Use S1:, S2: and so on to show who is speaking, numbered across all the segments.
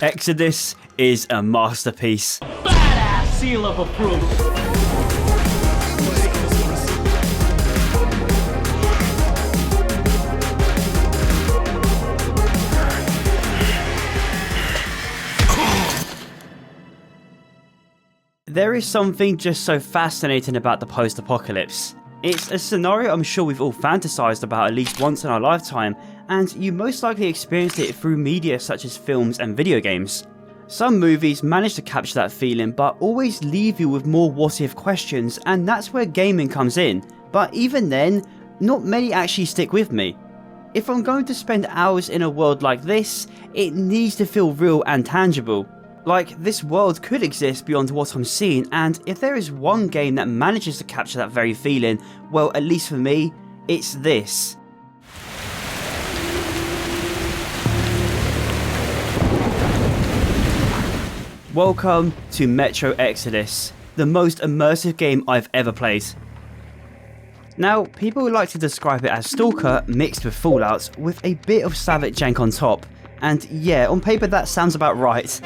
S1: Exodus is a masterpiece.
S2: Badass seal of approval.
S1: There is something just so fascinating about the post-apocalypse. It's a scenario I'm sure we've all fantasized about at least once in our lifetime, and you most likely experienced it through media such as films and video games. Some movies manage to capture that feeling but always leave you with more what if questions, and that's where gaming comes in, but even then, not many actually stick with me. If I'm going to spend hours in a world like this, it needs to feel real and tangible. Like, this world could exist beyond what I'm seeing, and if there is one game that manages to capture that very feeling, well, at least for me, it's this. Welcome to Metro Exodus, the most immersive game I've ever played. Now, people would like to describe it as Stalker mixed with Fallout with a bit of Savage jank on top, and yeah, on paper that sounds about right.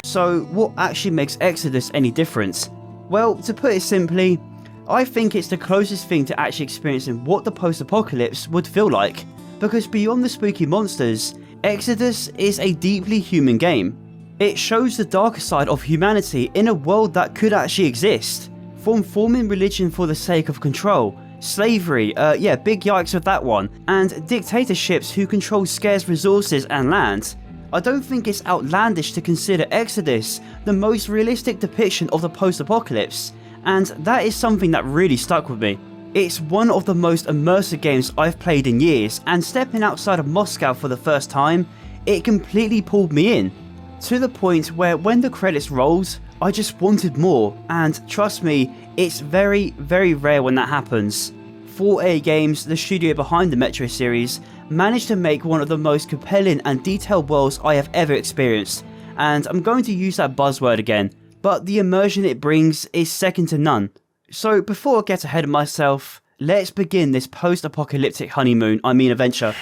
S1: So what actually makes Exodus any different? Well, to put it simply, I think it's the closest thing to actually experiencing what the post-apocalypse would feel like, because beyond the spooky monsters, Exodus is a deeply human game. It shows the darker side of humanity in a world that could actually exist, from forming religion for the sake of control, slavery, yeah, big yikes with that one, and dictatorships who control scarce resources and land. I don't think it's outlandish to consider Exodus the most realistic depiction of the post-apocalypse, and that is something that really stuck with me. It's one of the most immersive games I've played in years, and stepping outside of Moscow for the first time, it completely pulled me in, to the point where when the credits rolled, I just wanted more, and trust me, it's very, very rare when that happens. 4A Games, the studio behind the Metro series, managed to make one of the most compelling and detailed worlds I have ever experienced, and I'm going to use that buzzword again, but the immersion it brings is second to none. So before I get ahead of myself, let's begin this post-apocalyptic honeymoon, adventure.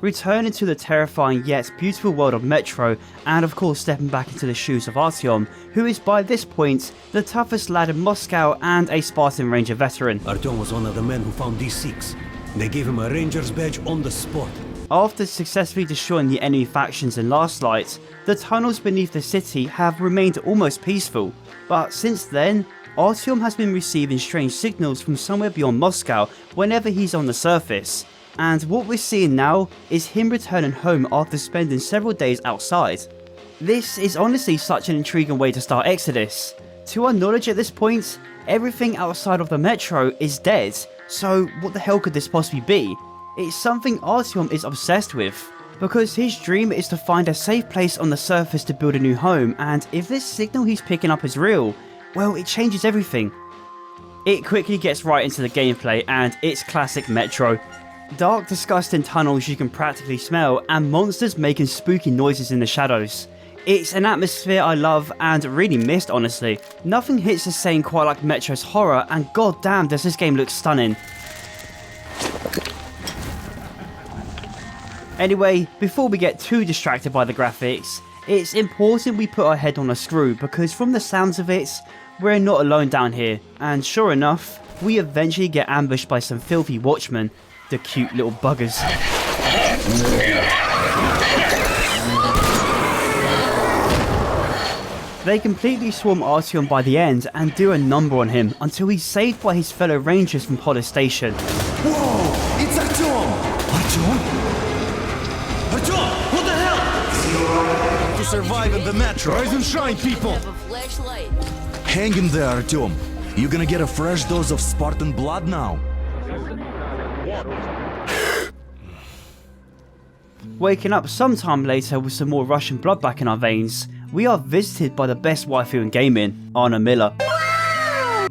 S1: Returning to the terrifying yet beautiful world of Metro, and of course stepping back into the shoes of Artyom, who is by this point the toughest lad in Moscow and a Spartan Ranger veteran.
S3: Artyom was one of the men who found these six. They gave him a ranger's badge on the spot.
S1: After successfully destroying the enemy factions in Last Light, the tunnels beneath the city have remained almost peaceful, but since then, Artyom has been receiving strange signals from somewhere beyond Moscow whenever he's on the surface. And what we're seeing now is him returning home after spending several days outside. This is honestly such an intriguing way to start Exodus. To our knowledge at this point, everything outside of the Metro is dead, so what the hell could this possibly be? It's something Artyom is obsessed with, because his dream is to find a safe place on the surface to build a new home, and if this signal he's picking up is real, well, it changes everything. It quickly gets right into the gameplay, and it's classic Metro. Dark, disgusting tunnels you can practically smell, and monsters making spooky noises in the shadows. It's an atmosphere I love and really missed, honestly. Nothing hits the same quite like Metro's horror, and goddamn does this game look stunning. Anyway, before we get too distracted by the graphics, it's important we put our head on a screw, because from the sounds of it, we're not alone down here, and sure enough, we eventually get ambushed by some filthy watchmen, the cute little buggers. They completely swarm Artyom by the end and do a number on him until he's saved by his fellow rangers from Polis Station.
S4: Whoa! It's Artyom! Artyom? Artyom! What the hell? To survive in the metro. Rise and shine, people! Hang in there, Artyom. You're gonna get a fresh dose of Spartan blood now.
S1: Waking up sometime later with some more Russian blood back in our veins, we are visited by the best waifu in gaming, Anna Miller.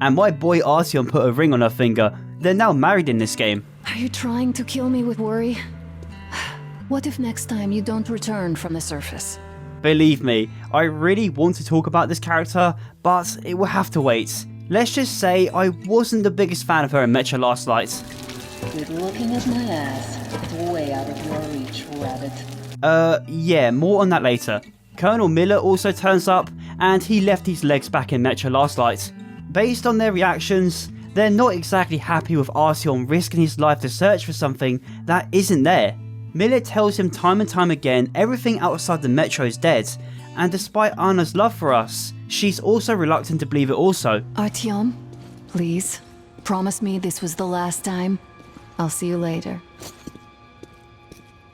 S1: And my boy Artyom put a ring on her finger. They're now married in this game.
S5: Are you trying to kill me with worry? What if next time you don't return from the surface?
S1: Believe me, I really want to talk about this character, but it will have to wait. Let's just say I wasn't the biggest fan of her in Metro Last Light.
S6: Quit looking at my ass. It's way out of your reach, rabbit.
S1: Yeah, more on that later. Colonel Miller also turns up, and he left his legs back in Metro Last Light. Based on their reactions, they're not exactly happy with Artyom risking his life to search for something that isn't there. Miller tells him time and time again everything outside the Metro is dead, and despite Anna's love for us, she's also reluctant to believe it also.
S5: Artyom, please, promise me this was the last time. I'll see you later.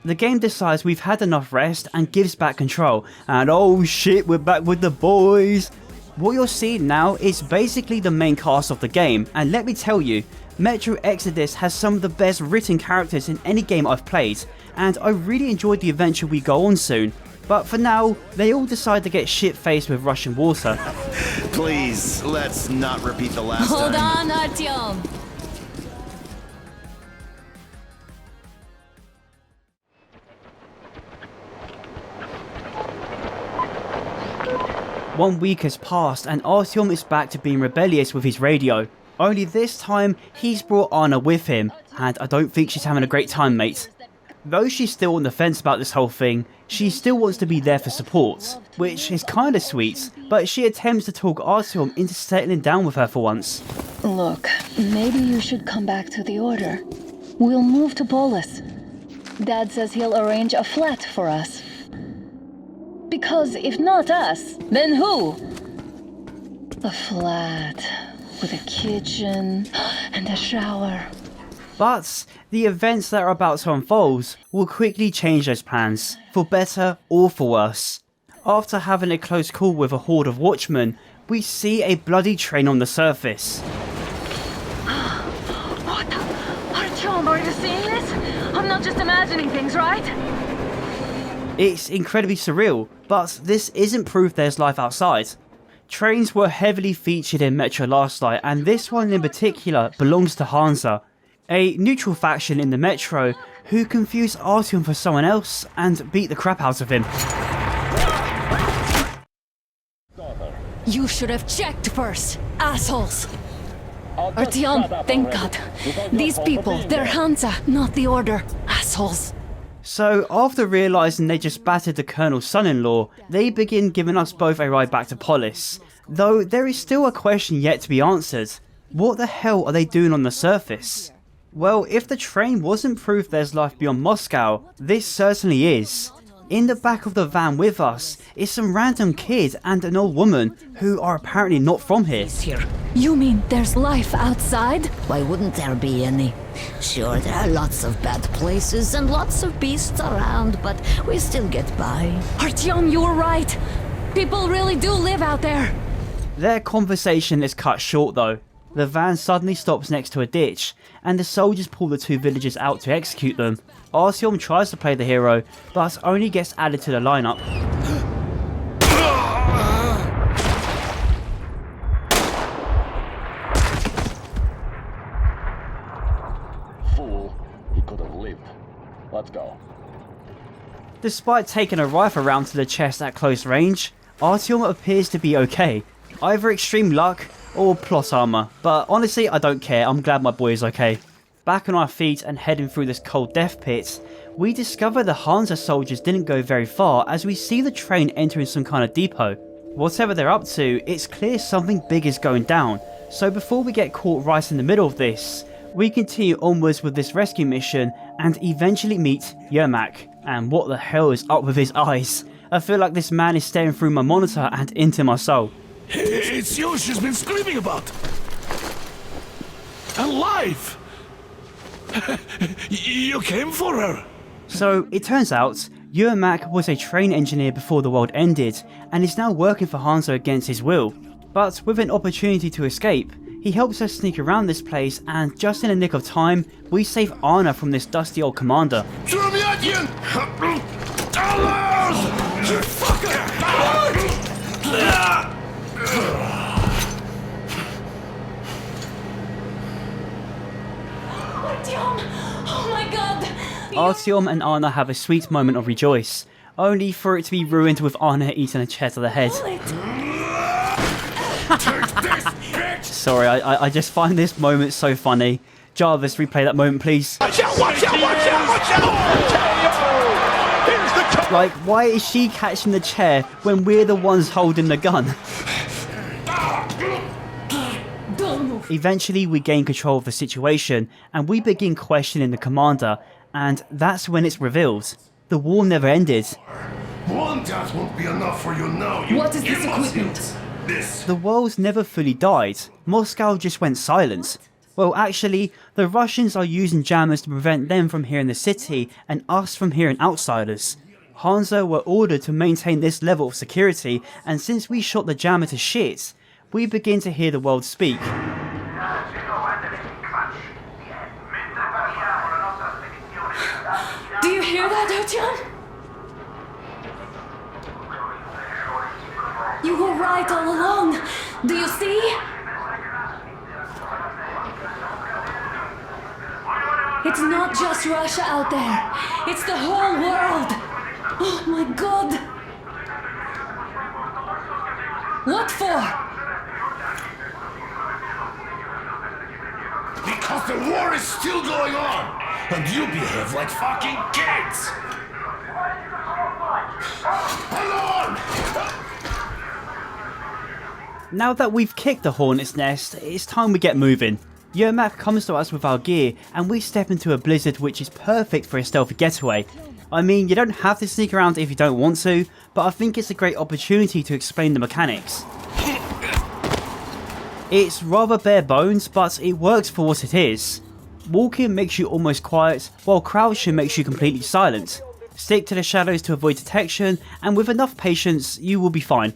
S1: The game decides we've had enough rest and gives back control, and oh shit, we're back with the boys! What you're seeing now is basically the main cast of the game, and let me tell you, Metro Exodus has some of the best written characters in any game I've played, and I really enjoyed the adventure we go on soon. But for now, they all decide to get shit-faced with Russian water.
S4: Please, let's not repeat the last time.
S5: Hold on, Artyom!
S1: One week has passed and Artyom is back to being rebellious with his radio. Only this time, he's brought Anna with him, and I don't think she's having a great time, mate. Though she's still on the fence about this whole thing, she still wants to be there for support, which is kinda sweet, but she attempts to talk Artyom into settling down with her for once.
S6: Look, maybe you should come back to the Order. We'll move to Polis. Dad says he'll arrange a flat for us. Because if not us, then who? A flat with a kitchen and a shower.
S1: But the events that are about to unfold will quickly change those plans, for better or for worse. After having a close call with a horde of watchmen, we see a bloody train on the surface.
S6: What the? Artyom, are you seeing this? I'm not just imagining things, right?
S1: It's incredibly surreal, but this isn't proof there's life outside. Trains were heavily featured in Metro Last Light, and this one in particular belongs to Hansa, a neutral faction in the Metro who confused Artyom for someone else and beat the crap out of him.
S5: You should have checked first, assholes! Artyom, thank God. These people, they're Hansa, not the Order, assholes.
S1: So after realising they just battered the Colonel's son-in-law, they begin giving us both a ride back to Polis. Though there is still a question yet to be answered. What the hell are they doing on the surface? Well, if the train wasn't proof there's life beyond Moscow, this certainly is. In the back of the van with us is some random kid and an old woman who are apparently not from here.
S5: You mean there's life outside?
S7: Why wouldn't there be any? Sure, there are lots of bad places and lots of beasts around, but we still get by.
S5: Artyom, you were right. People really do live out there.
S1: Their conversation is cut short though. The van suddenly stops next to a ditch, and the soldiers pull the two villagers out to execute them. Artyom tries to play the hero, but only gets added to the lineup.
S2: Let's go.
S1: Despite taking a rifle round to the chest at close range, Artyom appears to be okay. Either extreme luck or plot armor, but honestly I don't care, I'm glad my boy is okay. Back on our feet and heading through this cold death pit, we discover the Hansa soldiers didn't go very far as we see the train entering some kind of depot. Whatever they're up to, it's clear something big is going down, so before we get caught right in the middle of this, we continue onwards with this rescue mission and eventually meet Yermak. And what the hell is up with his eyes? I feel like this man is staring through my monitor and into my soul.
S8: It's you she's been screaming about. Alive! You came for her.
S1: So it turns out, Yermak was a train engineer before the world ended and is now working for Hansa against his will. But with an opportunity to escape, he helps us sneak around this place and just in the nick of time, we save Anna from this dusty old commander.
S5: Oh my god!
S1: Artyom and Anna have a sweet moment of rejoice, only for it to be ruined with Anna eating a chair to the head. Sorry, I just find this moment so funny. Jarvis, replay that moment please.
S8: Watch out, watch out, watch out, watch out! Here's the
S1: Like, why is she catching the chair when we're the ones holding the gun? Eventually we gain control of the situation and we begin questioning the commander, and that's when it's revealed. The war never ended.
S8: One dance won't be enough for you now.
S5: What is this equipment?
S1: The world's never fully died. Moscow just went silent. Well, actually, the Russians are using jammers to prevent them from hearing the city and us from hearing outsiders. Hansa were ordered to maintain this level of security, and since we shot the jammer to shit, we begin to hear the world speak.
S5: Do you hear that, Artyom? You were right all along. Do you see? It's not just Russia out there. It's the whole world. Oh my god. What for?
S8: Because the war is still going on, and you behave like fucking kids. Alone!
S1: Now that we've kicked the hornet's nest, it's time we get moving. Yermak comes to us with our gear and we step into a blizzard which is perfect for a stealthy getaway. I mean, you don't have to sneak around if you don't want to, but I think it's a great opportunity to explain the mechanics. It's rather bare bones, but it works for what it is. Walking makes you almost quiet, while crouching makes you completely silent. Stick to the shadows to avoid detection, and with enough patience, you will be fine.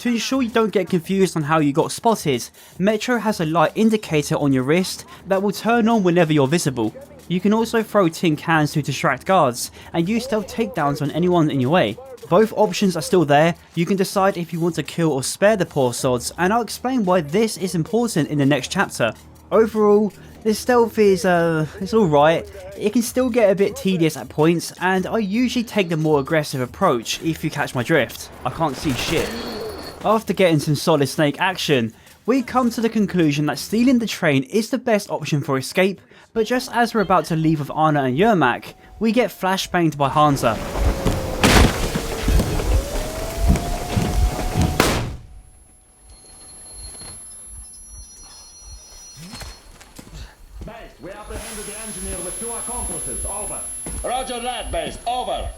S1: To ensure you don't get confused on how you got spotted, Metro has a light indicator on your wrist that will turn on whenever you're visible. You can also throw tin cans to distract guards, and use stealth takedowns on anyone in your way. Both options are still there. You can decide if you want to kill or spare the poor sods, and I'll explain why this is important in the next chapter. Overall, this stealth is it's alright. It can still get a bit tedious at points, and I usually take the more aggressive approach if you catch my drift. I can't see shit. After getting some solid snake action, we come to the conclusion that stealing the train is the best option for escape, but just as we're about to leave with Anna and Yermak, we get flashbanged by Hansa.
S2: Base, we apprehended the engineer with 2 accomplices. Over. Roger that, Base. Over.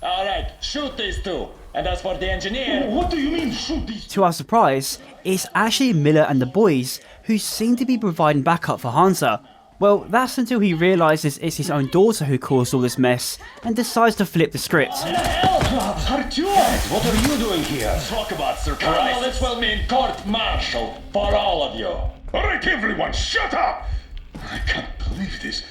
S2: Alright, shoot these 2. And as for the engineer...
S8: What do you mean, shoot these?
S1: To our surprise, it's actually Miller and the boys who seem to be providing backup for Hansa. Well, that's until he realises it's his own daughter who caused all this mess and decides to flip the script.
S2: What the hell? Artyom! What are you doing here? Talk about surprise. This will mean court-martial for all of you.
S8: Alright, everyone, shut up! I can't believe this.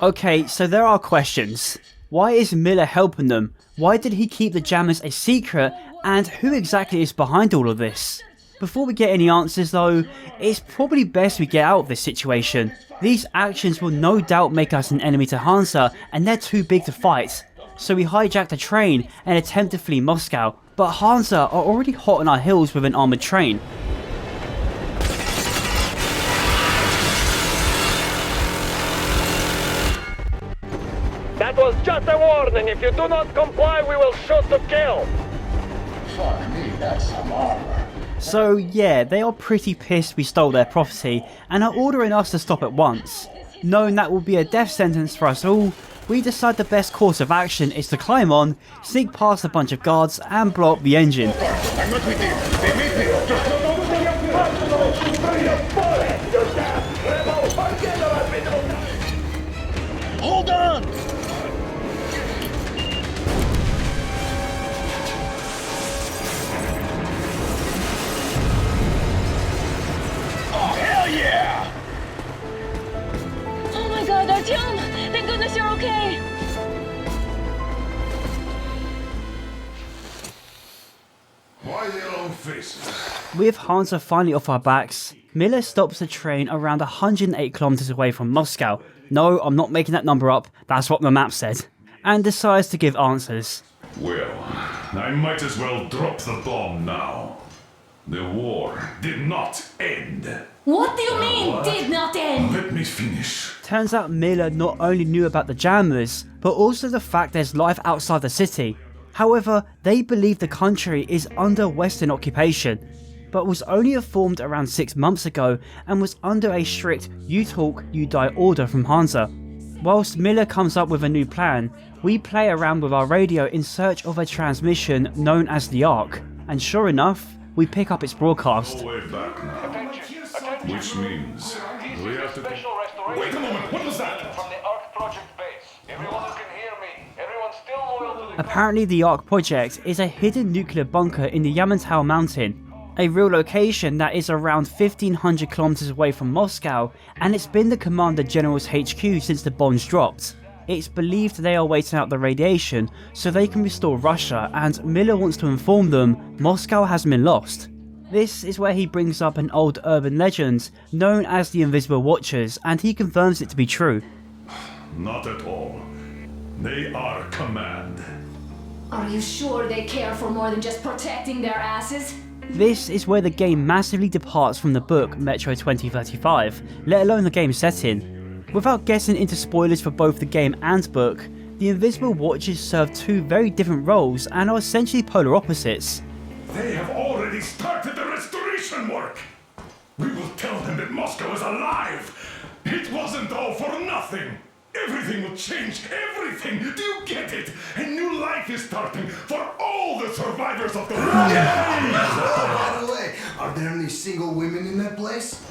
S1: Okay, so there are questions. Why is Miller helping them? Why did he keep the jammers a secret? And who exactly is behind all of this? Before we get any answers though, it's probably best we get out of this situation. These actions will no doubt make us an enemy to Hansa, and they're too big to fight. So we hijack the train and attempt to flee Moscow, but Hansa are already hot on our heels with an armoured train.
S9: That was just a warning. If you do not comply, we will shoot to kill.
S2: Fuck me, that's some armor.
S1: So yeah, they are pretty pissed we stole their property and are ordering us to stop at once. Knowing that will be a death sentence for us all, we decide the best course of action is to climb on, sneak past a bunch of guards and blow up the engine.
S8: I'm not with you. They made me.
S9: Hold on!
S2: Oh, hell yeah!
S6: Oh my god, Artyom! Thank goodness you're okay!
S8: Why their own faces?
S1: With Hansa finally off our backs, Miller stops the train around 108 kilometers away from Moscow. No, I'm not making that number up, that's what the map said. And decides to give answers.
S8: Well, I might as well drop the bomb now. The war did not end.
S5: What do you mean, did not end?
S8: Let me finish.
S1: Turns out Miller not only knew about the jammers, but also the fact there's life outside the city. However, they believe the country is under Western occupation, but was only formed around 6 months ago and was under a strict you talk, you die order from Hansa. Whilst Miller comes up with a new plan, we play around with our radio in search of a transmission known as the Ark, and sure enough, we pick up its broadcast.
S8: All the way back now. Which means we have to...
S9: Special restoration.
S8: Wait a moment, what was that?
S9: From the Ark Project base. Everyone who can hear me. Everyone's still loyal to the...
S1: Apparently the Ark Project is a hidden nuclear bunker in the Yamantau mountain, a real location that is around 1500 kilometers away from Moscow, and it's been the Commander General's HQ since the bombs dropped. It's believed they are waiting out the radiation so they can restore Russia, and Miller wants to inform them Moscow hasn't been lost. This is where he brings up an old urban legend known as the Invisible Watchers, and he confirms it to be true.
S8: Not at all. They are command.
S5: Are you sure they care for more than just protecting their asses?
S1: This is where the game massively departs from the book Metro 2035, let alone the game's setting. Without getting into spoilers for both the game and book, the Invisible Watchers serve two very different roles and are essentially polar opposites.
S8: They have already started the restoration work. We will tell them that Moscow is alive. It wasn't all for nothing. Everything will change, everything! Do you get it? A new life is starting for all the survivors of the war!
S10: By the way, are there any single women in that place?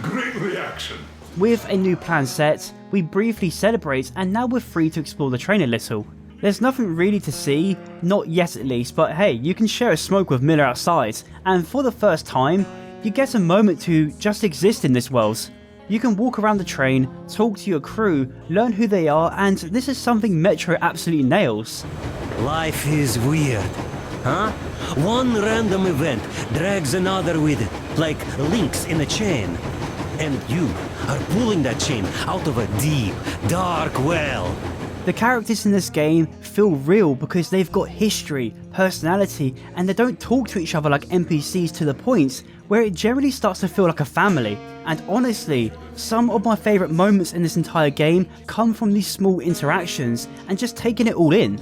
S8: Great reaction.
S1: With a new plan set, we briefly celebrate and now we're free to explore the train a little. There's nothing really to see, not yet at least, but hey, you can share a smoke with Miller outside, and for the first time, you get a moment to just exist in this world. You can walk around the train, talk to your crew, learn who they are, and this is something Metro absolutely nails.
S3: Life is weird, huh? One random event drags another with it, like links in a chain. And you are pulling that chain out of a deep, dark well.
S1: The characters in this game feel real because they've got history, personality, and they don't talk to each other like NPCs to the point where it generally starts to feel like a family. And honestly, some of my favourite moments in this entire game come from these small interactions and just taking it all in.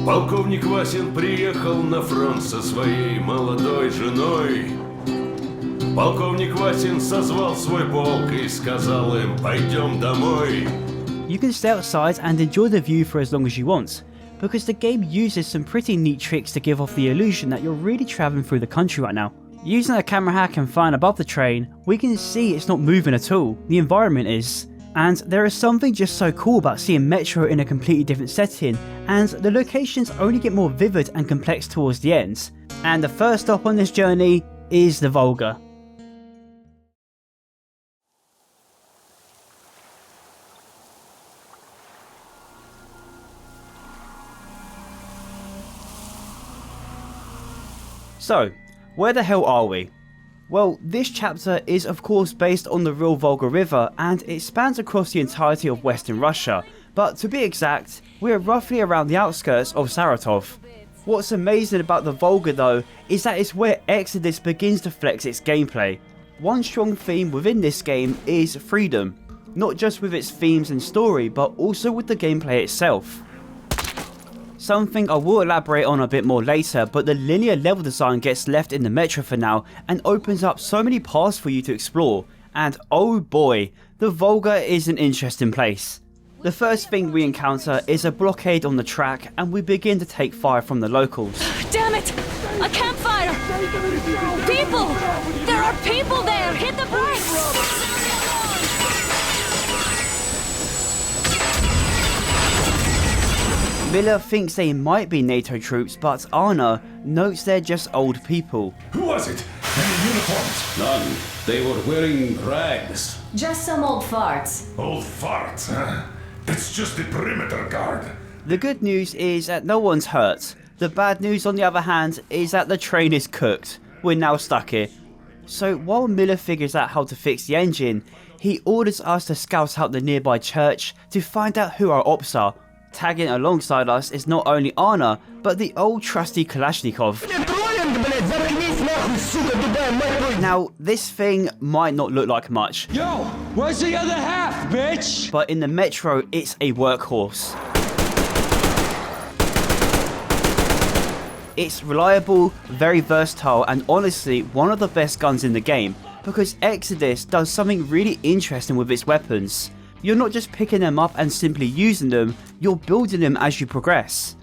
S11: Полковник Васин приехал на фронт со своей молодой женой. Полковник Васин созвал свой полк и сказал им: «Пойдем домой».
S1: You can stay outside and enjoy the view for as long as you want, because the game uses some pretty neat tricks to give off the illusion that you're really travelling through the country right now. Using a camera hack and flying above the train, we can see it's not moving at all, the environment is. And there is something just so cool about seeing Metro in a completely different setting, and the locations only get more vivid and complex towards the end. And the first stop on this journey is the Volga. So, where the hell are we? Well, this chapter is of course based on the real Volga River and it spans across the entirety of Western Russia, but to be exact, we're roughly around the outskirts of Saratov. What's amazing about the Volga though is that it's where Exodus begins to flex its gameplay. One strong theme within this game is freedom, not just with its themes and story but also with the gameplay itself. Something I will elaborate on a bit more later, but the linear level design gets left in the Metro for now and opens up so many paths for you to explore, and oh boy, the Volga is an interesting place. The first thing we encounter is a blockade on the track and we begin to take fire from the locals.
S5: Damn it! A campfire! People! There are people there! Hit the brakes!
S1: Miller thinks they might be NATO troops, but Anna notes they're just old people.
S8: Who was it? Any uniforms?
S11: None. They were wearing rags.
S12: Just some old farts.
S8: Old farts, huh? That's just the perimeter guard.
S1: The good news is that no one's hurt. The bad news on the other hand is that the train is cooked. We're now stuck here. So while Miller figures out how to fix the engine, he orders us to scout out the nearby church to find out who our ops are. Tagging alongside us is not only Anna, but the old trusty Kalashnikov. Now, this thing might not look like much.
S13: Yo, where's the other half, bitch?
S1: But in the Metro, it's a workhorse. It's reliable, very versatile, and honestly, one of the best guns in the game, because Exodus does something really interesting with its weapons. You're not just picking them up and simply using them, you're building them as you progress.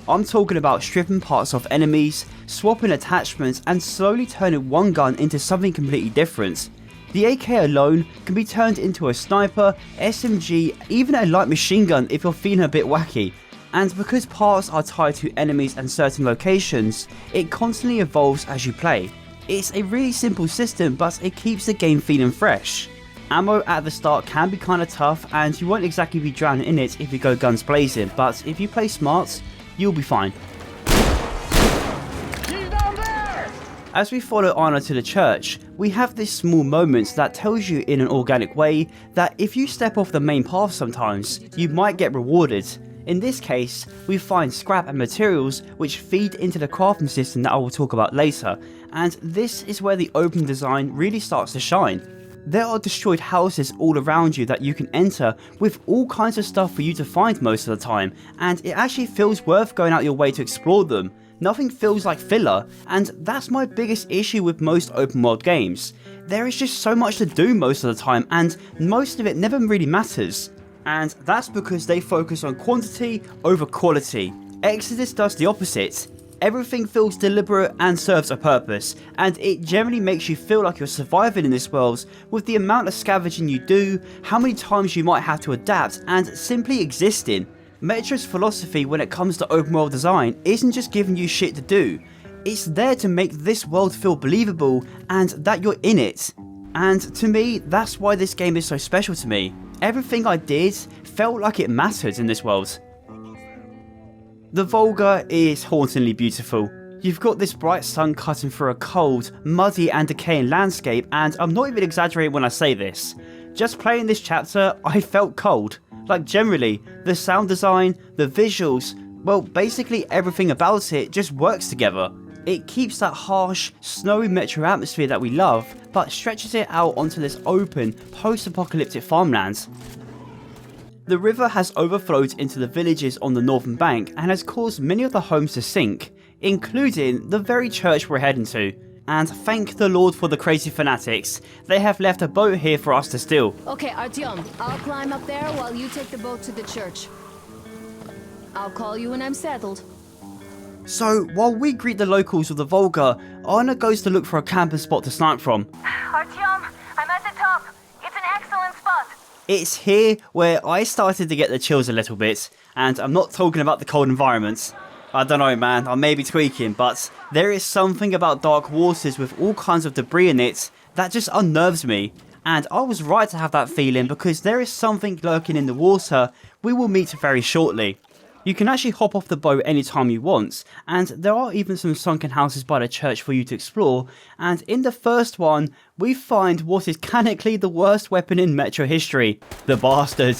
S1: I'm talking about stripping parts off enemies, swapping attachments and slowly turning one gun into something completely different. The AK alone can be turned into a sniper, SMG, even a light machine gun if you're feeling a bit wacky. And because parts are tied to enemies and certain locations, it constantly evolves as you play. It's a really simple system, but it keeps the game feeling fresh. Ammo at the start can be kinda tough and you won't exactly be drowning in it if you go guns blazing, but if you play smart, you'll be fine. As we follow Anna to the church, we have this small moment that tells you in an organic way that if you step off the main path sometimes, you might get rewarded. In this case, we find scrap and materials which feed into the crafting system that I will talk about later, and this is where the open design really starts to shine. There are destroyed houses all around you that you can enter with all kinds of stuff for you to find most of the time, and it actually feels worth going out your way to explore them. Nothing feels like filler, and that's my biggest issue with most open world games. There is just so much to do most of the time and most of it never really matters. And that's because they focus on quantity over quality. Exodus does the opposite. Everything feels deliberate and serves a purpose, and it generally makes you feel like you're surviving in this world with the amount of scavenging you do, how many times you might have to adapt, and simply existing. Metro's philosophy when it comes to open world design isn't just giving you shit to do, it's there to make this world feel believable and that you're in it. And to me, that's why this game is so special to me. Everything I did felt like it mattered in this world. The Volga is hauntingly beautiful. You've got this bright sun cutting through a cold, muddy and decaying landscape, and I'm not even exaggerating when I say this. Just playing this chapter, I felt cold. Like generally, the sound design, the visuals, well basically everything about it just works together. It keeps that harsh, snowy Metro atmosphere that we love, but stretches it out onto this open, post-apocalyptic farmland. The river has overflowed into the villages on the northern bank and has caused many of the homes to sink, including the very church we're heading to. And thank the Lord for the crazy fanatics, they have left a boat here for us to steal.
S5: Okay, Artyom, I'll climb up there while you take the boat to the church. I'll call you when I'm settled.
S1: So, while we greet the locals of the Volga, Anna goes to look for a camping spot to snipe from.
S12: Artyom, I'm at the top. It's an excellent spot.
S1: It's here where I started to get the chills a little bit, and I'm not talking about the cold environments. I don't know man, I may be tweaking, but there is something about dark waters with all kinds of debris in it that just unnerves me. And I was right to have that feeling because there is something lurking in the water we will meet very shortly. You can actually hop off the boat anytime you want, and there are even some sunken houses by the church for you to explore, and in the first one, we find what is canonically the worst weapon in Metro history, the Bastard.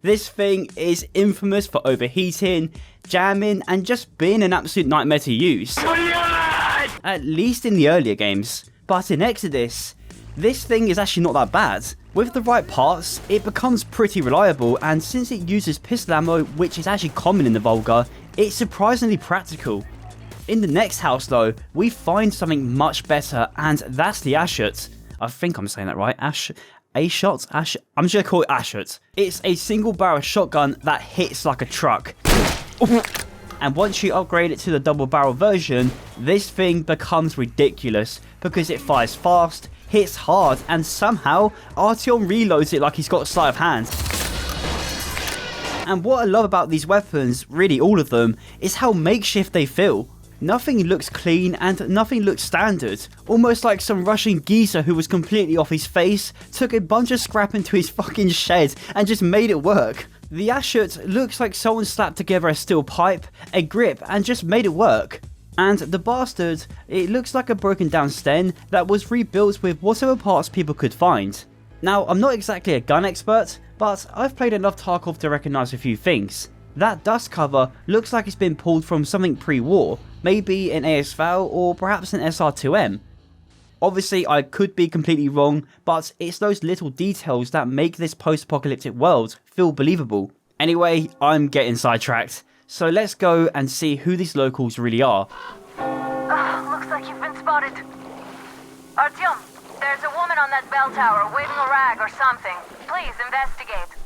S1: This thing is infamous for overheating, jamming, and just being an absolute nightmare to use. At least in the earlier games. But in Exodus, this thing is actually not that bad. With the right parts, it becomes pretty reliable, and since it uses pistol ammo, which is actually common in the Volga, it's surprisingly practical. In the next house though, we find something much better, and that's the Ashut. I think I'm saying that right, I'm just gonna call it Ashut. It's a single barrel shotgun that hits like a truck. And once you upgrade it to the double barrel version, this thing becomes ridiculous because it fires fast, hits hard, and somehow Artyom reloads it like he's got a sleight of hand. And what I love about these weapons, really all of them, is how makeshift they feel. Nothing looks clean and nothing looks standard, almost like some Russian geezer who was completely off his face, took a bunch of scrap into his fucking shed and just made it work. The Ashut looks like someone slapped together a steel pipe, a grip, and just made it work. And the Bastard, it looks like a broken down Sten that was rebuilt with whatever parts people could find. Now, I'm not exactly a gun expert, but I've played enough Tarkov to recognise a few things. That dust cover looks like it's been pulled from something pre-war, maybe an ASVAL or perhaps an SR2M. Obviously I could be completely wrong, but it's those little details that make this post-apocalyptic world feel believable. Anyway, I'm getting sidetracked, so let's go and see who these locals really are.
S12: Looks like you've been spotted. Artyom, there's a woman on that bell tower waving a rag or something. Please investigate.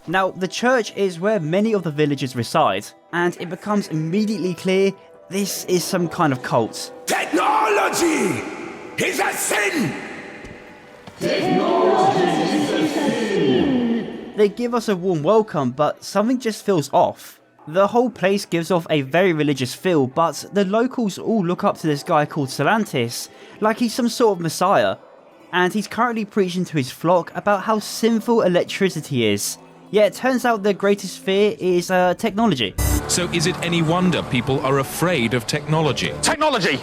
S1: Now, the church is where many of the villagers reside, and it becomes immediately clear this is some kind of cult.
S8: Technology is a sin!
S1: They give us a warm welcome, but something just feels off. The whole place gives off a very religious feel, but the locals all look up to this guy called Salantis like he's some sort of messiah, and he's currently preaching to his flock about how sinful electricity is. Yeah, it turns out their greatest fear is technology.
S14: So is it any wonder people are afraid of technology? Technology!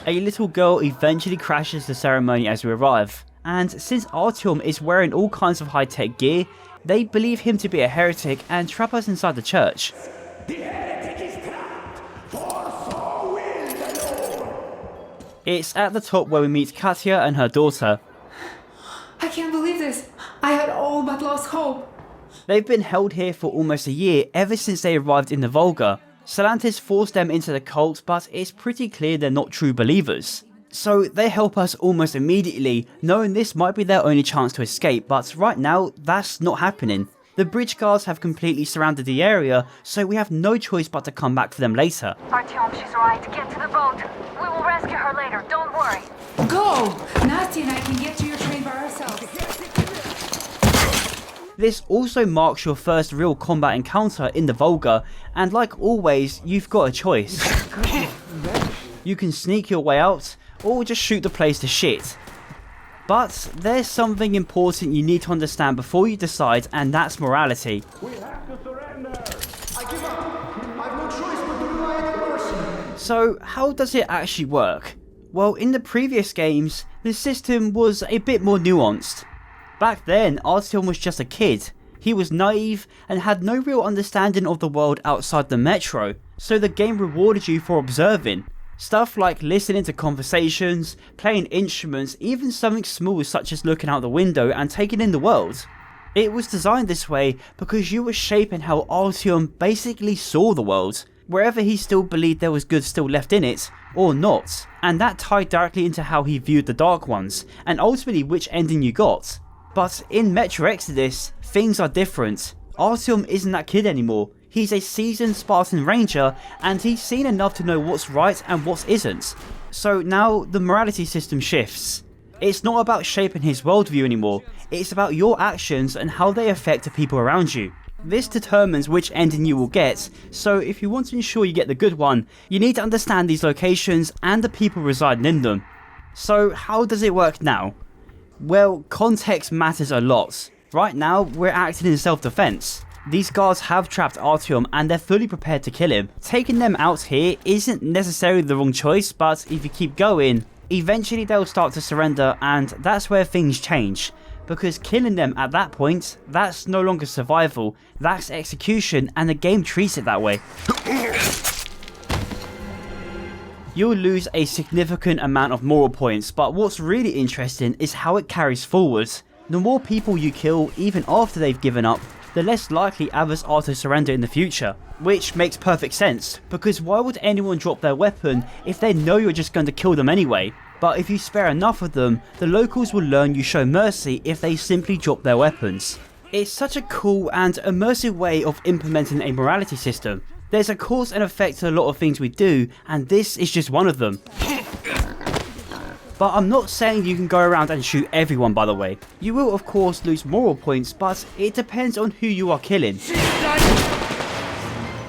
S1: A little girl eventually crashes the ceremony as we arrive, and since Artyom is wearing all kinds of high-tech gear, they believe him to be a heretic and trap us inside the church.
S8: The heretic is trapped, for so will the Lord.
S1: It's at the top where we meet Katya and her daughter.
S15: I can't believe this. I had all but lost hope.
S1: They've been held here for almost a year, ever since they arrived in the Volga. Salantis forced them into the cult, but it's pretty clear they're not true believers. So they help us almost immediately, knowing this might be their only chance to escape, but right now, that's not happening. The bridge guards have completely surrounded the area, so we have no choice but to come back for them later.
S12: Artyom, she's right. Get to the boat. We will rescue her later, don't worry.
S15: Go! Nasty and I can get to your train by ourselves.
S1: This also marks your first real combat encounter in the Volga, and like always, you've got a choice. You can sneak your way out, or just shoot the place to shit. But there's something important you need to understand before you decide, and that's morality.
S8: We have to surrender! I give up! I've no choice but to rely on immersion!
S1: So how does it actually work? Well, in the previous games, the system was a bit more nuanced. Back then, Artyom was just a kid. He was naive and had no real understanding of the world outside the metro, so the game rewarded you for observing. Stuff like listening to conversations, playing instruments, even something small such as looking out the window and taking in the world. It was designed this way because you were shaping how Artyom basically saw the world, wherever he still believed there was good still left in it, or not, and that tied directly into how he viewed the Dark Ones, and ultimately which ending you got. But in Metro Exodus, things are different. Artyom isn't that kid anymore. He's a seasoned Spartan ranger, and he's seen enough to know what's right and what isn't. So now the morality system shifts. It's not about shaping his worldview anymore, it's about your actions and how they affect the people around you. This determines which ending you will get, so if you want to ensure you get the good one, you need to understand these locations and the people residing in them. So how does it work now? Well, context matters a lot. Right now, we're acting in self-defense. These guards have trapped Artyom and they're fully prepared to kill him. Taking them out here isn't necessarily the wrong choice, but if you keep going, eventually they'll start to surrender, and that's where things change. Because killing them at that point, that's no longer survival, that's execution, and the game treats it that way. You'll lose a significant amount of moral points, but what's really interesting is how it carries forward. The more people you kill, even after they've given up, the less likely others are to surrender in the future. Which makes perfect sense, because why would anyone drop their weapon if they know you're just going to kill them anyway? But if you spare enough of them, the locals will learn you show mercy if they simply drop their weapons. It's such a cool and immersive way of implementing a morality system. There's a cause and effect to a lot of things we do, and this is just one of them. But I'm not saying you can go around and shoot everyone, by the way. You will of course lose moral points, but it depends on who you are killing.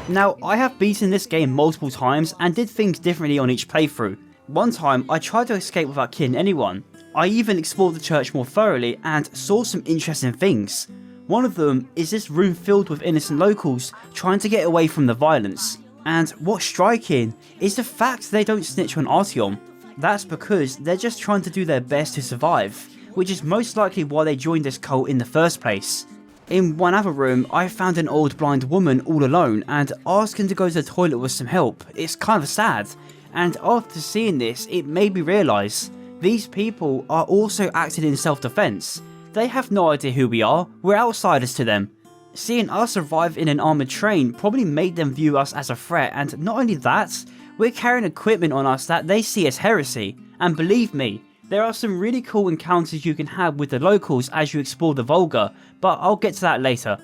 S1: Now, I have beaten this game multiple times and did things differently on each playthrough. One time, I tried to escape without killing anyone. I even explored the church more thoroughly and saw some interesting things. One of them is this room filled with innocent locals trying to get away from the violence. And what's striking is the fact they don't snitch on Artyom. That's because they're just trying to do their best to survive, which is most likely why they joined this cult in the first place. In one other room, I found an old blind woman all alone and asking to go to the toilet with some help. It's kind of sad, and after seeing this, it made me realise these people are also acting in self-defense. They have no idea who we are, we're outsiders to them. Seeing us arrive in an armoured train probably made them view us as a threat, and not only that, we're carrying equipment on us that they see as heresy. And believe me, there are some really cool encounters you can have with the locals as you explore the Volga, but I'll get to that later.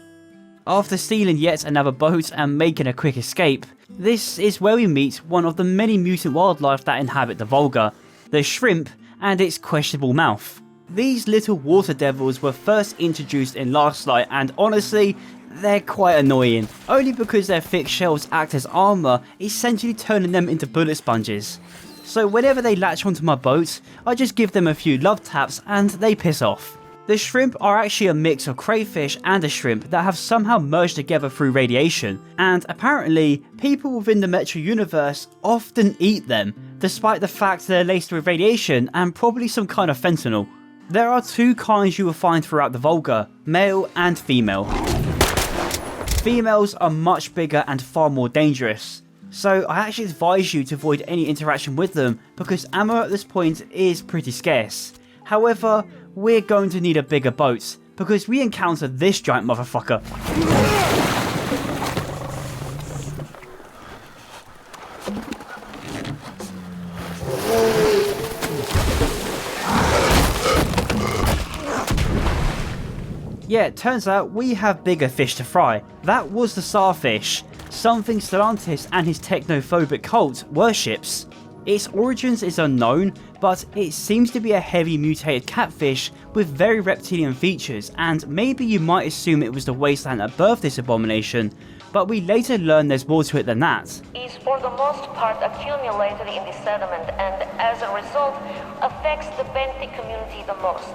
S1: After stealing yet another boat and making a quick escape, this is where we meet one of the many mutant wildlife that inhabit the Volga, the shrimp and its questionable mouth. These little water devils were first introduced in Last Light, and honestly, they're quite annoying, only because their thick shells act as armour, essentially turning them into bullet sponges. So whenever they latch onto my boat, I just give them a few love taps and they piss off. The shrimp are actually a mix of crayfish and a shrimp that have somehow merged together through radiation, and apparently people within the Metro universe often eat them, despite the fact they're laced with radiation and probably some kind of fentanyl. There are two kinds you will find throughout the Volga, male and female. Females are much bigger and far more dangerous, so I actually advise you to avoid any interaction with them because ammo at this point is pretty scarce. However, we're going to need a bigger boat because we encounter this giant motherfucker. Yeah, it turns out we have bigger fish to fry. That was the starfish, something Stellantis and his technophobic cult worships. Its origins is unknown, but it seems to be a heavy mutated catfish with very reptilian features, and maybe you might assume it was the wasteland that birthed this abomination, but we later learn there's more to it than that.
S16: Is for the most part accumulated in the sediment and as a result affects the benthic community the most.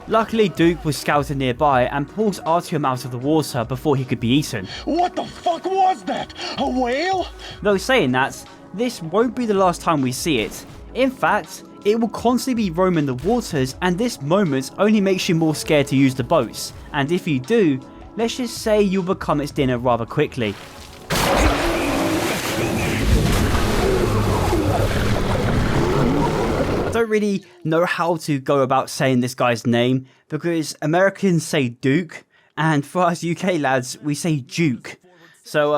S1: Luckily, Duke was scouted nearby and pulls Artyom out of the water before he could be eaten.
S2: What the fuck was that? A whale?
S1: Though saying that, this won't be the last time we see it. In fact, it will constantly be roaming the waters, and this moment only makes you more scared to use the boats. And if you do, let's just say you'll become its dinner rather quickly. I don't really know how to go about saying this guy's name because Americans say Duke and for us UK lads we say Duke. So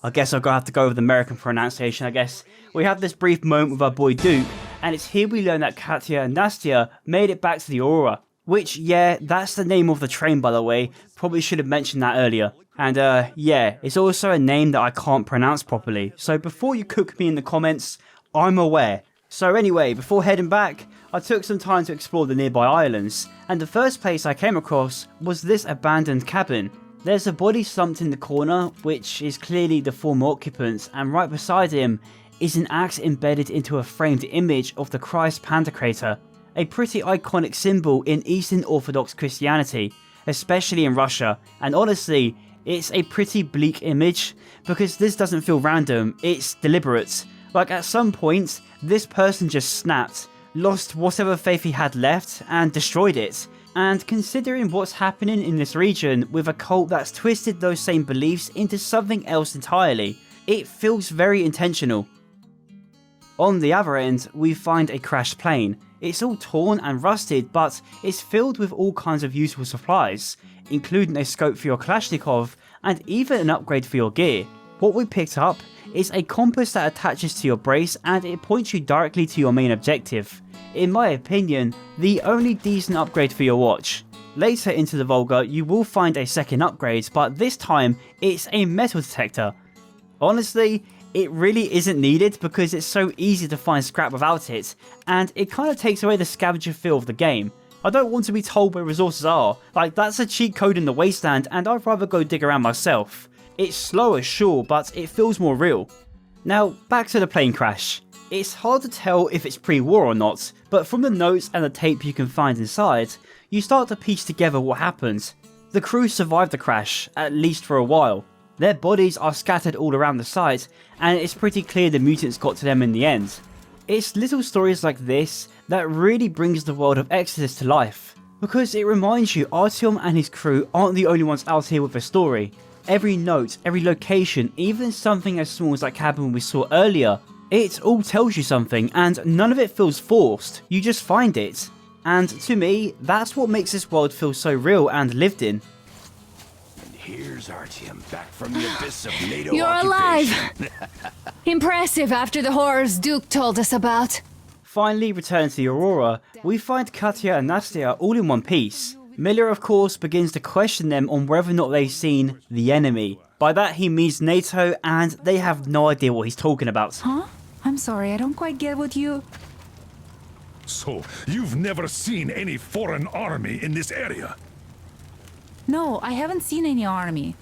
S1: I guess I'm gonna have to go with American pronunciation. I guess we have this brief moment with our boy Duke, and it's here we learn that Katya and Nastya made it back to the Aurora. Which, yeah, that's the name of the train, by the way. Probably should have mentioned that earlier. And yeah, it's also a name that I can't pronounce properly. So before you cook me in the comments, I'm aware. So anyway, before heading back, I took some time to explore the nearby islands, and the first place I came across was this abandoned cabin. There's a body slumped in the corner, which is clearly the former occupants, and right beside him is an axe embedded into a framed image of the Christ Pantocrator. a pretty iconic symbol in Eastern Orthodox Christianity, especially in Russia, and honestly, it's a pretty bleak image because this doesn't feel random, it's deliberate. Like at some point, this person just snapped, lost whatever faith he had left, and destroyed it. And considering what's happening in this region with a cult that's twisted those same beliefs into something else entirely, it feels very intentional. On the other end, we find a crashed plane. It's all torn and rusted, but it's filled with all kinds of useful supplies, including a scope for your Kalashnikov and even an upgrade for your gear. What we picked up is a compass that attaches to your brace and it points you directly to your main objective. In my opinion, the only decent upgrade for your watch. Later into the Volga, you will find a second upgrade, but this time it's a metal detector. Honestly, it really isn't needed because it's so easy to find scrap without it, and it kind of takes away the scavenger feel of the game. I don't want to be told where resources are, like that's a cheat code in the wasteland and I'd rather go dig around myself. It's slower, sure, but it feels more real. Now, back to the plane crash. It's hard to tell if it's pre-war or not, but from the notes and the tape you can find inside, you start to piece together what happened. The crew survived the crash, at least for a while. Their bodies are scattered all around the site, and it's pretty clear the mutants got to them in the end. It's little stories like this that really brings the world of Exodus to life, because it reminds you Artyom and his crew aren't the only ones out here with a story. Every note, every location, even something as small as that cabin we saw earlier, it all tells you something and none of it feels forced, you just find it. And to me, that's what makes this world feel so real and lived in.
S17: Here's Artyom, back from the abyss of NATO
S5: You're
S17: occupation.
S5: alive! Impressive after the horrors Duke told us about.
S1: Finally returning to the Aurora, we find Katya and Nastya all in one piece. Miller of course begins to question them on whether or not they've seen the enemy. By that he means NATO and they have no idea what he's talking about.
S15: Huh? I'm sorry, I don't quite get what you...
S8: So, you've never seen any foreign army in this area?
S15: No, I haven't seen any army.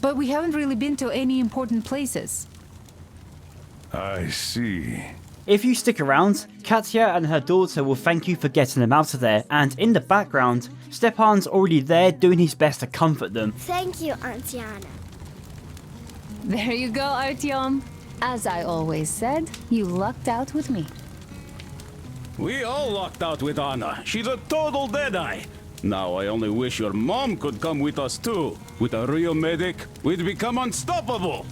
S15: But we haven't really been to any important places.
S8: I see.
S1: If you stick around, Katya and her daughter will thank you for getting them out of there, and in the background, Stepan's already there doing his best to comfort them.
S18: Thank you, Auntiana.
S5: There you go, Artyom. As I always said, you lucked out with me.
S19: We all lucked out with Anna. She's a total deadeye. Now I only wish your mom could come with us too. With a real medic, we'd become unstoppable.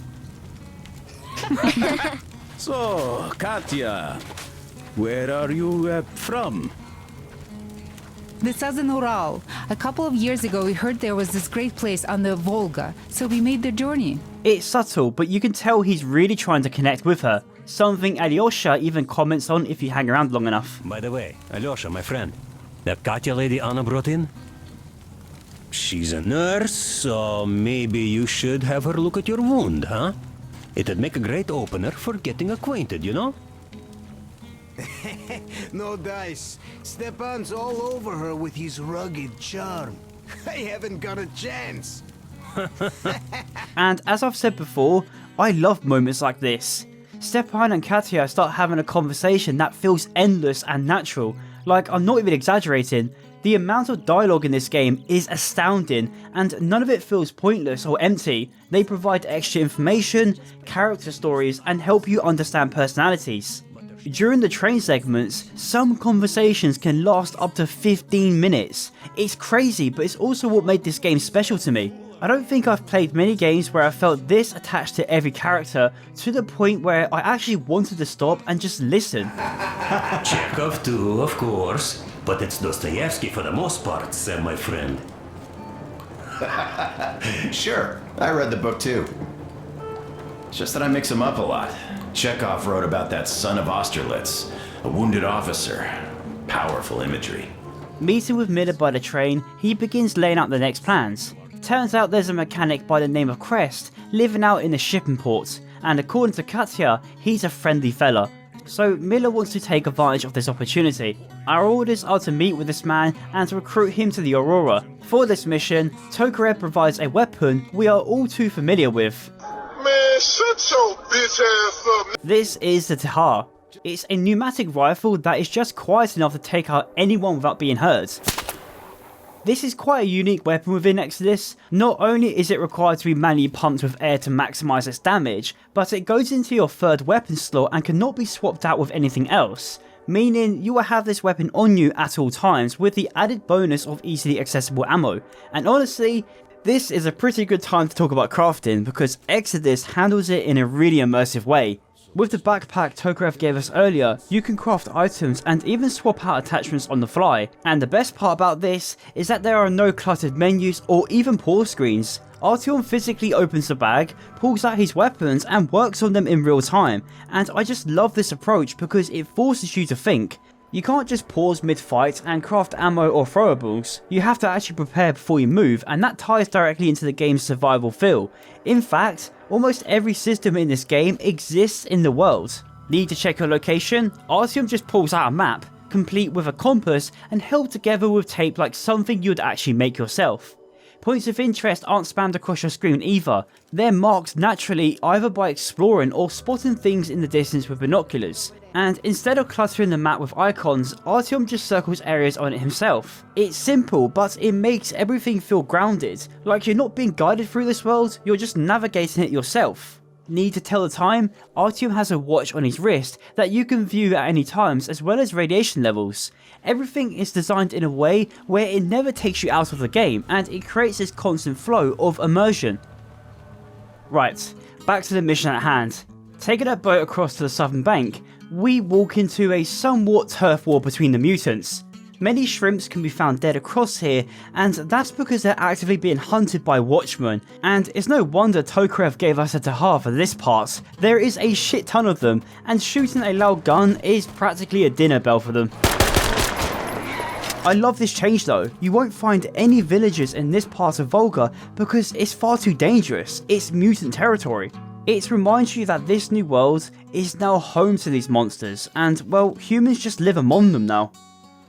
S19: So, Katya, where are you from?
S15: The southern Ural. A couple of years ago we heard there was this great place on the Volga, so we made the journey.
S1: It's subtle, but you can tell he's really trying to connect with her. Something Alyosha even comments on if you hang around long enough.
S3: By the way, Alyosha, my friend, that Katya lady Anna brought in? She's a nurse, so maybe you should have her look at your wound, huh? It'd make a great opener for getting acquainted, you know?
S10: No dice. Stepan's all over her with his rugged charm. I haven't got a chance.
S1: And as I've said before, I love moments like this. Stepan and Katya start having a conversation that feels endless and natural. Like, I'm not even exaggerating. The amount of dialogue in this game is astounding, and none of it feels pointless or empty. They provide extra information, character stories, and help you understand personalities. During the train segments, some conversations can last up to 15 minutes. It's crazy, but it's also what made this game special to me. I don't think I've played many games where I felt this attached to every character, to the point where I actually wanted to stop and just listen.
S3: Chekhov too, of course. But it's Dostoevsky for the most part, Sam, my friend.
S17: Sure, I read the book too. It's just that I mix them up a lot. Chekhov wrote about that son of Austerlitz, a wounded officer. Powerful imagery.
S1: Meeting with Miller by the train, he begins laying out the next plans. Turns out there's a mechanic by the name of Crest living out in the shipping port, and according to Katya, he's a friendly fella. So Miller wants to take advantage of this opportunity. Our orders are to meet with this man and to recruit him to the Aurora. For this mission, Tokarev provides a weapon we are all too familiar with.
S20: Man, shut your bitch ass up.
S1: This is the Tahar. It's a pneumatic rifle that is just quiet enough to take out anyone without being heard. This is quite a unique weapon within Exodus. Not only is it required to be manually pumped with air to maximise its damage, but it goes into your third weapon slot and cannot be swapped out with anything else, meaning you will have this weapon on you at all times with the added bonus of easily accessible ammo. And honestly, this is a pretty good time to talk about crafting because Exodus handles it in a really immersive way. With the backpack Tokarev gave us earlier, you can craft items and even swap out attachments on the fly. And the best part about this is that there are no cluttered menus or even pause screens. Artyom physically opens the bag, pulls out his weapons and works on them in real time, and I just love this approach because it forces you to think. You can't just pause mid-fight and craft ammo or throwables, you have to actually prepare before you move, and that ties directly into the game's survival feel. In fact, almost every system in this game exists in the world. Need to check your location? Artyom just pulls out a map, complete with a compass and held together with tape like something you'd actually make yourself. Points of interest aren't spammed across your screen either, they're marked naturally either by exploring or spotting things in the distance with binoculars. And instead of cluttering the map with icons, Artyom just circles areas on it himself. It's simple, but it makes everything feel grounded, like you're not being guided through this world, you're just navigating it yourself. Need to tell the time? Artyom has a watch on his wrist that you can view at any times as well as radiation levels. Everything is designed in a way where it never takes you out of the game and it creates this constant flow of immersion. Right, back to the mission at hand. Taking a boat across to the southern bank, we walk into a somewhat turf war between the mutants. Many shrimps can be found dead across here, and that's because they're actively being hunted by watchmen, and it's no wonder Tokarev gave us a tahar for this part. There is a shit ton of them, and shooting a loud gun is practically a dinner bell for them. I love this change though, you won't find any villagers in this part of Volga because it's far too dangerous, it's mutant territory. It reminds you that this new world is now home to these monsters, and well, humans just live among them now.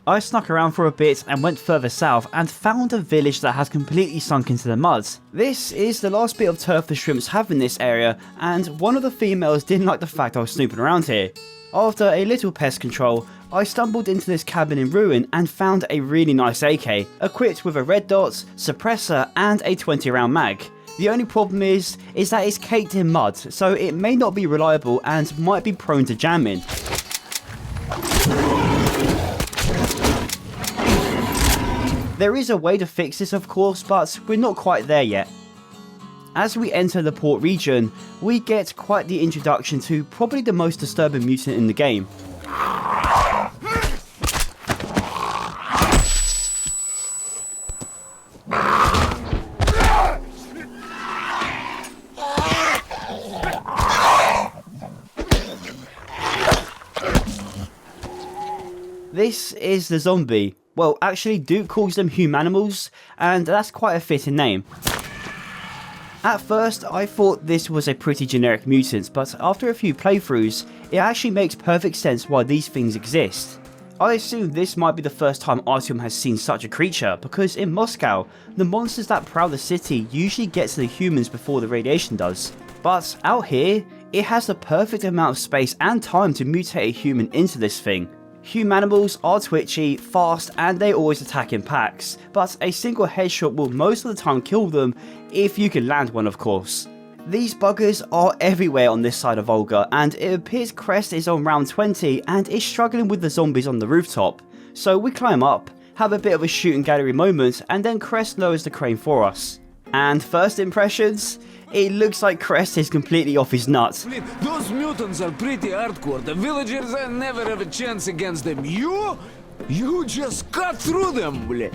S1: I snuck around for a bit and went further south and found a village that has completely sunk into the mud. This is the last bit of turf the shrimps have in this area, and one of the females didn't like the fact I was snooping around here. After a little pest control, I stumbled into this cabin in ruin and found a really nice AK, equipped with a red dot, suppressor and a 20 round mag. The only problem is that it's caked in mud, so it may not be reliable and might be prone to jamming. There is a way to fix this of course, but we're not quite there yet. As we enter the port region, we get quite the introduction to probably the most disturbing mutant in the game. This is the zombie. Well, actually Duke calls them humanimals, and that's quite a fitting name. At first, I thought this was a pretty generic mutant, but after a few playthroughs, it actually makes perfect sense why these things exist. I assume this might be the first time Artyom has seen such a creature, because in Moscow, the monsters that prowl the city usually get to the humans before the radiation does. But out here, it has the perfect amount of space and time to mutate a human into this thing. Humanimals are twitchy, fast, and they always attack in packs, but a single headshot will most of the time kill them, if you can land one of course. These buggers are everywhere on this side of Volga, and it appears Crest is on round 20 and is struggling with the zombies on the rooftop. So we climb up, have a bit of a shooting gallery moment, and then Crest lowers the crane for us. And first impressions? It looks like Crest is completely off his nuts.
S10: Those mutants are pretty hardcore. The villagers never have a chance against them. You just cut through them, bleh.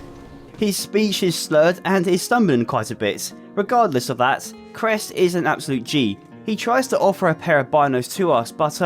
S1: His speech is slurred and is stumbling quite a bit. Regardless of that, Crest is an absolute G. He tries to offer a pair of binos to us, but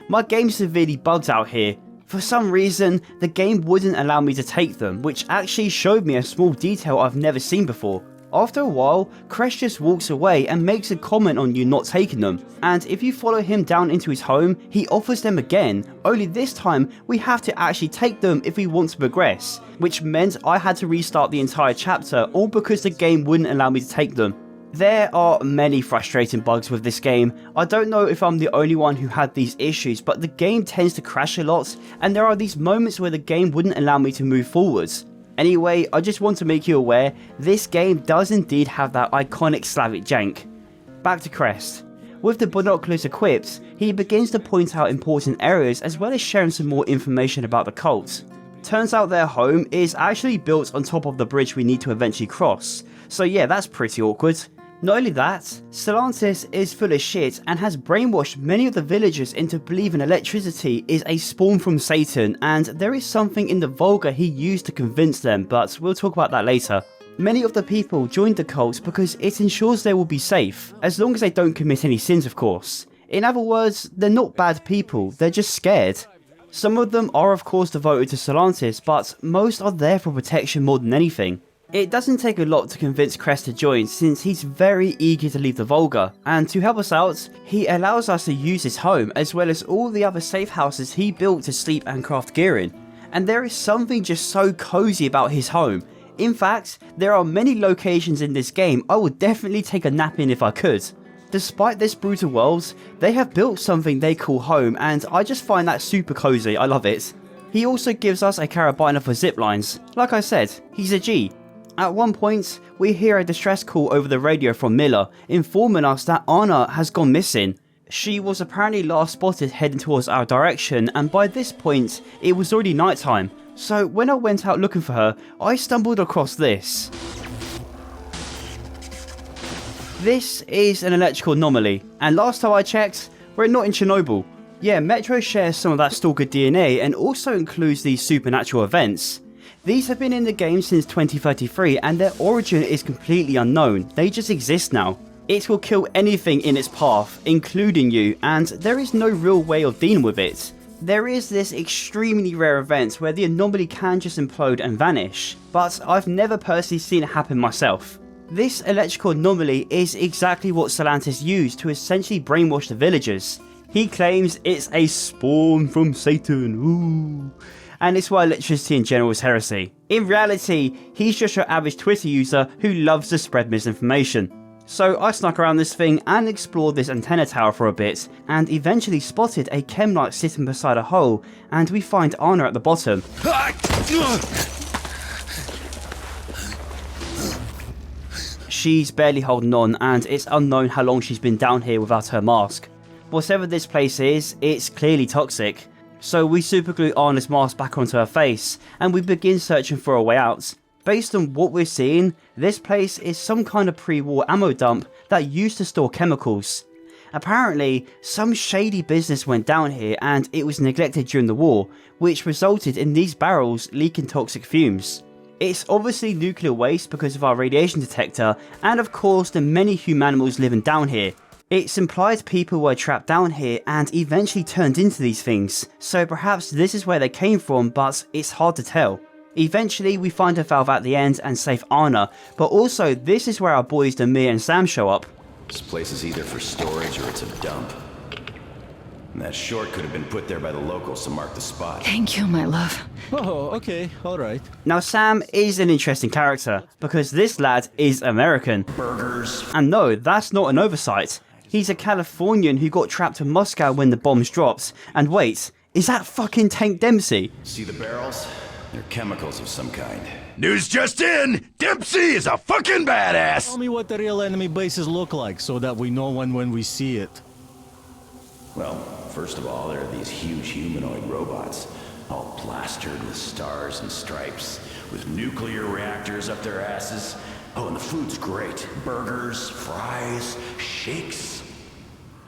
S1: my game's severely bugged out here. For some reason, the game wouldn't allow me to take them, which actually showed me a small detail I've never seen before. After a while, Crest just walks away and makes a comment on you not taking them, and if you follow him down into his home, he offers them again, only this time we have to actually take them if we want to progress, which meant I had to restart the entire chapter, all because the game wouldn't allow me to take them. There are many frustrating bugs with this game. I don't know if I'm the only one who had these issues, but the game tends to crash a lot, and there are these moments where the game wouldn't allow me to move forwards. Anyway, I just want to make you aware, this game does indeed have that iconic Slavic jank. Back to Crest. With the binoculars equipped, he begins to point out important areas as well as sharing some more information about the cult. Turns out their home is actually built on top of the bridge we need to eventually cross, so yeah, that's pretty awkward. Not only that, Stellantis is full of shit and has brainwashed many of the villagers into believing electricity is a spawn from Satan, and there is something in the Volga he used to convince them, but we'll talk about that later. Many of the people joined the cult because it ensures they will be safe, as long as they don't commit any sins of course. In other words, they're not bad people, they're just scared. Some of them are of course devoted to Stellantis, but most are there for protection more than anything. It doesn't take a lot to convince Crest to join since he's very eager to leave the Volga, and to help us out, he allows us to use his home as well as all the other safe houses he built to sleep and craft gear in. And there is something just so cozy about his home. In fact, there are many locations in this game I would definitely take a nap in if I could. Despite this brutal world, they have built something they call home, and I just find that super cozy, I love it. He also gives us a carabiner for ziplines. Like I said, he's a G. At one point, we hear a distress call over the radio from Miller, informing us that Anna has gone missing. She was apparently last spotted heading towards our direction, and by this point, it was already nighttime. So when I went out looking for her, I stumbled across this. This is an electrical anomaly, and last time I checked, we're not in Chernobyl. Yeah, Metro shares some of that stalker DNA and also includes these supernatural events. These have been in the game since 2033 and their origin is completely unknown, they just exist now. It will kill anything in its path, including you, and there is no real way of dealing with it. There is this extremely rare event where the anomaly can just implode and vanish, but I've never personally seen it happen myself. This electrical anomaly is exactly what Stellantis used to essentially brainwash the villagers. He claims it's a spawn from Satan, ooh, and it's why electricity in general is heresy. In reality, he's just your average Twitter user who loves to spread misinformation. So I snuck around this thing and explored this antenna tower for a bit, and eventually spotted a chemlight sitting beside a hole, and we find Anna at the bottom. She's barely holding on, and it's unknown how long she's been down here without her mask. Whatever this place is, it's clearly toxic. So we superglue Anna's mask back onto her face, and we begin searching for a way out. Based on what we're seeing, this place is some kind of pre-war ammo dump that used to store chemicals. Apparently, some shady business went down here and it was neglected during the war, which resulted in these barrels leaking toxic fumes. It's obviously nuclear waste because of our radiation detector, and of course the many humanimals living down here. It's implied people were trapped down here and eventually turned into these things, so perhaps this is where they came from, but it's hard to tell. Eventually we find a valve at the end and save Anna, but also this is where our boys Demir and Sam show up.
S17: This place is either for storage or it's a dump. And that short could have been put there by the locals to mark the spot.
S5: Thank you, my love.
S4: Oh, okay, alright.
S1: Now Sam is an interesting character, because this lad is American.
S17: Burgers.
S1: And no, that's not an oversight. He's a Californian who got trapped in Moscow when the bombs dropped. And wait, is that fucking Tank Dempsey?
S17: See the barrels? They're chemicals of some kind.
S4: News just in! Dempsey is a fucking badass! Tell me what the real enemy bases look like so that we know when we see it.
S17: Well, first of all, there are these huge humanoid robots, all plastered with stars and stripes, with nuclear reactors up their asses. Oh, and the food's great. Burgers, fries, shakes.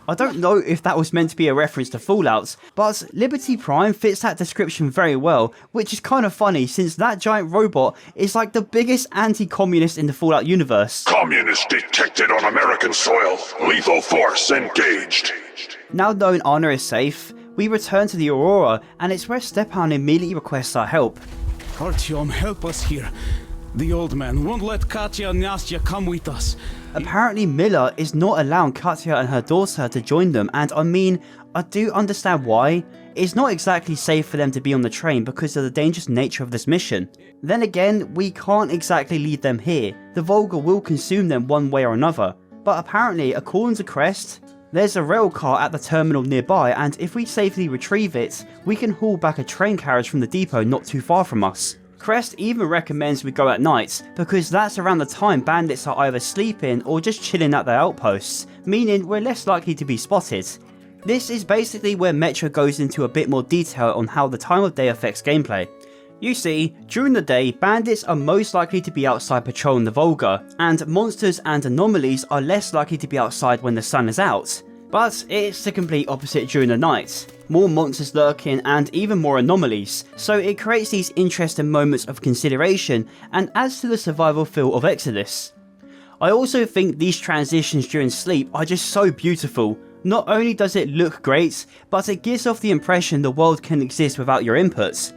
S1: I don't know if that was meant to be a reference to Fallout, but Liberty Prime fits that description very well, which is kind of funny since that giant robot is like the biggest anti-communist in the Fallout universe.
S8: Communist detected on American soil. Lethal force engaged.
S1: Now knowing Anna is safe, we return to the Aurora, and it's where Stepan immediately requests our help.
S19: Artyom, help us here. The old man won't let Katya and Nastya come with us.
S1: Apparently Miller is not allowing Katya and her daughter to join them, and I mean, I do understand why. it's not exactly safe for them to be on the train because of the dangerous nature of this mission. Then again, we can't exactly leave them here. The Volga will consume them one way or another. But apparently, according to Crest, there's a rail car at the terminal nearby, and if we safely retrieve it, we can haul back a train carriage from the depot not too far from us. Crest even recommends we go at night, because that's around the time bandits are either sleeping or just chilling at their outposts, meaning we're less likely to be spotted. This is basically where Metro goes into a bit more detail on how the time of day affects gameplay. You see, during the day, bandits are most likely to be outside patrolling the Volga, and monsters and anomalies are less likely to be outside when the sun is out. But it's the complete opposite during the night. More monsters lurking and even more anomalies, so it creates these interesting moments of consideration and adds to the survival feel of Exodus. I also think these transitions during sleep are just so beautiful. Not only does it look great, but it gives off the impression the world can exist without your inputs.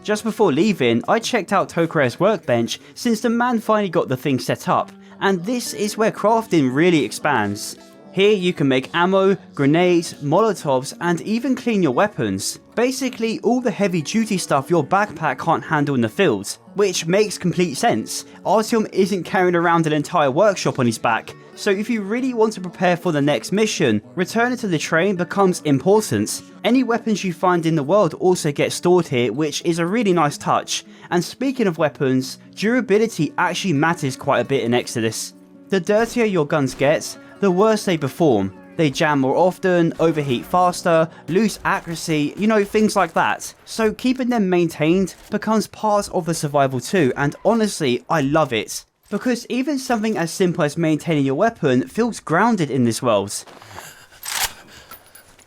S1: Just before leaving, I checked out Tokare's workbench since the man finally got the thing set up, and this is where crafting really expands. Here you can make ammo, grenades, molotovs, and even clean your weapons. Basically all the heavy duty stuff your backpack can't handle in the field, which makes complete sense. Artyom isn't carrying around an entire workshop on his back, so if you really want to prepare for the next mission, returning to the train becomes important. Any weapons you find in the world also get stored here, which is a really nice touch. And speaking of weapons, durability actually matters quite a bit in Exodus. The dirtier your guns get, the worse they perform. They jam more often, overheat faster, lose accuracy, things like that. So keeping them maintained becomes part of the survival too, and honestly, I love it. Because even something as simple as maintaining your weapon feels grounded in this world.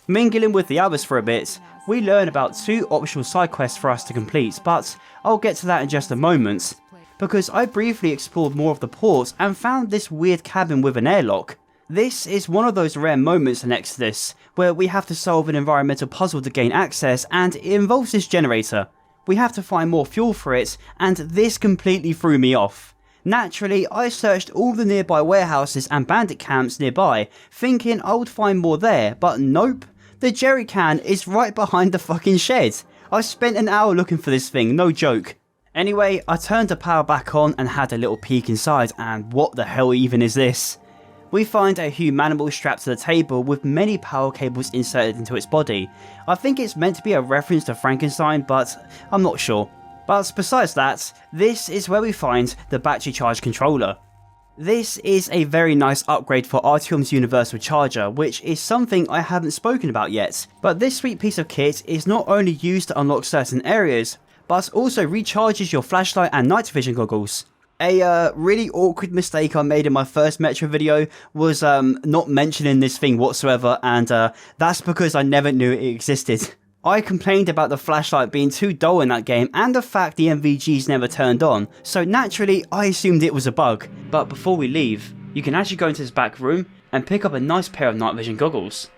S1: Mingling with the others for a bit, we learn about 2 optional side quests for us to complete, but I'll get to that in just a moment. Because I briefly explored more of the port and found this weird cabin with an airlock. This is one of those rare moments in Exodus, where we have to solve an environmental puzzle to gain access, and it involves this generator. We have to find more fuel for it, and this completely threw me off. Naturally, I searched all the nearby warehouses and bandit camps nearby, thinking I would find more there, but nope. The jerry can is right behind the fucking shed. I spent an hour looking for this thing, no joke. Anyway, I turned the power back on and had a little peek inside, and what the hell even is this? We find a humanimal strapped to the table with many power cables inserted into its body. I think it's meant to be a reference to Frankenstein, but I'm not sure. But besides that, this is where we find the battery charge controller. This is a very nice upgrade for Artyom's universal charger, which is something I haven't spoken about yet. But this sweet piece of kit is not only used to unlock certain areas, but also recharges your flashlight and night vision goggles. A really awkward mistake I made in my first Metro video was not mentioning this thing whatsoever, and that's because I never knew it existed. I complained about the flashlight being too dull in that game and the fact the NVGs never turned on, so naturally I assumed it was a bug. But before we leave, you can actually go into this back room and pick up a nice pair of night vision goggles,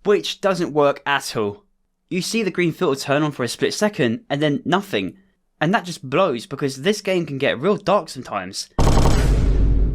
S1: which doesn't work at all. You see the green filter turn on for a split second and then nothing, and that just blows because this game can get real dark sometimes.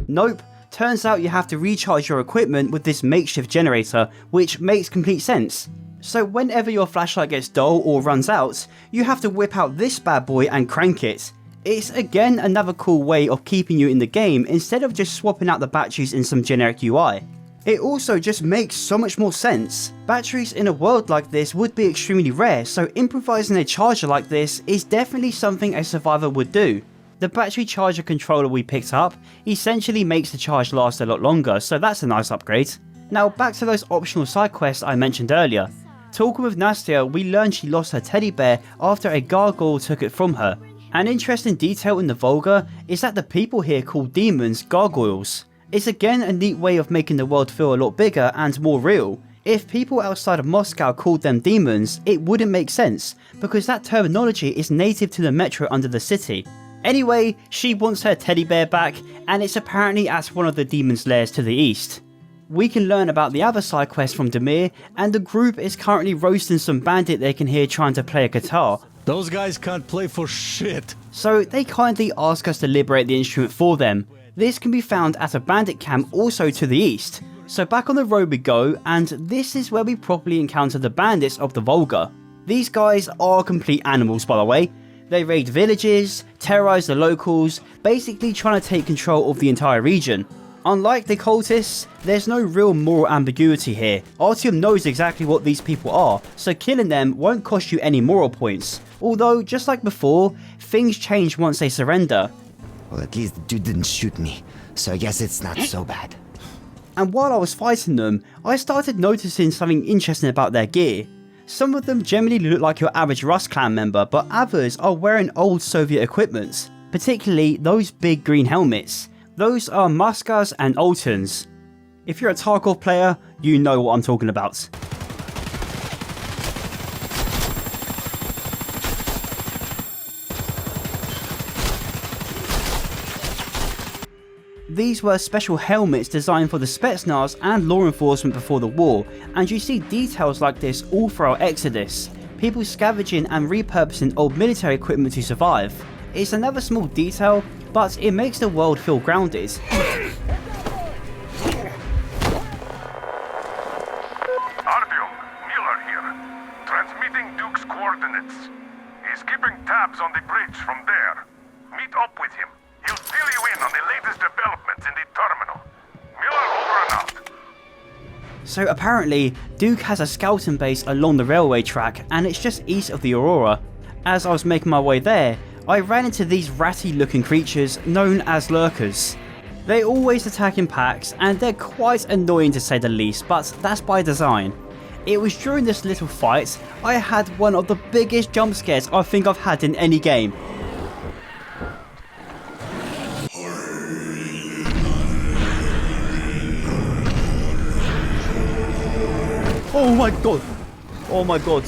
S1: Nope, turns out you have to recharge your equipment with this makeshift generator, which makes complete sense. So whenever your flashlight gets dull or runs out, you have to whip out this bad boy and crank it. It's again another cool way of keeping you in the game instead of just swapping out the batteries in some generic UI. It also just makes so much more sense. Batteries in a world like this would be extremely rare, so improvising a charger like this is definitely something a survivor would do. The battery charger controller we picked up essentially makes the charge last a lot longer, so that's a nice upgrade. Now back to those optional side quests I mentioned earlier. Talking with Nastya, we learned she lost her teddy bear after a gargoyle took it from her. An interesting detail in the Volga is that the people here call demons gargoyles. It's again a neat way of making the world feel a lot bigger and more real. If people outside of Moscow called them demons, it wouldn't make sense, because that terminology is native to the metro under the city. Anyway, she wants her teddy bear back, and it's apparently at one of the demons' lairs to the east. We can learn about the other side quest from Demir, and the group is currently roasting some bandit they can hear trying to play a guitar.
S4: Those guys can't play for shit.
S1: So they kindly ask us to liberate the instrument for them. This can be found at a bandit camp also to the east. So back on the road we go, and this is where we properly encounter the bandits of the Volga. These guys are complete animals, by the way. They raid villages, terrorize the locals, basically trying to take control of the entire region. Unlike the cultists, there's no real moral ambiguity here. Artyom knows exactly what these people are, so killing them won't cost you any moral points. Although, just like before, things change once they surrender.
S18: Well, at least the dude didn't shoot me, so I guess it's not so bad.
S1: And while I was fighting them, I started noticing something interesting about their gear. Some of them generally look like your average Rust clan member, but others are wearing old Soviet equipment, particularly those big green helmets. Those are Muskas and Oltans. If you're a Tarkov player, you know what I'm talking about. These were special helmets designed for the Spetsnaz and law enforcement before the war, and you see details like this all throughout Exodus. People scavenging and repurposing old military equipment to survive. It's another small detail, but it makes the world feel grounded.
S8: Artyom, Miller here. Transmitting Duke's coordinates. He's keeping tabs on the bridge from there. Meet up with him. He'll fill you in on the latest developments in the terminal. Miller over and out.
S1: So apparently, Duke has a scouting base along the railway track, and it's just east of the Aurora. As I was making my way there, I ran into these ratty looking creatures known as lurkers. They always attack in packs, and they're quite annoying to say the least, but that's by design. It was during this little fight I had one of the biggest jump scares I think I've had in any game. Oh my god! Oh my god.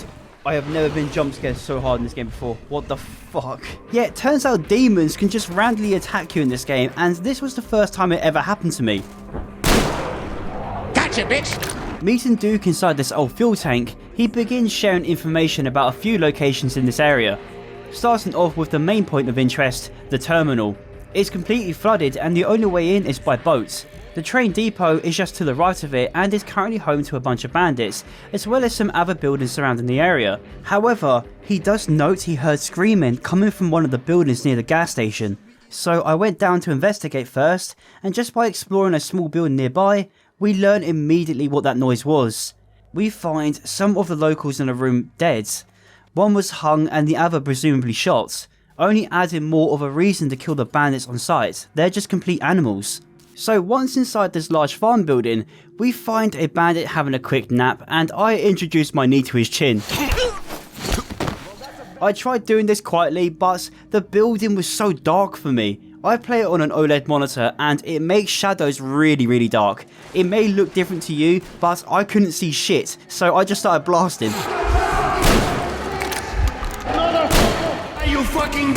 S1: I have never been jump scared so hard in this game before. What the fuck? Yeah, it turns out demons can just randomly attack you in this game, and this was the first time it ever happened to me.
S13: Gotcha, bitch!
S1: Meeting Duke inside this old fuel tank, he begins sharing information about a few locations in this area. Starting off with the main point of interest, the terminal. It's completely flooded and the only way in is by boat. The train depot is just to the right of it and is currently home to a bunch of bandits, as well as some other buildings surrounding the area. However, he does note he heard screaming coming from one of the buildings near the gas station. So I went down to investigate first, and just by exploring a small building nearby, we learn immediately what that noise was. We find some of the locals in a room dead. One was hung and the other presumably shot, only adding more of a reason to kill the bandits on sight. They're just complete animals. So once inside this large farm building, we find a bandit having a quick nap, and I introduce my knee to his chin. I tried doing this quietly, but the building was so dark for me. I play it on an OLED monitor and it makes shadows really dark. It may look different to you, but I couldn't see shit, so I just started blasting.
S13: You fucking...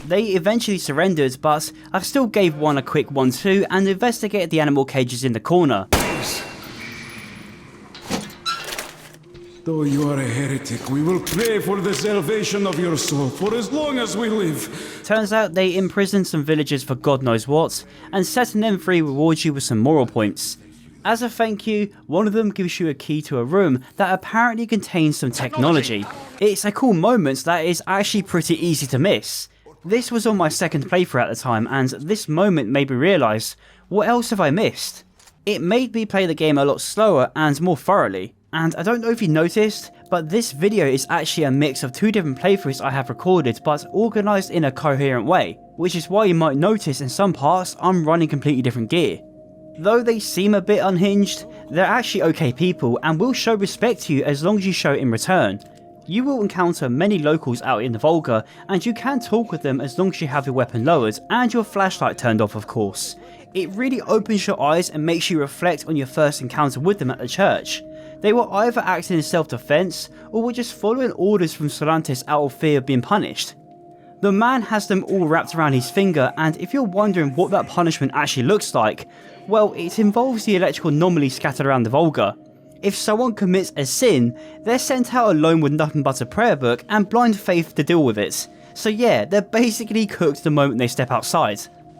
S1: They eventually surrendered, but I still gave one a quick 1-2 and investigated the animal cages in the corner.
S10: Though you are a heretic, we will pray for the salvation of your soul for as long as we live.
S1: Turns out they imprisoned some villagers for God knows what, and setting them free rewards you with some moral points. As a thank you, one of them gives you a key to a room that apparently contains some technology. It's a cool moment that is actually pretty easy to miss. This was on my second playthrough at the time, and this moment made me realise, what else have I missed? It made me play the game a lot slower and more thoroughly. And I don't know if you noticed, but this video is actually a mix of two different playthroughs I have recorded but organised in a coherent way, which is why you might notice in some parts I'm running completely different gear. Though they seem a bit unhinged, they're actually okay people and will show respect to you as long as you show it in return. You will encounter many locals out in the Volga, and you can talk with them as long as you have your weapon lowered and your flashlight turned off, of course. It really opens your eyes and makes you reflect on your first encounter with them at the church. They were either acting in self-defense or were just following orders from Solantis out of fear of being punished. The man has them all wrapped around his finger, and if you're wondering what that punishment actually looks like, well, it involves the electrical anomalies scattered around the Volga. If someone commits a sin, they're sent out alone with nothing but a prayer book and blind faith to deal with it. So yeah, they're basically cooked the moment they step outside.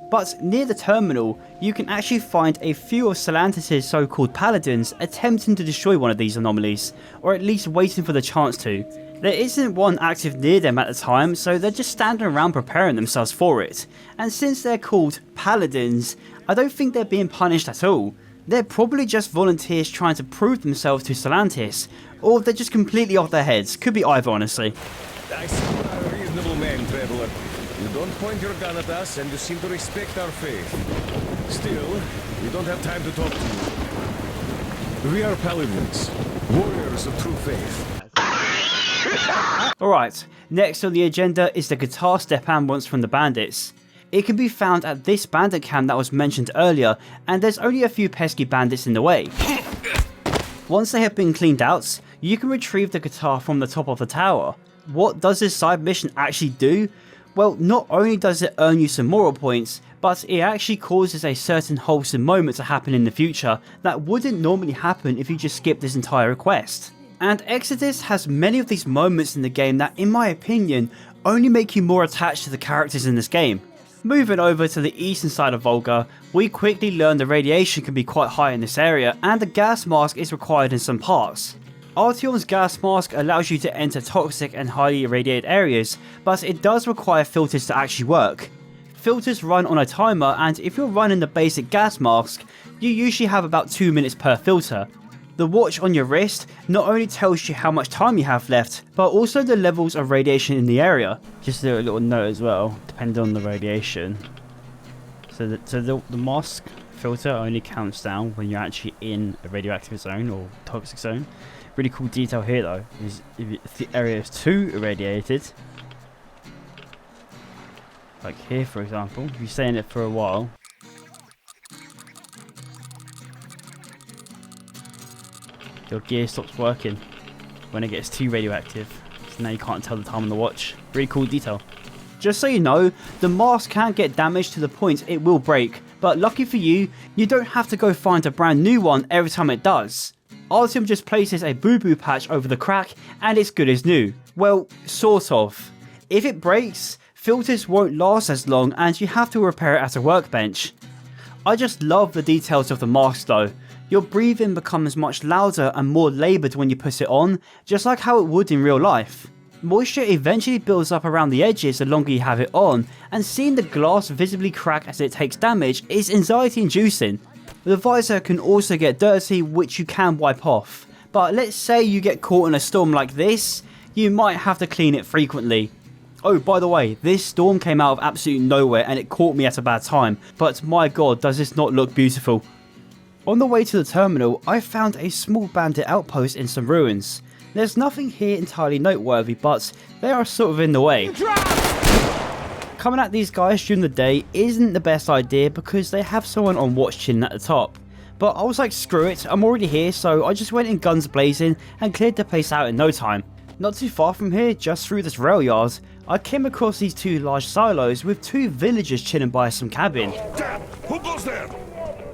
S1: But near the terminal, you can actually find a few of Solantis' so-called paladins attempting to destroy one of these anomalies, or at least waiting for the chance to. There isn't one active near them at the time, so they're just standing around preparing themselves for it. And since they're called paladins, I don't think they're being punished at all. They're probably just volunteers trying to prove themselves to Stellantis, or they're just completely off their heads. Could be either, honestly.
S19: I see you are a reasonable man, traveler. You don't point your gun at us, and you seem to respect our faith. Still, we don't have time to talk to you. We are paladins, warriors of true faith.
S1: Alright, next on the agenda is the guitar step ambulance from the bandits. It can be found at this bandit camp that was mentioned earlier, and there's only a few pesky bandits in the way. Once they have been cleaned out, you can retrieve the guitar from the top of the tower. What does this side mission actually do? Well, not only does it earn you some moral points, but it actually causes a certain wholesome moment to happen in the future that wouldn't normally happen if you just skipped this entire quest. And Exodus has many of these moments in the game that, in my opinion, only make you more attached to the characters in this game. Moving over to the eastern side of Volga, we quickly learn the radiation can be quite high in this area and the gas mask is required in some parts. Artyom's gas mask allows you to enter toxic and highly irradiated areas, but it does require filters to actually work. Filters run on a timer, and if you're running the basic gas mask, you usually have about 2 minutes per filter. The watch on your wrist not only tells you how much time you have left, but also the levels of radiation in the area. Just a little note as well, depending on the radiation. So the mask filter only counts down when you're actually in a radioactive zone or toxic zone. Really cool detail here though, is if the area is too irradiated, like here for example, if you stay in it for a while, your gear stops working when it gets too radioactive, so now you can't tell the time on the watch. Really cool detail. Just so you know, the mask can get damaged to the point it will break, but lucky for you, you don't have to go find a brand new one every time it does. Artyom just places a boo-boo patch over the crack and it's good as new. Well, sort of. If it breaks, filters won't last as long and you have to repair it at a workbench. I just love the details of the mask though. Your breathing becomes much louder and more laboured when you put it on, just like how it would in real life. Moisture eventually builds up around the edges the longer you have it on, and seeing the glass visibly crack as it takes damage is anxiety inducing. The visor can also get dirty, which you can wipe off, but let's say you get caught in a storm like this, you might have to clean it frequently. Oh, by the way, this storm came out of absolute nowhere and it caught me at a bad time, but my god, does this not look beautiful. On the way to the terminal, I found a small bandit outpost in some ruins. There's nothing here entirely noteworthy, but they are sort of in the way. Coming at these guys during the day isn't the best idea because they have someone on watch chilling at the top. But I was like, screw it, I'm already here, so I just went in guns blazing and cleared the place out in no time. Not too far from here, just through this rail yard, I came across these two large silos with two villagers chilling by some cabin.
S8: Damn! Who goes there?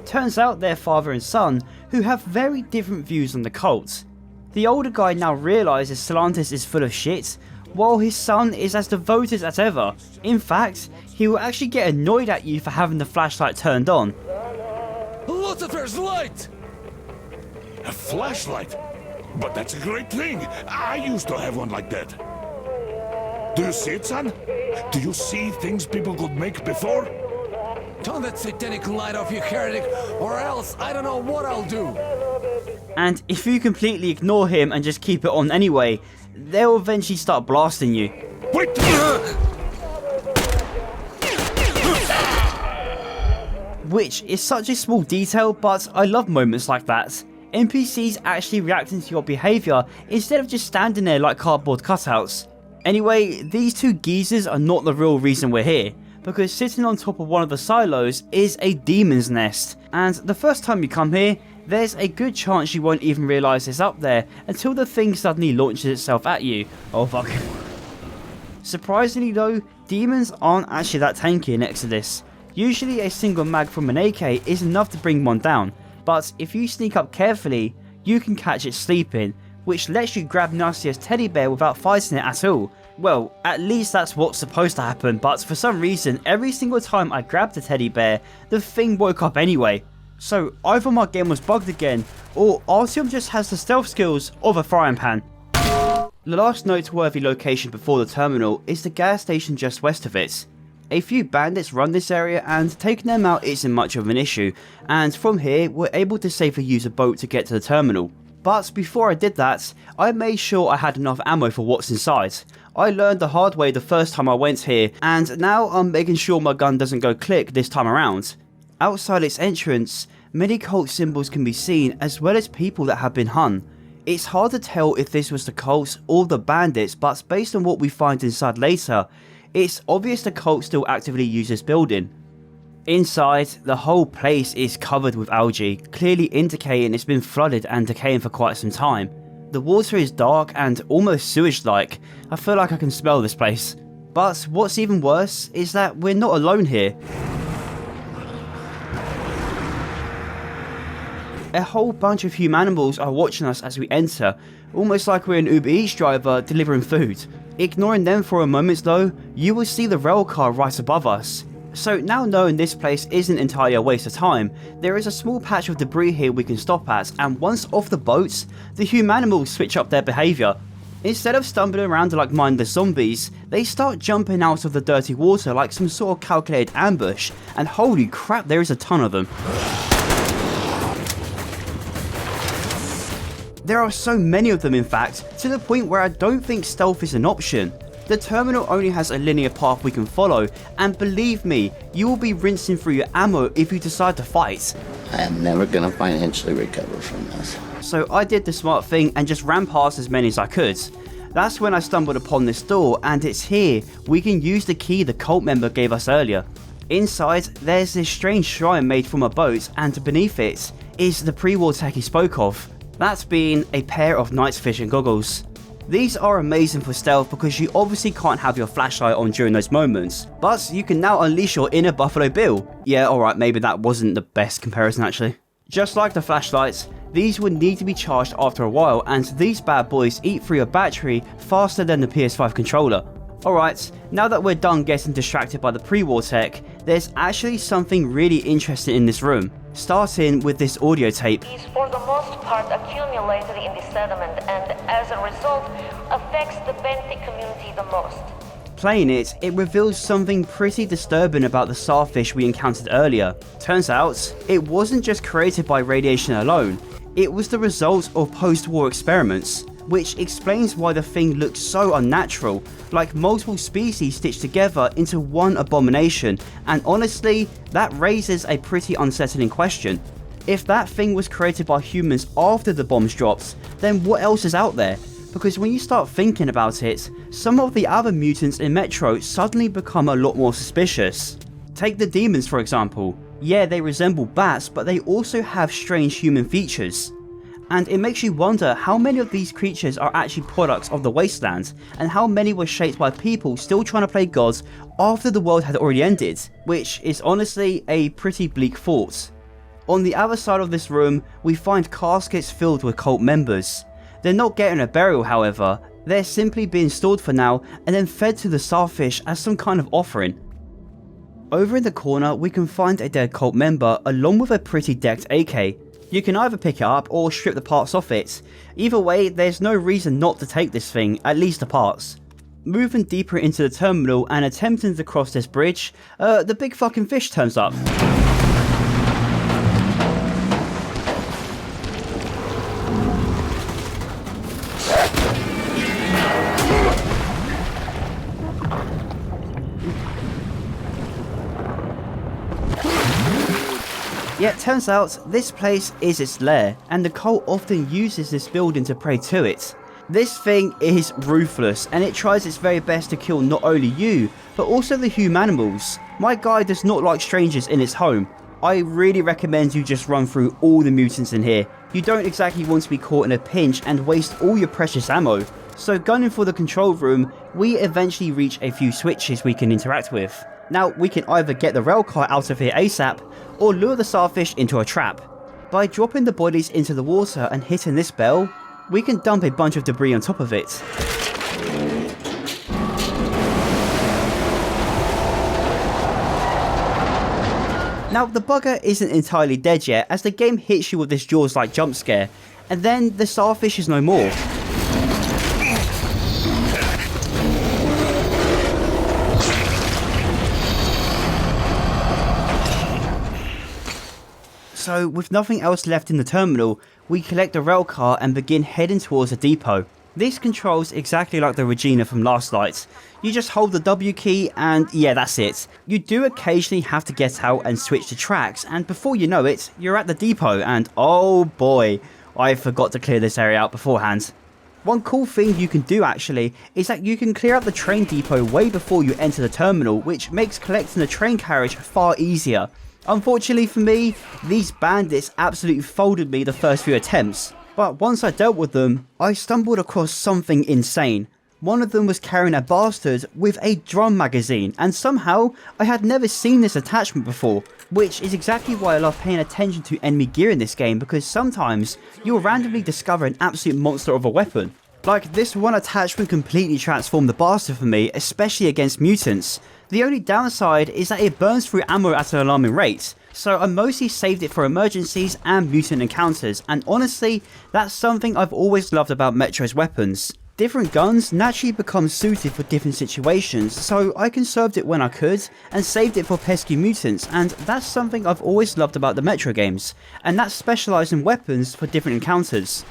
S1: Turns out they're father and son, who have very different views on the cult. The older guy now realises Stellantis is full of shit, while his son is as devoted as ever. In fact, he will actually get annoyed at you for having the flashlight turned on.
S8: Lucifer's light! A flashlight? But that's a great thing. I used to have one like that. Do you see it, son? Do you see things people could make before?
S10: Turn that satanic light off, you heretic, or else I don't know what I'll do.
S1: And if you completely ignore him and just keep it on anyway, they'll eventually start blasting you.
S8: Wait!
S1: Which is such a small detail, but I love moments like that. NPCs actually reacting to your behaviour instead of just standing there like cardboard cutouts. Anyway, these two geezers are not the real reason we're here, because sitting on top of one of the silos is a demon's nest, and the first time you come here, there's a good chance you won't even realise it's up there until the thing suddenly launches itself at you. Oh fuck. Surprisingly though, demons aren't actually that tanky in Exodus. Usually a single mag from an AK is enough to bring one down, but if you sneak up carefully, you can catch it sleeping, which lets you grab Nastia's teddy bear without fighting it at all. Well, at least that's what's supposed to happen, but for some reason, every single time I grabbed the teddy bear, the thing woke up anyway. So either my game was bugged again, or Artyom just has the stealth skills of a frying pan. The last noteworthy location before the terminal is the gas station just west of it. A few bandits run this area and taking them out isn't much of an issue, and from here we're able to safely use a boat to get to the terminal. But before I did that, I made sure I had enough ammo for what's inside. I learned the hard way the first time I went here, and now I'm making sure my gun doesn't go click this time around. Outside its entrance, many cult symbols can be seen as well as people that have been hung. It's hard to tell if this was the cults or the bandits, but based on what we find inside later, it's obvious the cult still actively use this building. Inside, the whole place is covered with algae, clearly indicating it's been flooded and decaying for quite some time. The water is dark and almost sewage-like. I feel like I can smell this place. But what's even worse is that we're not alone here. A whole bunch of humanimals are watching us as we enter, almost like we're an Uber Eats driver delivering food. Ignoring them for a moment though, you will see the rail car right above us. So now knowing this place isn't entirely a waste of time, there is a small patch of debris here we can stop at, and once off the boats, the humanimals switch up their behaviour. Instead of stumbling around like mindless zombies, they start jumping out of the dirty water like some sort of calculated ambush, and holy crap, there is a ton of them. There are so many of them in fact, to the point where I don't think stealth is an option. The terminal only has a linear path we can follow, and believe me, you will be rinsing through your ammo if you decide to fight.
S20: I am never gonna financially recover from this.
S1: So I did the smart thing and just ran past as many as I could. That's when I stumbled upon this door, and it's here we can use the key the cult member gave us earlier. Inside, there's this strange shrine made from a boat, and beneath it is the pre-war tech he spoke of. That's being a pair of night vision goggles. These are amazing for stealth because you obviously can't have your flashlight on during those moments, but you can now unleash your inner Buffalo Bill. Yeah, alright, maybe that wasn't the best comparison actually. Just like the flashlights, these would need to be charged after a while, and these bad boys eat through a battery faster than the PS5 controller. Alright, now that we're done getting distracted by the pre-war tech, there's actually something really interesting in this room. Starting with this audio tape.
S16: Is for the most part accumulated in the sediment and as a result affects the benthic community the most.
S1: Playing it, it reveals something pretty disturbing about the starfish we encountered earlier. Turns out, it wasn't just created by radiation alone, it was the result of post-war experiments, which explains why the thing looks so unnatural, like multiple species stitched together into one abomination, and honestly, that raises a pretty unsettling question. If that thing was created by humans after the bombs dropped, then what else is out there? Because when you start thinking about it, some of the other mutants in Metro suddenly become a lot more suspicious. Take the demons for example. Yeah, they resemble bats, but they also have strange human features. And it makes you wonder how many of these creatures are actually products of the wasteland, and how many were shaped by people still trying to play gods after the world had already ended, which is honestly a pretty bleak thought. On the other side of this room, we find caskets filled with cult members. They're not getting a burial however, they're simply being stored for now and then fed to the starfish as some kind of offering. Over in the corner we can find a dead cult member along with a pretty decked AK. You can either pick it up or strip the parts off it. Either way, there's no reason not to take this thing, at least the parts. Moving deeper into the terminal and attempting to cross this bridge, the big fucking fish turns up. Yet turns out this place is its lair, and the cult often uses this building to prey to it. This thing is ruthless, and it tries its very best to kill not only you, but also the humanimals. My guy does not like strangers in its home. I really recommend you just run through all the mutants in here. You don't exactly want to be caught in a pinch and waste all your precious ammo. So gunning for the control room, we eventually reach a few switches we can interact with. Now we can either get the railcar out of here ASAP, or lure the starfish into a trap. By dropping the bodies into the water and hitting this bell, we can dump a bunch of debris on top of it. Now the bugger isn't entirely dead yet, as the game hits you with this Jaws-like jump scare, and then the starfish is no more. So with nothing else left in the terminal, we collect the rail car and begin heading towards the depot. This controls exactly like the Regina from last night. You just hold the W key and yeah, that's it. You do occasionally have to get out and switch the tracks, and before you know it, you're at the depot and oh boy, I forgot to clear this area out beforehand. One cool thing you can do actually is that you can clear out the train depot way before you enter the terminal, which makes collecting the train carriage far easier. Unfortunately for me, these bandits absolutely folded me the first few attempts. But once I dealt with them, I stumbled across something insane. One of them was carrying a bastard with a drum magazine, and somehow I had never seen this attachment before, which is exactly why I love paying attention to enemy gear in this game, because sometimes you'll randomly discover an absolute monster of a weapon. Like this one attachment completely transformed the bastard for me, especially against mutants. The only downside is that it burns through ammo at an alarming rate, so I mostly saved it for emergencies and mutant encounters, and honestly, that's something I've always loved about Metro's weapons. Different guns naturally become suited for different situations, so I conserved it when I could, and saved it for pesky mutants, and that's something I've always loved about the Metro games, and that's specialising weapons for different encounters.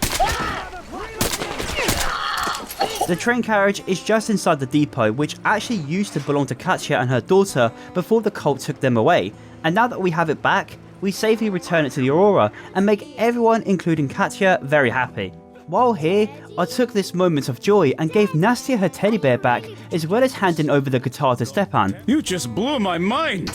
S1: The train carriage is just inside the depot, which actually used to belong to Katya and her daughter before the cult took them away, and now that we have it back, we safely return it to the Aurora and make everyone, including Katya, very happy. While here, I took this moment of joy and gave Nastya her teddy bear back, as well as handing over the guitar to Stepan.
S10: You just blew my mind!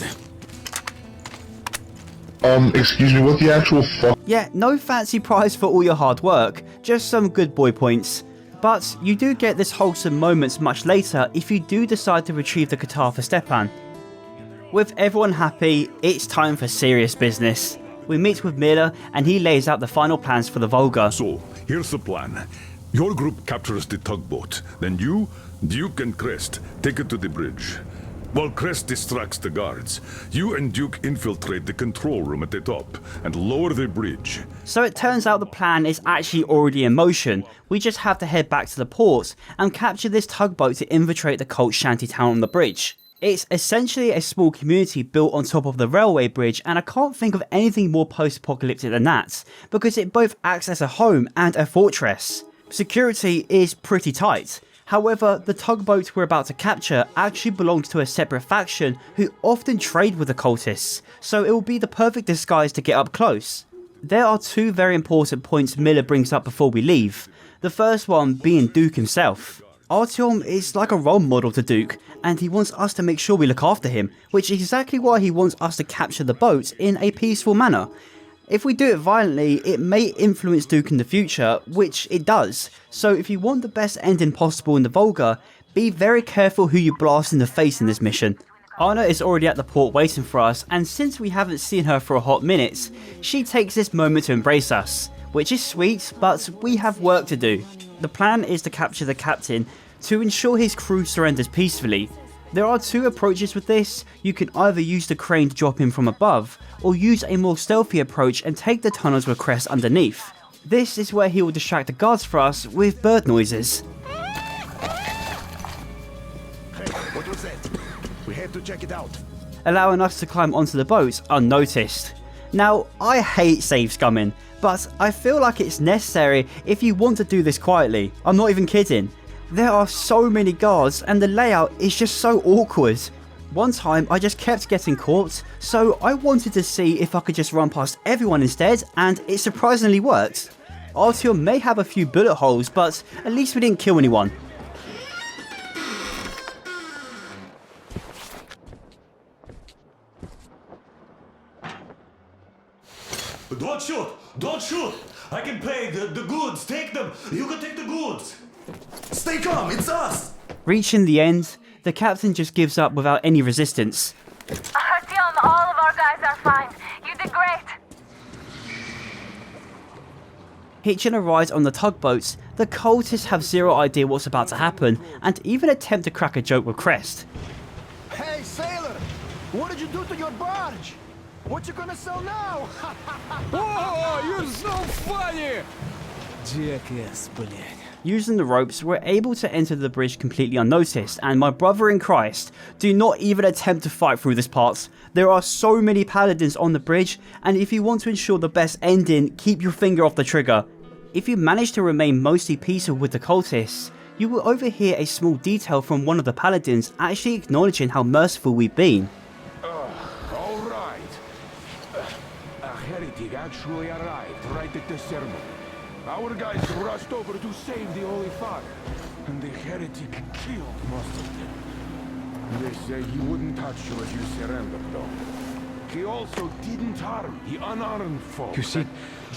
S21: Excuse me, what the actual fuck?
S1: Yeah, no fancy prize for all your hard work, just some good boy points. But you do get this wholesome moments much later if you do decide to retrieve the guitar for Stepan. With everyone happy, it's time for serious business. We meet with Miller and he lays out the final plans for the Volga.
S8: So, here's the plan. Your group captures the tugboat. Then you, Duke and Crest take it to the bridge. While Crest distracts the guards, you and Duke infiltrate the control room at the top and lower the bridge.
S1: So it turns out the plan is actually already in motion. We just have to head back to the port and capture this tugboat to infiltrate the cult shanty town on the bridge. It's essentially a small community built on top of the railway bridge, and I can't think of anything more post-apocalyptic than that, because it both acts as a home and a fortress. Security is pretty tight. However, the tugboat we're about to capture actually belongs to a separate faction who often trade with the cultists, so it will be the perfect disguise to get up close. There are two very important points Miller brings up before we leave, the first one being Duke himself. Artyom is like a role model to Duke, and he wants us to make sure we look after him, which is exactly why he wants us to capture the boat in a peaceful manner. If we do it violently, it may influence Duke in the future, which it does, so if you want the best ending possible in the Volga, be very careful who you blast in the face in this mission. Anna is already at the port waiting for us, and since we haven't seen her for a hot minute, she takes this moment to embrace us, which is sweet, but we have work to do. The plan is to capture the captain to ensure his crew surrenders peacefully. There are two approaches with this. You can either use the crane to drop him from above, or use a more stealthy approach and take the tunnels with Crest underneath. This is where he will distract the guards for us with bird noises.
S13: Hey, what was that? We have to check it out.
S1: Allowing us to climb onto the boat unnoticed. Now, I hate save scumming, but I feel like it's necessary if you want to do this quietly. I'm not even kidding. There are so many guards and the layout is just so awkward. One time I just kept getting caught, so I wanted to see if I could just run past everyone instead, and it surprisingly worked. Artyom may have a few bullet holes, but at least we didn't kill anyone.
S4: Don't shoot! Don't shoot! I can pay the goods. Take them. You can take the goods. Stay calm. It's us.
S1: Reaching the end, the captain just gives up without any resistance.
S12: Artyom, all of our guys are fine. You did great.
S1: Hitching a ride on the tugboats, the cultists have zero idea what's about to happen, and even attempt to crack a joke with Crest.
S13: Hey, sailor! What did you do to your barge? What you gonna sell now?
S10: Oh, you're so funny! Jackass, блядь.
S1: Using the ropes, we're able to enter the bridge completely unnoticed, and my brother in Christ, do not even attempt to fight through this part. There are so many paladins on the bridge, and if you want to ensure the best ending, keep your finger off the trigger. If you manage to remain mostly peaceful with the cultists, you will overhear a small detail from one of the paladins actually acknowledging how merciful we've been.
S10: Alright. A heretic actually arrived right at the ceremony. Our guys rushed over to save the Holy Father, and the heretic killed most of them. They say he wouldn't touch you if you surrendered, though. He also didn't harm the unarmed folk.
S7: You see,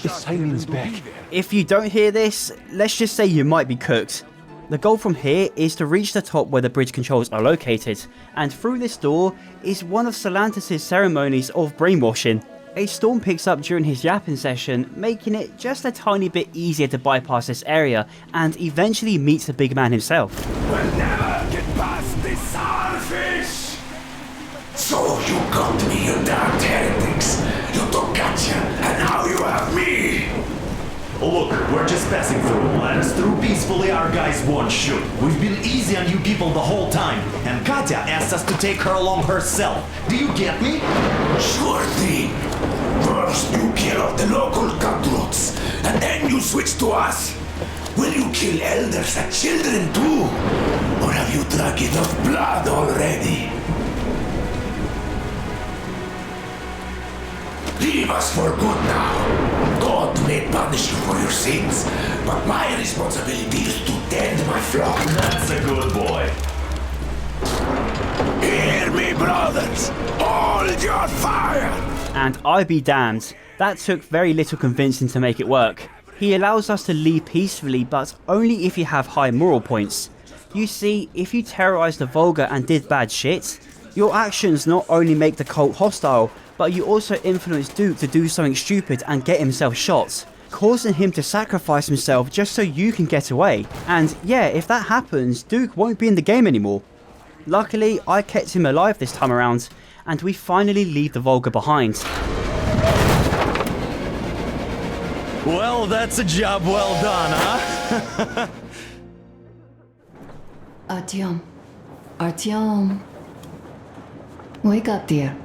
S7: the siren's back.
S1: If you don't hear this, let's just say you might be cooked. The goal from here is to reach the top where the bridge controls are located, and through this door is one of Solantis' ceremonies of brainwashing. A storm picks up during his yapping session, making it just a tiny bit easier to bypass this area, and eventually meets the big man himself.
S8: We'll never get past this starfish! So you got me, you damned heretics! You took gotcha, and now you have me!
S4: Look, we're just passing through. Let us through peacefully, our guys won't shoot. We've been easy on you people the whole time, and Katya asked us to take her along herself. Do you get me?
S8: Sure thing. First you kill off the local cutthroats, and then you switch to us. Will you kill elders and children too? Or have you drunk enough blood already? Leave us for good now. God may punish you for your sins, but my responsibility is to tend my flock.
S4: That's a good boy.
S8: Hear me, brothers! Hold your fire!
S1: And I be damned, that took very little convincing to make it work. He allows us to leave peacefully, but only if you have high moral points. You see, if you terrorized the Volga and did bad shit, your actions not only make the cult hostile, but you also influence Duke to do something stupid and get himself shot, causing him to sacrifice himself just so you can get away. And yeah, if that happens, Duke won't be in the game anymore. Luckily, I kept him alive this time around, and we finally leave the Volga behind.
S4: Well, that's a job well done, huh?
S6: Artyom. Artyom. Wake up, dear.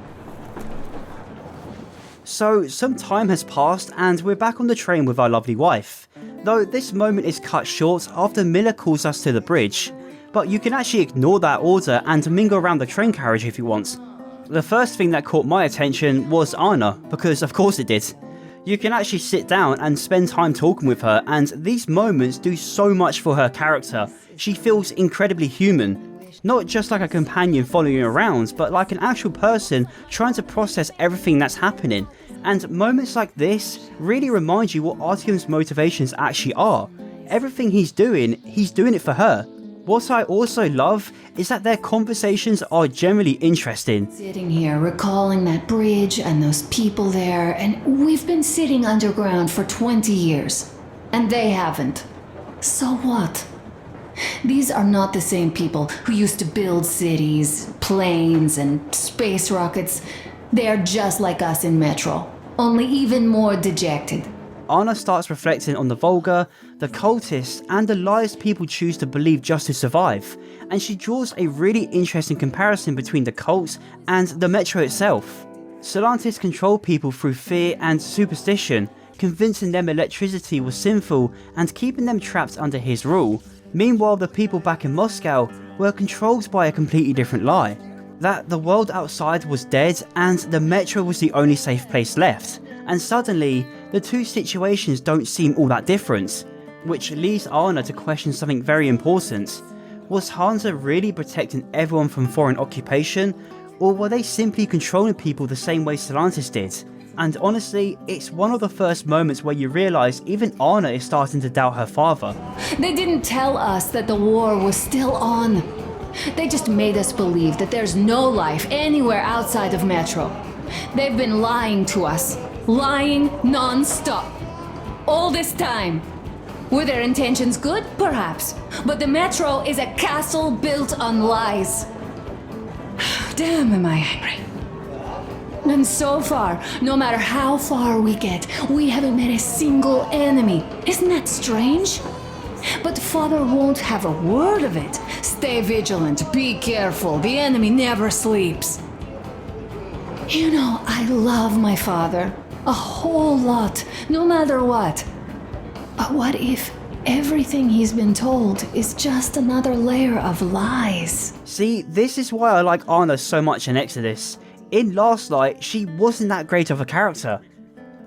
S1: So, some time has passed and we're back on the train with our lovely wife. Though this moment is cut short after Miller calls us to the bridge. But you can actually ignore that order and mingle around the train carriage if you want. The first thing that caught my attention was Anna, because of course it did. You can actually sit down and spend time talking with her, and these moments do so much for her character. She feels incredibly human. Not just like a companion following you around, but like an actual person trying to process everything that's happening. And moments like this really remind you what Artyom's motivations actually are. Everything he's doing it for her. What I also love is that their conversations are generally interesting.
S6: Sitting here recalling that bridge and those people there, and we've been sitting underground for 20 years. And they haven't. So what? These are not the same people who used to build cities, planes, and space rockets. They are just like us in Metro, only even more dejected.
S1: Anna starts reflecting on the Volga, the cultists, and the lies people choose to believe just to survive, and she draws a really interesting comparison between the cult and the Metro itself. Solantis controlled people through fear and superstition, convincing them electricity was sinful and keeping them trapped under his rule. Meanwhile, the people back in Moscow were controlled by a completely different lie. That the world outside was dead and the Metro was the only safe place left. And suddenly, the two situations don't seem all that different. Which leads Anna to question something very important. Was Hansa really protecting everyone from foreign occupation? Or were they simply controlling people the same way Solantis did? And honestly, it's one of the first moments where you realise even Anna is starting to doubt her father.
S6: They didn't tell us that the war was still on. They just made us believe that there's no life anywhere outside of Metro. They've been lying to us. Lying non-stop. All this time. Were their intentions good? Perhaps. But the Metro is a castle built on lies. Damn, am I angry. And so far, no matter how far we get, we haven't met a single enemy. Isn't that strange?
S5: But Father won't have a word of it. Stay vigilant, be careful, the enemy never sleeps. You know, I love my father. A whole lot, no matter what. But what if everything he's been told is just another layer of lies?
S1: See, this is why I like Anna so much in Exodus. In Last Light, she wasn't that great of a character.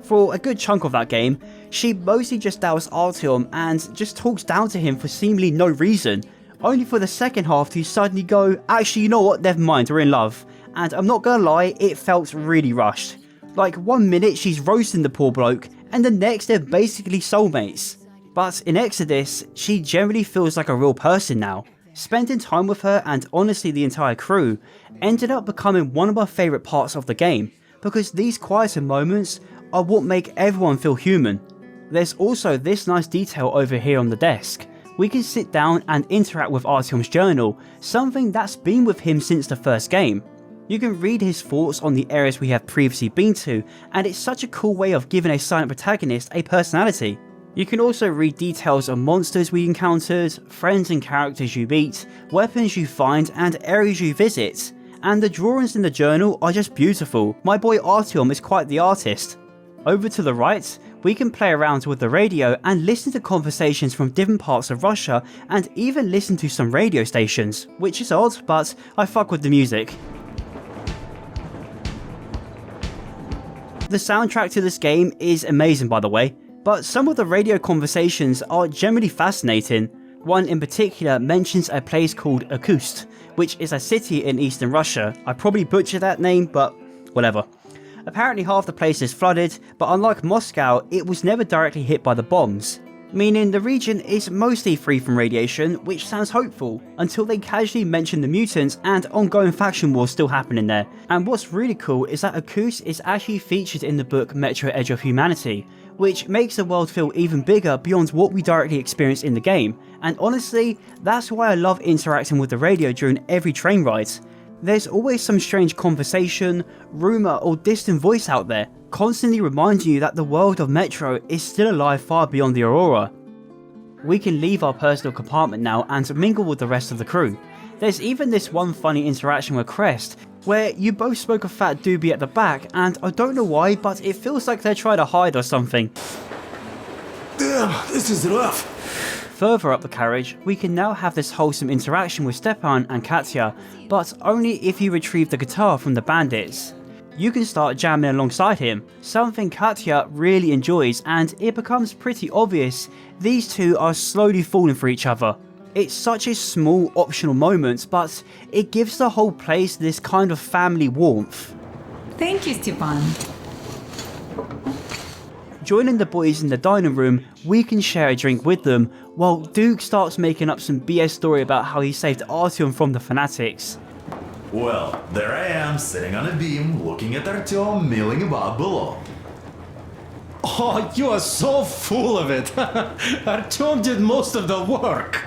S1: For a good chunk of that game, she mostly just doubts Artyom and just talks down to him for seemingly no reason, only for the second half to suddenly go, actually you know what, never mind, we're in love. And I'm not gonna lie, it felt really rushed. Like 1 minute she's roasting the poor bloke, and the next they're basically soulmates. But in Exodus, she generally feels like a real person now. Spending time with her, and honestly the entire crew, ended up becoming one of my favourite parts of the game, because these quieter moments are what make everyone feel human. There's also this nice detail over here on the desk. We can sit down and interact with Artyom's journal, something that's been with him since the first game. You can read his thoughts on the areas we have previously been to, and it's such a cool way of giving a silent protagonist a personality. You can also read details on monsters we encountered, friends and characters you meet, weapons you find and areas you visit. And the drawings in the journal are just beautiful. My boy Artyom is quite the artist. Over to the right, we can play around with the radio and listen to conversations from different parts of Russia and even listen to some radio stations, which is odd, but I fuck with the music. The soundtrack to this game is amazing by the way, but some of the radio conversations are generally fascinating. One in particular mentions a place called Irkutsk, which is a city in eastern Russia. I probably butchered that name, but whatever. Apparently half the place is flooded, but unlike Moscow, it was never directly hit by the bombs. Meaning the region is mostly free from radiation, which sounds hopeful, until they casually mention the mutants and ongoing faction wars still happening there. And what's really cool is that Irkutsk is actually featured in the book Metro Edge of Humanity, which makes the world feel even bigger beyond what we directly experience in the game. And honestly, that's why I love interacting with the radio during every train ride. There's always some strange conversation, rumour or distant voice out there, constantly reminding you that the world of Metro is still alive far beyond the Aurora. We can leave our personal compartment now and mingle with the rest of the crew. There's even this one funny interaction with Crest, where you both spoke a fat doobie at the back, and I don't know why, but it feels like they're trying to hide or something.
S4: Damn, this is rough.
S1: Further up the carriage, we can now have this wholesome interaction with Stepan and Katya, but only if you retrieve the guitar from the bandits. You can start jamming alongside him, something Katya really enjoys, and it becomes pretty obvious these two are slowly falling for each other. It's such a small optional moment, but it gives the whole place this kind of family warmth.
S15: Thank you, Stepan.
S1: Joining the boys in the dining room, we can share a drink with them, while Duke starts making up some BS story about how he saved Artyom from the fanatics.
S4: Well, there I am, sitting on a beam, looking at Artyom milling about below.
S3: Oh, you are so full of it. Artyom did most of the work.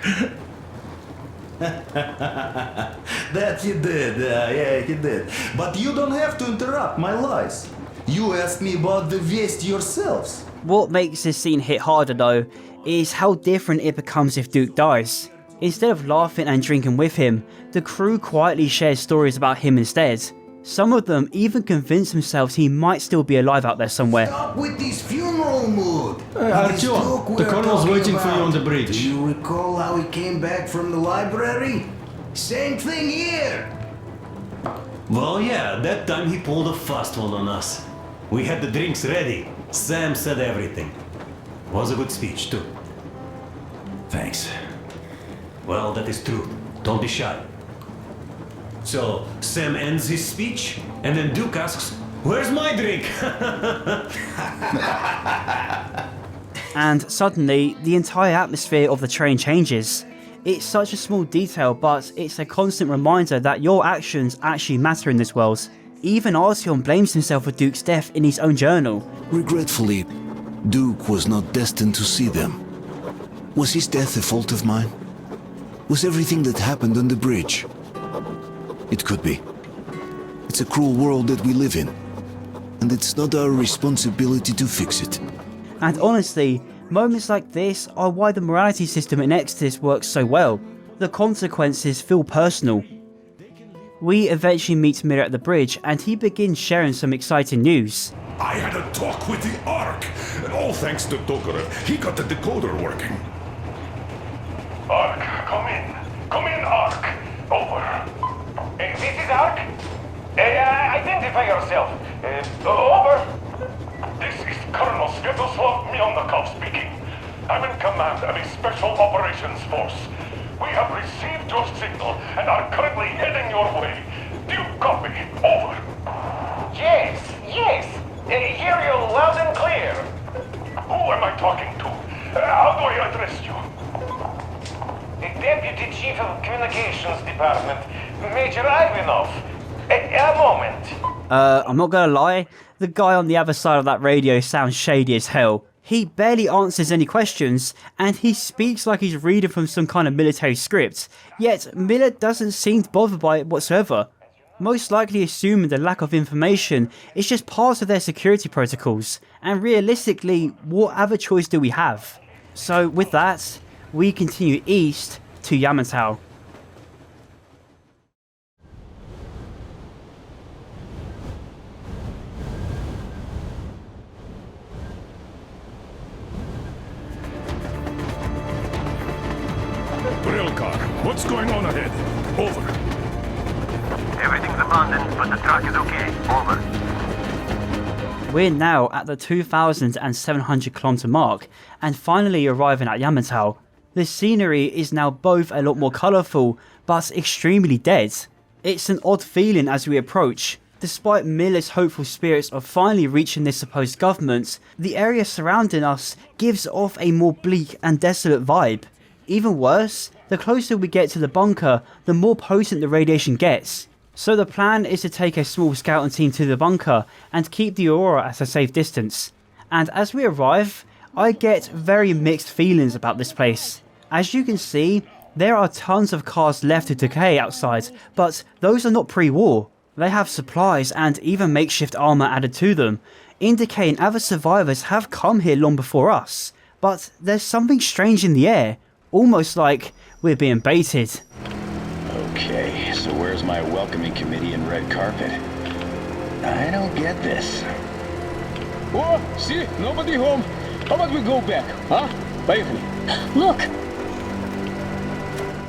S4: That he did, yeah, he did. But you don't have to interrupt my lies. You asked me about the Vest yourselves.
S1: What makes this scene hit harder though, is how different it becomes if Duke dies. Instead of laughing and drinking with him, the crew quietly shares stories about him instead. Some of them even convince themselves he might still be alive out there somewhere.
S9: Stop with this funeral mood!
S3: Artyom, the colonel's waiting for you on the bridge.
S9: Do you recall how he came back from the library? Same thing here!
S3: Well, yeah, that time he pulled a fast one on us. We had the drinks ready. Sam said everything. Was a good speech, too.
S4: Thanks.
S3: Well, that is true. Don't be shy. So, Sam ends his speech, and then Duke asks, "Where's my drink?"
S1: And suddenly, the entire atmosphere of the train changes. It's such a small detail, but it's a constant reminder that your actions actually matter in this world. Even Artyom blames himself for Duke's death in his own journal.
S22: Regretfully, Duke was not destined to see them. Was his death a fault of mine? Was everything that happened on the bridge? It could be. It's a cruel world that we live in, and it's not our responsibility to fix it.
S1: And honestly, Moments like this are why the morality system in Exodus works so well. The consequences feel personal. We eventually meet Miller at the bridge and he begins sharing some exciting news.
S8: I had a talk with the Ark, and all thanks to Tokarev. He got the decoder working. Ark, come in. Come in, Ark. Over.
S11: This is Ark? Identify yourself. Over.
S8: This is Colonel Svetoslav Mylnikov speaking. I'm in command of a special operations force. We have received your signal and are currently heading your way. Do you copy? Over.
S11: Yes. Hear you loud and clear.
S8: Who am I talking to? How do I address you?
S11: The Deputy Chief of Communications Department, Major Ivanov. A moment.
S1: I'm not gonna lie, the guy on the other side of that radio sounds shady as hell. He barely answers any questions, and he speaks like he's reading from some kind of military script, yet Miller doesn't seem bothered by it whatsoever. Most likely assuming the lack of information is just part of their security protocols, and realistically, what other choice do we have? So with that, we continue east to Yamantau.
S8: What's going on ahead? Over.
S11: Everything's abandoned, but the truck is okay. Over.
S1: We're now at the 2,700 kilometer mark and finally arriving at Yamantau. The scenery is now both a lot more colourful but extremely dead. It's an odd feeling as we approach. Despite Miller's hopeful spirits of finally reaching this supposed government, the area surrounding us gives off a more bleak and desolate vibe. Even worse, the closer we get to the bunker, the more potent the radiation gets. So the plan is to take a small scouting team to the bunker and keep the Aurora at a safe distance. And as we arrive, I get very mixed feelings about this place. As you can see, there are tons of cars left to decay outside, but those are not pre-war. They have supplies and even makeshift armour added to them, indicating other survivors have come here long before us. But there's something strange in the air. Almost like we're being baited.
S17: Okay, so where's my welcoming committee and red carpet? I don't get this.
S19: Oh, see? Nobody home. How about we go back, huh? Поехали.
S6: Look!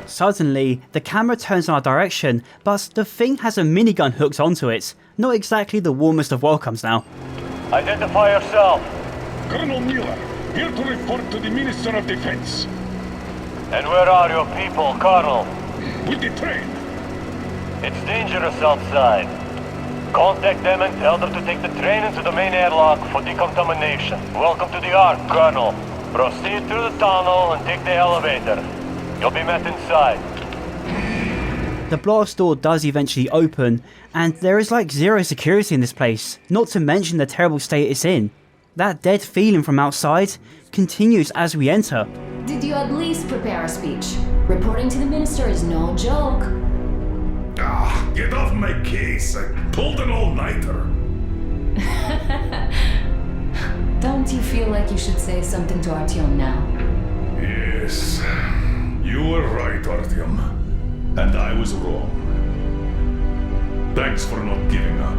S1: Suddenly, the camera turns in our direction, but the thing has a minigun hooked onto it. Not exactly the warmest of welcomes now.
S11: Identify yourself.
S8: Colonel Miller, here to report to the Minister of Defense.
S11: And where are your people, Colonel?
S8: With the train.
S11: It's dangerous outside. Contact them and tell them to take the train into the main airlock for decontamination. Welcome to the Ark, Colonel. Proceed through the tunnel and take the elevator. You'll be met inside.
S1: The blast door does eventually open, and there is like zero security in this place, not to mention the terrible state it's in. That dead feeling from outside continues as we enter.
S5: Did you at least prepare a speech? Reporting to the minister is no joke.
S8: Ah, get off my case. I pulled an all-nighter.
S5: Don't you feel like you should say something to Artyom now?
S8: Yes. You were right, Artyom. And I was wrong. Thanks for not giving up.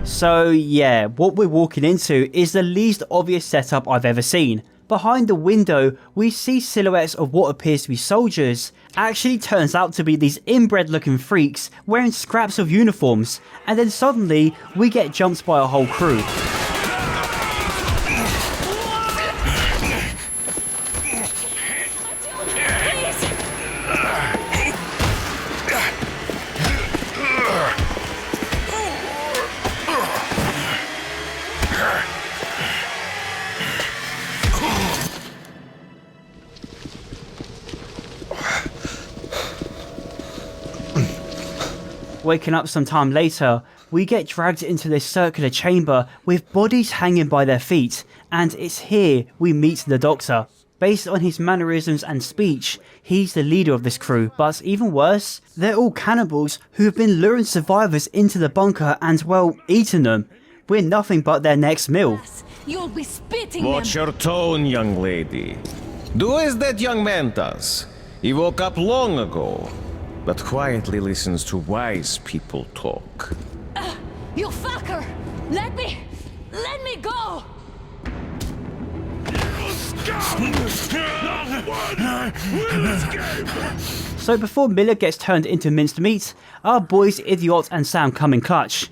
S1: So yeah, what we're walking into is the least obvious setup I've ever seen. Behind the window, we see silhouettes of what appears to be soldiers. Actually turns out to be these inbred looking freaks wearing scraps of uniforms, and then suddenly we get jumped by a whole crew. Waking up some time later, we get dragged into this circular chamber with bodies hanging by their feet, and it's here we meet the Doctor. Based on his mannerisms and speech, he's the leader of this crew, but even worse, they're all cannibals who have been luring survivors into the bunker and, well, eating them. We're nothing but their next meal.
S5: You'll be spitting
S19: Watch
S5: them.
S19: your tone, young lady. Do as that young man does. He woke up long ago, but quietly listens to wise people talk.
S5: You fucker! Let me go!
S1: So before Miller gets turned into minced meat, our boys Idiot and Sam come in clutch.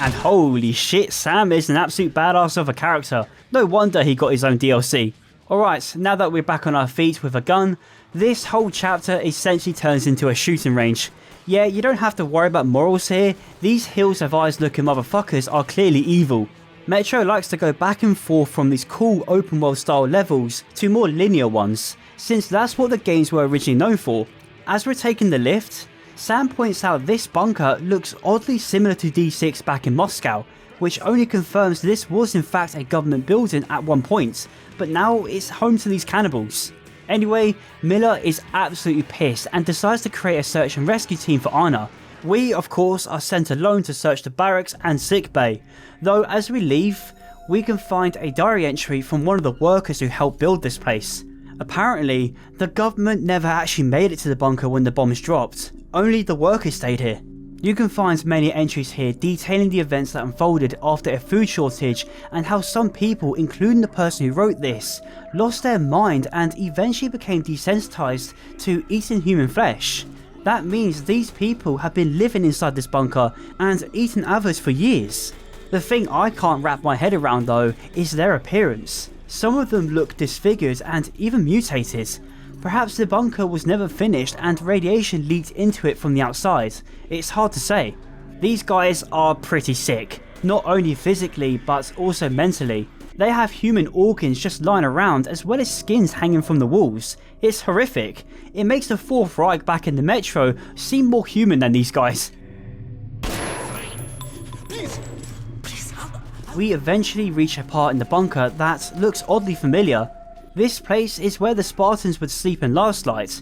S1: And holy shit, Sam is an absolute badass of a character. No wonder he got his own DLC. Alright, now that we're back on our feet with a gun, this whole chapter essentially turns into a shooting range. Yeah, you don't have to worry about morals here, these Hills of Eyes looking motherfuckers are clearly evil. Metro likes to go back and forth from these cool open world style levels to more linear ones, since that's what the games were originally known for. As we're taking the lift, Sam points out this bunker looks oddly similar to D6 back in Moscow, which only confirms this was in fact a government building at one point, but now it's home to these cannibals. Anyway, Miller is absolutely pissed and decides to create a search and rescue team for Anna. We, of course, are sent alone to search the barracks and sickbay, though as we leave, we can find a diary entry from one of the workers who helped build this place. Apparently, the government never actually made it to the bunker when the bombs dropped, only the workers stayed here. You can find many entries here detailing the events that unfolded after a food shortage and how some people, including the person who wrote this, lost their mind and eventually became desensitized to eating human flesh. That means these people have been living inside this bunker and eating others for years. The thing I can't wrap my head around though is their appearance. Some of them look disfigured and even mutated. Perhaps the bunker was never finished and radiation leaked into it from the outside. It's hard to say. These guys are pretty sick, not only physically but also mentally. They have human organs just lying around as well as skins hanging from the walls. It's horrific. It makes the Fourth Reich back in the Metro seem more human than these guys. We eventually reach a part in the bunker that looks oddly familiar. This place is where the Spartans would sleep in last night.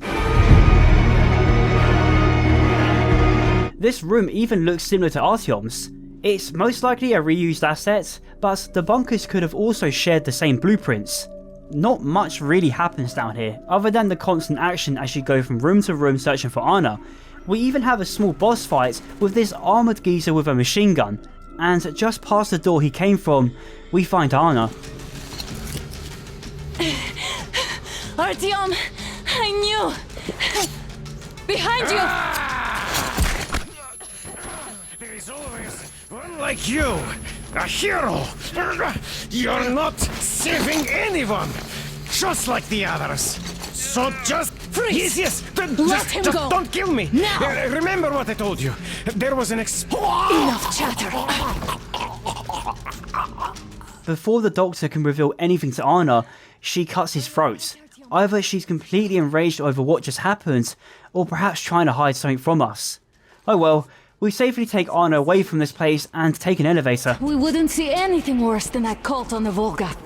S1: This room even looks similar to Artyom's. It's most likely a reused asset, but the bunkers could have also shared the same blueprints. Not much really happens down here, other than the constant action as you go from room to room searching for Anna. We even have a small boss fight with this armoured geezer with a machine gun, and just past the door he came from, we find Anna.
S5: Artyom, I knew! Behind you!
S19: There is always one like you, a hero. You're not saving anyone, just like the others. So just
S5: freeze!
S19: Yes.
S5: Let him go!
S19: Don't kill me.
S5: Now!
S19: Remember what I told you. There was an
S5: Enough chatter.
S1: Before the doctor can reveal anything to Anna, she cuts his throat. Either she's completely enraged over what just happened, or perhaps trying to hide something from us. Oh well, we safely take Anna away from this place and take an elevator.
S5: We wouldn't see anything worse than that cult on the Volga.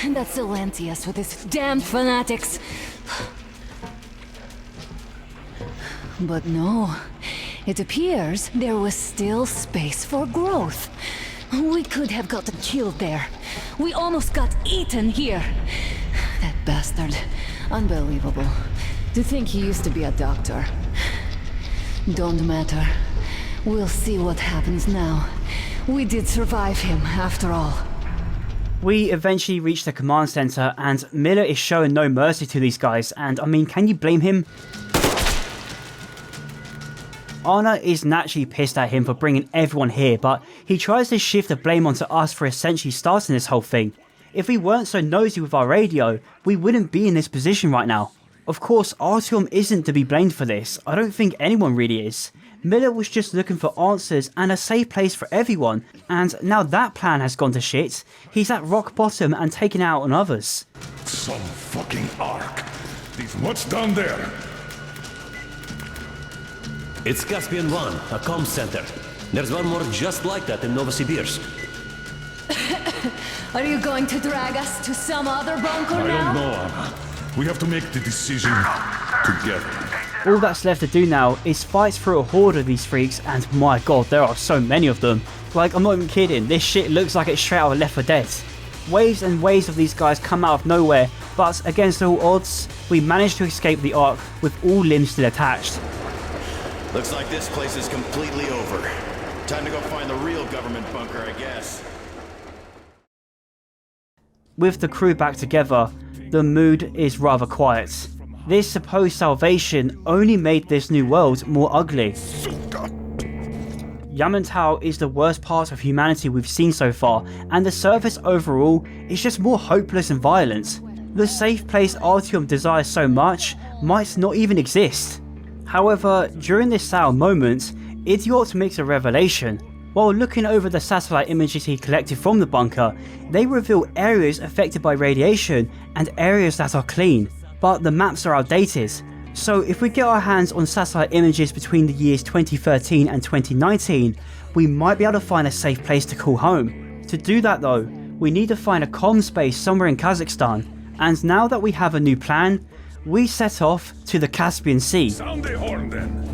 S5: And that Silencius with his damned fanatics. But no, it appears there was still space for growth. We could have gotten killed there. We almost got eaten here. That bastard. Unbelievable. To think he used to be a doctor. Don't matter. We'll see what happens now. We did survive him, after all.
S1: We eventually reach the command center and Miller is showing no mercy to these guys, and I mean, can you blame him? Anna is naturally pissed at him for bringing everyone here, but he tries to shift the blame onto us for essentially starting this whole thing. If we weren't so nosy with our radio, we wouldn't be in this position right now. Of course, Artyom isn't to be blamed for this. I don't think anyone really is. Miller was just looking for answers and a safe place for everyone, and now that plan has gone to shit, he's at rock bottom and taking out on others.
S8: Some fucking ark. What's down there?
S3: It's Caspian 1, a comm center. There's one more just like that in Novosibirsk.
S5: Are you going to drag us to some other bunker
S8: I
S5: now?
S8: don't know, Anna. We have to make the decision together.
S1: All that's left to do now is fight through a horde of these freaks, and my god, there are so many of them. Like, I'm not even kidding, this shit looks like it's straight out of Left 4 Dead. Waves and waves of these guys come out of nowhere, but against all odds, we managed to escape the Ark with all limbs still attached.
S17: Looks like this place is completely over. Time to go find the real government bunker, I guess.
S1: With the crew back together, the mood is rather quiet. This supposed salvation only made this new world more ugly. Yamantau is the worst part of humanity we've seen so far, and the surface overall is just more hopeless and violent. The safe place Artyom desires so much might not even exist. However, during this sour moment, Idiot makes a revelation. While looking over the satellite images he collected from the bunker, they reveal areas affected by radiation and areas that are clean, but the maps are outdated. So if we get our hands on satellite images between the years 2013 and 2019, we might be able to find a safe place to call home. To do that though, we need to find a comm space somewhere in Kazakhstan, and now that we have a new plan, we set off to the Caspian Sea.
S8: Sound the horn then.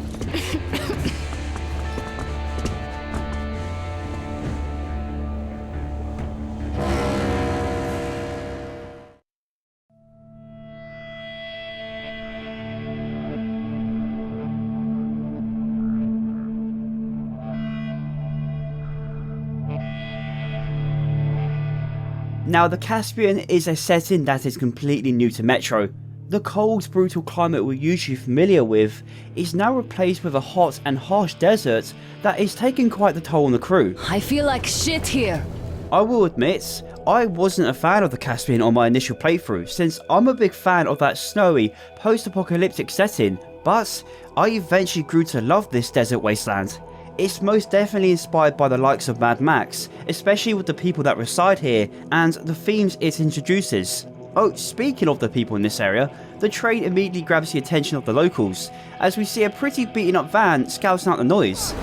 S1: Now, the Caspian is a setting that is completely new to Metro. The cold, brutal climate we're usually familiar with is now replaced with a hot and harsh desert that is taking quite the toll on the crew.
S5: I feel like shit here.
S1: I will admit, I wasn't a fan of the Caspian on my initial playthrough, since I'm a big fan of that snowy, post-apocalyptic setting, but I eventually grew to love this desert wasteland. It's most definitely inspired by the likes of Mad Max, especially with the people that reside here and the themes it introduces. Oh, speaking of the people in this area, the train immediately grabs the attention of the locals, as we see a pretty beaten up van scouting out the noise.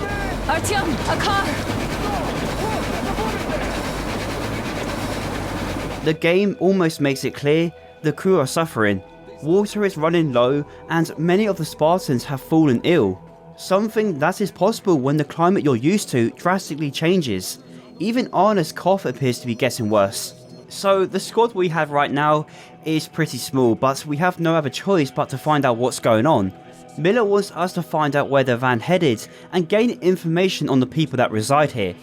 S5: Artyom, a car!
S1: The game almost makes it clear the crew are suffering. Water is running low and many of the Spartans have fallen ill. Something that is possible when the climate you're used to drastically changes. Even Anna's cough appears to be getting worse. So the squad we have right now is pretty small, but we have no other choice but to find out what's going on. Miller wants us to find out where the van headed and gain information on the people that reside here.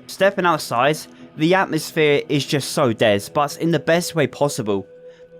S1: Stepping outside, the atmosphere is just so dead, but in the best way possible.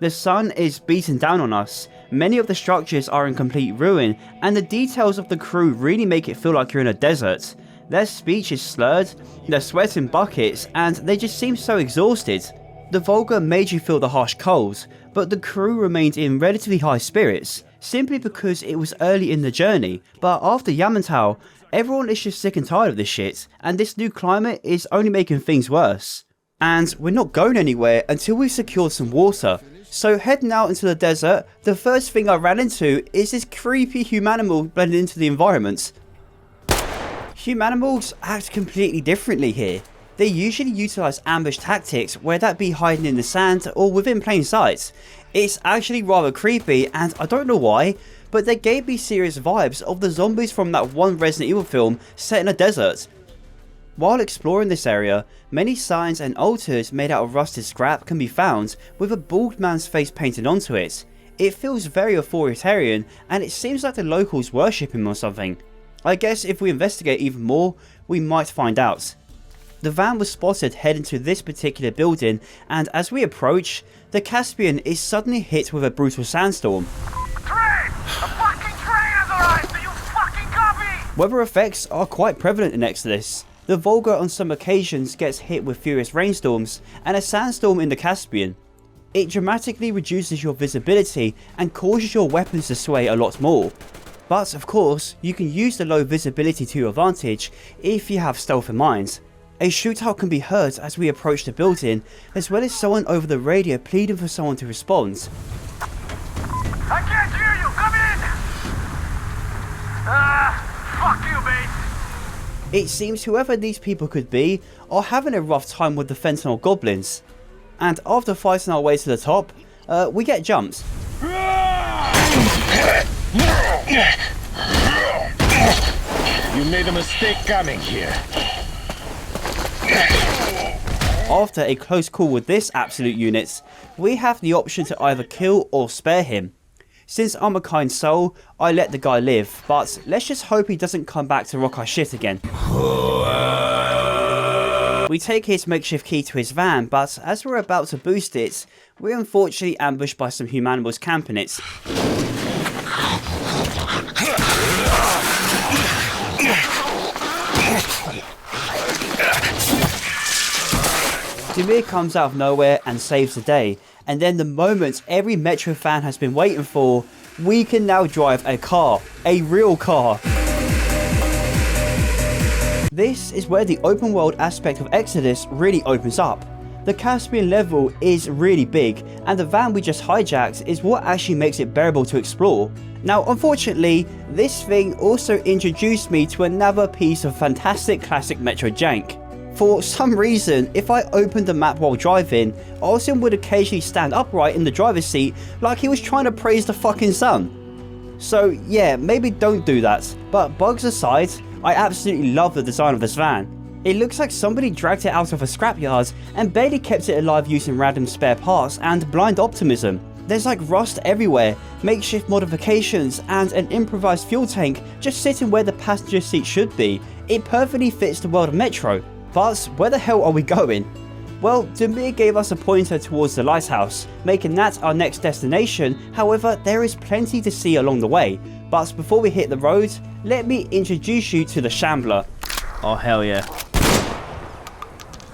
S1: The sun is beating down on us, many of the structures are in complete ruin, and the details of the crew really make it feel like you're in a desert. Their speech is slurred, they're sweating buckets, and they just seem so exhausted. The Volga made you feel the harsh cold, but the crew remained in relatively high spirits, simply because it was early in the journey, but after Yamantau, everyone is just sick and tired of this shit, and this new climate is only making things worse. And we're not going anywhere until we've secured some water. So heading out into the desert, the first thing I ran into is this creepy humanimal blended into the environment. Humanimals act completely differently here. They usually utilise ambush tactics, whether that be hiding in the sand or within plain sight. It's actually rather creepy, and I don't know why, but they gave me serious vibes of the zombies from that one Resident Evil film set in a desert. While exploring this area, many signs and altars made out of rusted scrap can be found with a bald man's face painted onto it. It feels very authoritarian, and it seems like the locals worship him or something. I guess if we investigate even more, we might find out. The van was spotted heading to this particular building, and as we approach, the Caspian is suddenly hit with a brutal sandstorm.
S10: Train! A fucking train has arrived! Do you fucking copy?
S1: Weather effects are quite prevalent in Exodus. The Volga on some occasions gets hit with furious rainstorms and a sandstorm in the Caspian. It dramatically reduces your visibility and causes your weapons to sway a lot more. But of course, you can use the low visibility to your advantage if you have stealth in mind. A shootout can be heard as we approach the building, as well as someone over the radio pleading for someone to respond.
S10: I can't hear you! Come in! Fuck you, mate!
S1: It seems whoever these people could be are having a rough time with the fentanyl goblins. and after fighting our way to the top, we get jumped.
S10: You made a mistake coming here.
S1: After a close call with this absolute unit, we have the option to either kill or spare him. Since I'm a kind soul, I let the guy live, but let's just hope he doesn't come back to rock our shit again. We take his makeshift key to his van, but as we're about to boost it, we're unfortunately ambushed by some humanimals camping it. Demir comes out of nowhere and saves the day, and then the moment every Metro fan has been waiting for, we can now drive a car, a real car. This is where the open world aspect of Exodus really opens up. The Caspian level is really big, and the van we just hijacked is what actually makes it bearable to explore. Now unfortunately, this thing also introduced me to another piece of fantastic classic Metro jank. For some reason, if I opened the map while driving, Austin would occasionally stand upright in the driver's seat like he was trying to praise the fucking sun. So yeah, maybe don't do that, but bugs aside, I absolutely love the design of this van. It looks like somebody dragged it out of a scrapyard and barely kept it alive using random spare parts and blind optimism. There's like rust everywhere, makeshift modifications, and an improvised fuel tank just sitting where the passenger seat should be. It perfectly fits the world of Metro. But where the hell are we going? Well, Demir gave us a pointer towards the lighthouse, making that our next destination. However, there is plenty to see along the way. But before we hit the road, let me introduce you to the Shambler. Oh hell yeah.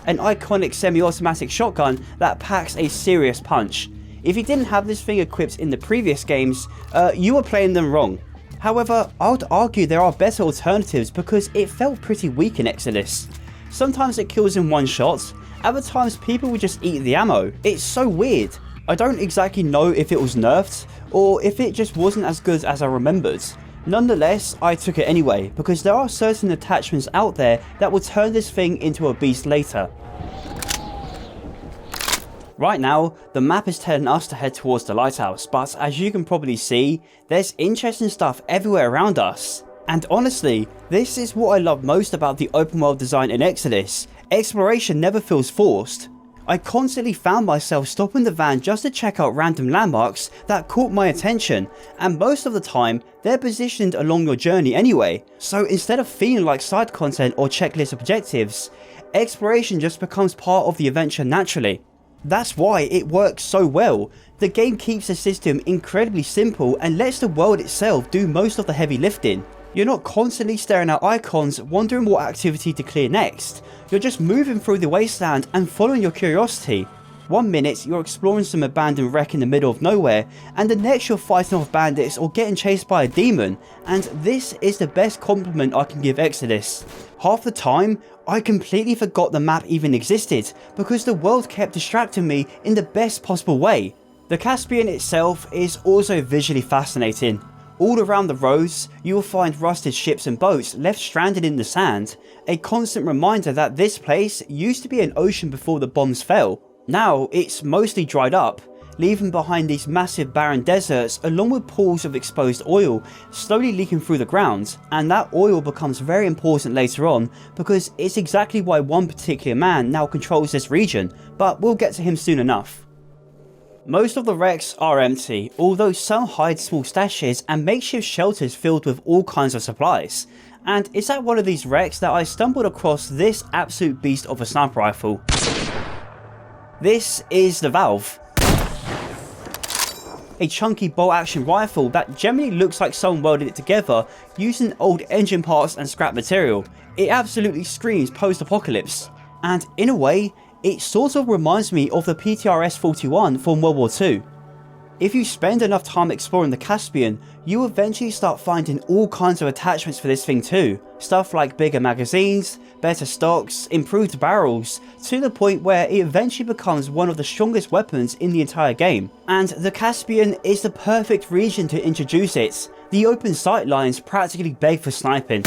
S1: An iconic semi-automatic shotgun that packs a serious punch. If you didn't have this thing equipped in the previous games, you were playing them wrong. However, I would argue there are better alternatives because it felt pretty weak in Exodus. Sometimes it kills in one shot, other times people would just eat the ammo. It's so weird. I don't exactly know if it was nerfed, or if it just wasn't as good as I remembered. Nonetheless, I took it anyway, because there are certain attachments out there that will turn this thing into a beast later. Right now, the map is telling us to head towards the lighthouse, but as you can probably see, there's interesting stuff everywhere around us. And honestly, this is what I love most about the open world design in Exodus. Exploration never feels forced. I constantly found myself stopping the van just to check out random landmarks that caught my attention, and most of the time, they're positioned along your journey anyway. So instead of feeling like side content or checklist objectives, exploration just becomes part of the adventure naturally. That's why it works so well. The game keeps the system incredibly simple and lets the world itself do most of the heavy lifting. You're not constantly staring at icons wondering what activity to clear next. You're just moving through the wasteland and following your curiosity. One minute you're exploring some abandoned wreck in the middle of nowhere, and the next you're fighting off bandits or getting chased by a demon, and this is the best compliment I can give Exodus. Half the time, I completely forgot the map even existed, because the world kept distracting me in the best possible way. The Caspian itself is also visually fascinating. All around the roads, you will find rusted ships and boats left stranded in the sand, a constant reminder that this place used to be an ocean before the bombs fell. Now it's mostly dried up, leaving behind these massive barren deserts along with pools of exposed oil slowly leaking through the ground, and that oil becomes very important later on because it's exactly why one particular man now controls this region, but we'll get to him soon enough. Most of the wrecks are empty, although some hide small stashes and makeshift shelters filled with all kinds of supplies. And it's at one of these wrecks that I stumbled across this absolute beast of a sniper rifle. This is the Valve. A chunky bolt action rifle that generally looks like someone welded it together using old engine parts and scrap material. It absolutely screams post-apocalypse. And in a way, it sort of reminds me of the PTRS-41 from World War II. If you spend enough time exploring the Caspian, you eventually start finding all kinds of attachments for this thing too. Stuff like bigger magazines, better stocks, improved barrels, to the point where it eventually becomes one of the strongest weapons in the entire game. And the Caspian is the perfect region to introduce it. The open sight lines practically beg for sniping.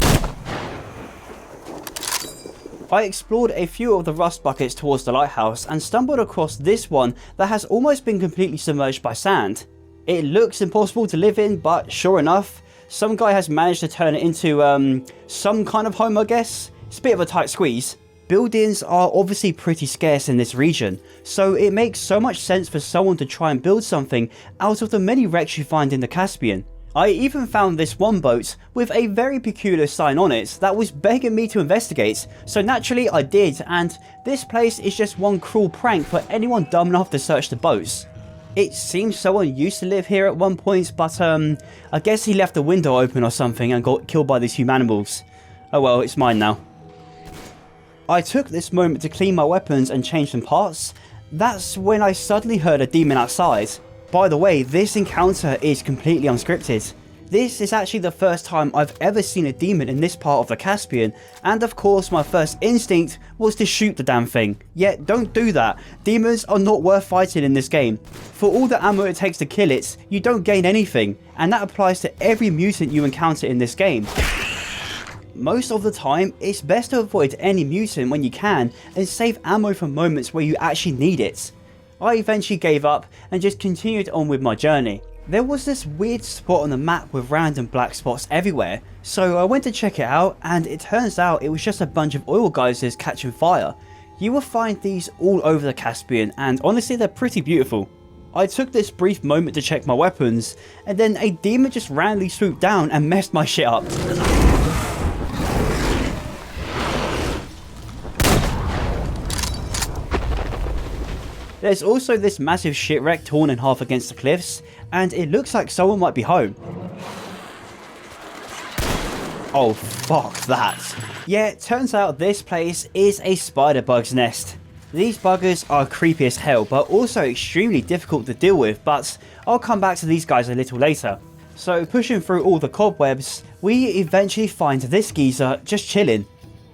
S1: I explored a few of the rust buckets towards the lighthouse and stumbled across this one that has almost been completely submerged by sand. It looks impossible to live in, but sure enough, some guy has managed to turn it into some kind of home, I guess. It's a bit of a tight squeeze. Buildings are obviously pretty scarce in this region, so it makes so much sense for someone to try and build something out of the many wrecks you find in the Caspian. I even found this one boat with a very peculiar sign on it that was begging me to investigate, so naturally I did, and this place is just one cruel prank for anyone dumb enough to search the boats. It seems someone used to live here at one point, but I guess he left the window open or something and got killed by these humanimals. Oh well, it's mine now. I took this moment to clean my weapons and change some parts. That's when I suddenly heard a demon outside. By the way, this encounter is completely unscripted. This is actually the first time I've ever seen a demon in this part of the Caspian, and of course my first instinct was to shoot the damn thing. Yet don't do that, demons are not worth fighting in this game. For all the ammo it takes to kill it, you don't gain anything, and that applies to every mutant you encounter in this game. Most of the time, it's best to avoid any mutant when you can and save ammo for moments where you actually need it. I eventually gave up and just continued on with my journey. There was this weird spot on the map with random black spots everywhere, so I went to check it out, and it turns out it was just a bunch of oil geysers catching fire. You will find these all over the Caspian, and honestly they're pretty beautiful. I took this brief moment to check my weapons, and then a demon just randomly swooped down and messed my shit up. There's also this massive shipwreck torn in half against the cliffs, and it looks like someone might be home. Oh fuck that. Yeah, it turns out this place is a spider bug's nest. These buggers are creepy as hell, but also extremely difficult to deal with, but I'll come back to these guys a little later. So pushing through all the cobwebs, we eventually find this geezer just chilling.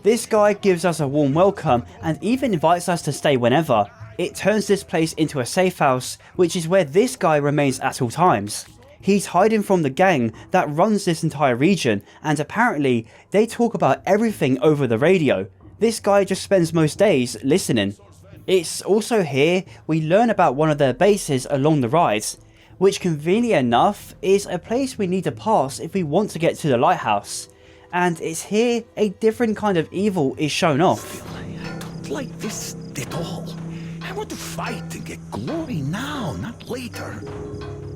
S1: This guy gives us a warm welcome and even invites us to stay whenever. It turns this place into a safe house, which is where this guy remains at all times. He's hiding from the gang that runs this entire region, and apparently they talk about everything over the radio. This guy just spends most days listening. It's also here we learn about one of their bases along the ride, which conveniently enough is a place we need to pass if we want to get to the lighthouse. And it's here a different kind of evil is shown off.
S4: I don't like this at all. I want to fight and get glory now, not later.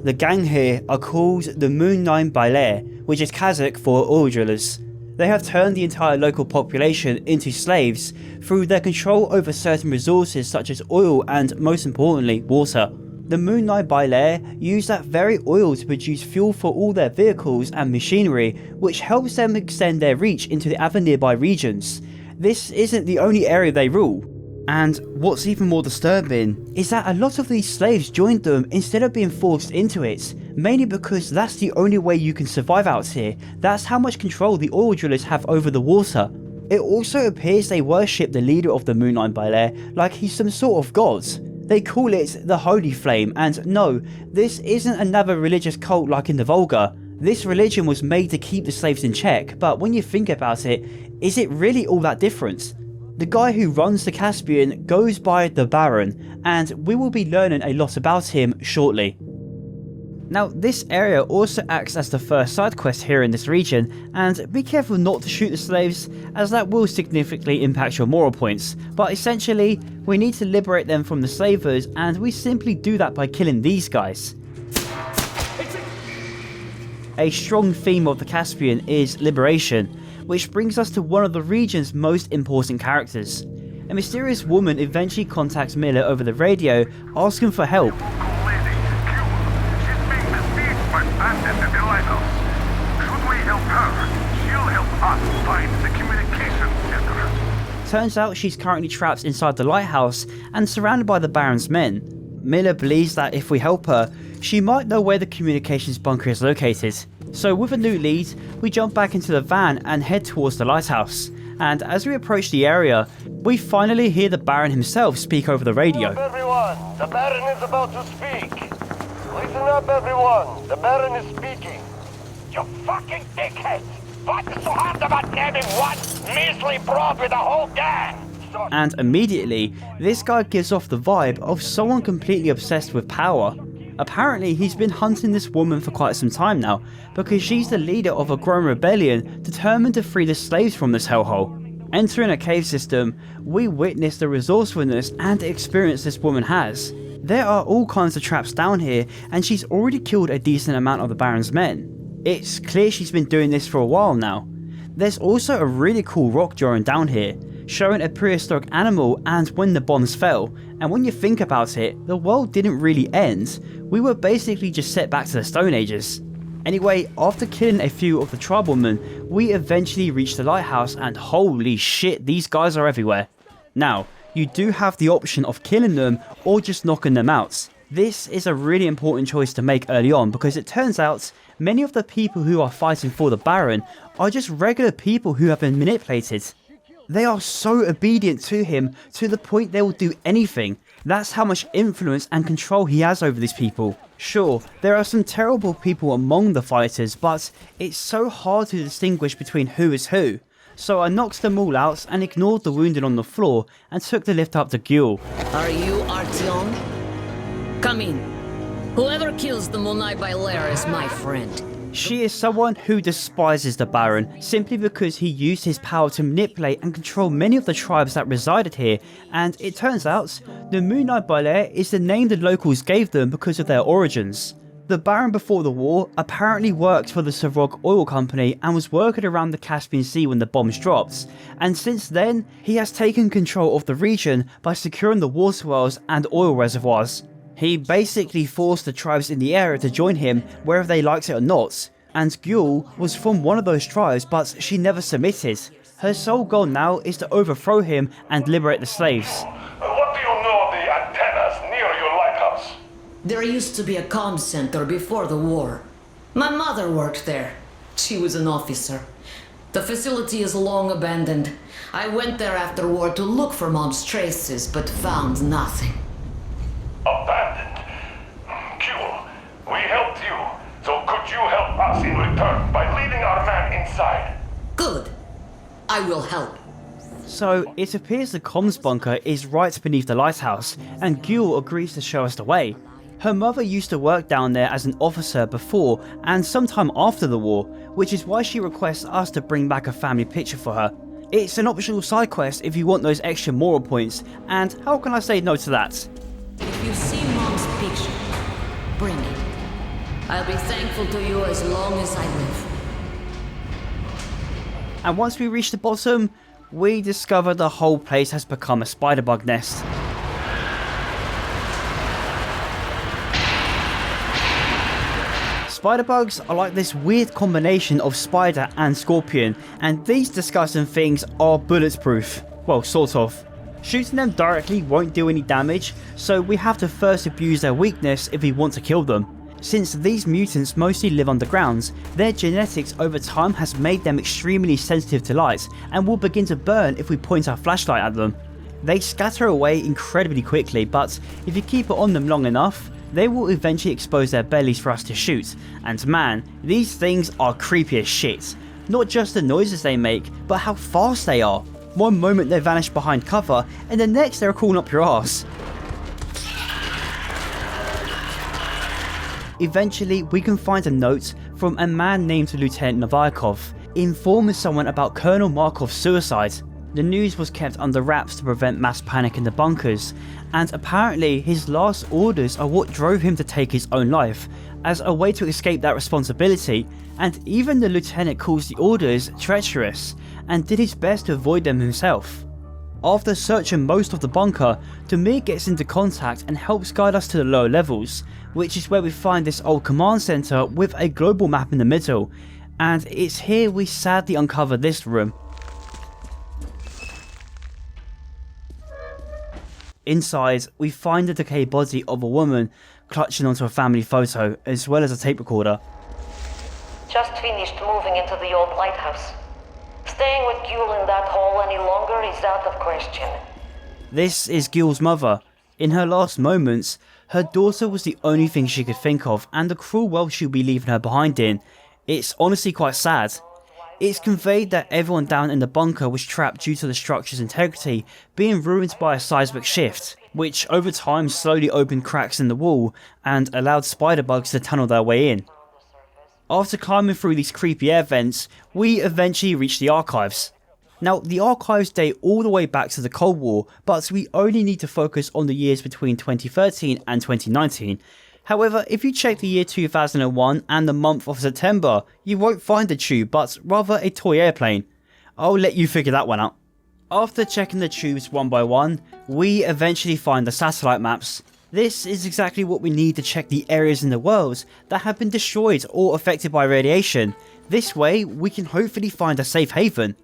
S1: The gang here are called the Moon Nine Bailer, which is Kazakh for oil drillers. They have turned the entire local population into slaves through their control over certain resources such as oil and, most importantly, water. The Moon Nine Bailer use that very oil to produce fuel for all their vehicles and machinery, which helps them extend their reach into the other nearby regions. This isn't the only area they rule. And what's even more disturbing is that a lot of these slaves joined them instead of being forced into it, mainly because that's the only way you can survive out here. That's how much control the oil drillers have over the water. It also appears they worship the leader of the Moon Nine Bailer like he's some sort of god. They call it the Holy Flame, and no, this isn't another religious cult like in the Volga. This religion was made to keep the slaves in check, but when you think about it, is it really all that different? The guy who runs the Caspian goes by the Baron, and we will be learning a lot about him shortly. Now, this area also acts as the first side quest here in this region, and be careful not to shoot the slaves, as that will significantly impact your moral points, but essentially, we need to liberate them from the slavers, and we simply do that by killing these guys. A strong theme of the Caspian is liberation, which brings us to one of the region's most important characters. A mysterious woman eventually contacts Miller over the radio, asking for help. Turns out she's currently trapped inside the lighthouse and surrounded by the Baron's men. Miller believes that if we help her, she might know where the communications bunker is located. So with a new lead, we jump back into the van and head towards the lighthouse. And as we approach the area, we finally hear the Baron himself speak over the radio.
S11: Listen up, everyone, the Baron is about to speak. Listen up, everyone, the Baron is speaking. You fucking dickhead! What's so hard about naming one Measly brought with the whole gang!
S1: And immediately, this guy gives off the vibe of someone completely obsessed with power. Apparently, he's been hunting this woman for quite some time now, because she's the leader of a growing rebellion determined to free the slaves from this hellhole. Entering a cave system, we witness the resourcefulness and experience this woman has. There are all kinds of traps down here, and she's already killed a decent amount of the Baron's men. It's clear she's been doing this for a while now. There's also a really cool rock drawing down here, showing a prehistoric animal and when the bombs fell, and when you think about it, the world didn't really end. We were basically just set back to the Stone Ages. Anyway, after killing a few of the tribesmen, we eventually reached the lighthouse, and holy shit, these guys are everywhere. Now, you do have the option of killing them or just knocking them out. This is a really important choice to make early on, because it turns out many of the people who are fighting for the Baron are just regular people who have been manipulated. They are so obedient to him to the point they will do anything. That's how much influence and control he has over these people. Sure, there are some terrible people among the fighters, but it's so hard to distinguish between who is who. So I knocked them all out and ignored the wounded on the floor and took the lift up to Gyul.
S2: Are you Artyom? Come in. Whoever kills the Monai Bailer is my friend.
S1: She is someone who despises the Baron simply because he used his power to manipulate and control many of the tribes that resided here, and it turns out the Monai Bailer is the name the locals gave them because of their origins. The Baron before the war apparently worked for the Savrog Oil Company and was working around the Caspian Sea when the bombs dropped, and since then he has taken control of the region by securing the water wells and oil reservoirs. He basically forced the tribes in the area to join him whether they liked it or not, and Gyul was from one of those tribes, but she never submitted. Her sole goal now is to overthrow him and liberate the slaves.
S11: What do you know of the antennas near your lighthouse?
S2: There used to be a comm center before the war. My mother worked there. She was an officer. The facility is long abandoned. I went there after war to look for Mom's traces, but found nothing.
S11: Abandoned? Gyul, we helped you, so could you help us in return by leading our man inside?
S2: Good. I will help.
S1: So it appears the comms bunker is right beneath the lighthouse, and Gyul agrees to show us the way. Her mother used to work down there as an officer before and sometime after the war, which is why she requests us to bring back a family picture for her. It's an optional side quest if you want those extra moral points, and how can I say no to that?
S2: If you see Mom's picture, bring it. I'll be thankful to you as long as I live.
S1: And once we reach the bottom, we discover the whole place has become a spider-bug nest. Spider-bugs are like this weird combination of spider and scorpion, and these disgusting things are bulletproof. Well, sort of. Shooting them directly won't do any damage, so we have to first abuse their weakness if we want to kill them. Since these mutants mostly live underground, their genetics over time has made them extremely sensitive to light and will begin to burn if we point our flashlight at them. They scatter away incredibly quickly, but if you keep it on them long enough, they will eventually expose their bellies for us to shoot, and man, these things are creepy as shit. Not just the noises they make, but how fast they are. One moment they vanish behind cover, and the next they're crawling up your ass. Eventually, we can find a note from a man named Lieutenant Novikov, informing someone about Colonel Markov's suicide. The news was kept under wraps to prevent mass panic in the bunkers, and apparently his last orders are what drove him to take his own life, as a way to escape that responsibility, and even the lieutenant calls the orders treacherous, and did his best to avoid them himself. After searching most of the bunker, Demir gets into contact and helps guide us to the lower levels, which is where we find this old command center with a global map in the middle, and it's here we sadly uncover this room. Inside, we find the decayed body of a woman clutching onto a family photo, as well as a tape recorder.
S16: Just finished moving into the old lighthouse. Staying with Gyul in that hole any longer is out of question.
S1: This is Gyul's mother. In her last moments, her daughter was the only thing she could think of, and the cruel world she'll be leaving her behind in. It's honestly quite sad. It's conveyed that everyone down in the bunker was trapped due to the structure's integrity being ruined by a seismic shift, which over time slowly opened cracks in the wall and allowed spider bugs to tunnel their way in. After climbing through these creepy air vents, we eventually reached the archives. Now, the archives date all the way back to the Cold War, but we only need to focus on the years between 2013 and 2019. However, if you check the year 2001 and the month of September, you won't find a tube, but rather a toy airplane. I'll let you figure that one out. After checking the tubes one by one, we eventually find the satellite maps. This is exactly what we need to check the areas in the world that have been destroyed or affected by radiation. This way, we can hopefully find a safe haven.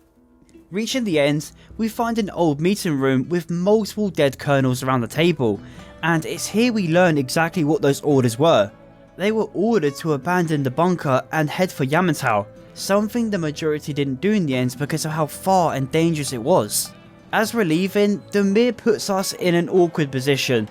S1: Reaching the end, we find an old meeting room with multiple dead colonels around the table, and it's here we learn exactly what those orders were. They were ordered to abandon the bunker and head for Yamantau, something the majority didn't do in the end because of how far and dangerous it was. As we're leaving, Demir puts us in an awkward position.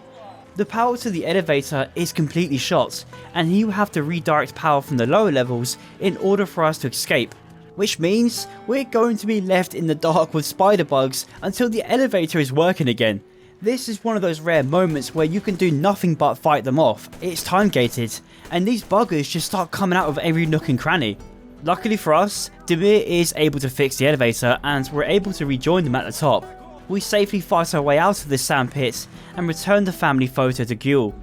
S1: The power to the elevator is completely shot, and he will have to redirect power from the lower levels in order for us to escape. Which means we're going to be left in the dark with spider bugs until the elevator is working again. This is one of those rare moments where you can do nothing but fight them off. It's time gated, and these buggers just start coming out of every nook and cranny. Luckily for us, Demir is able to fix the elevator and we're able to rejoin them at the top. We safely fight our way out of this sand pit and return the family photo to Gyul.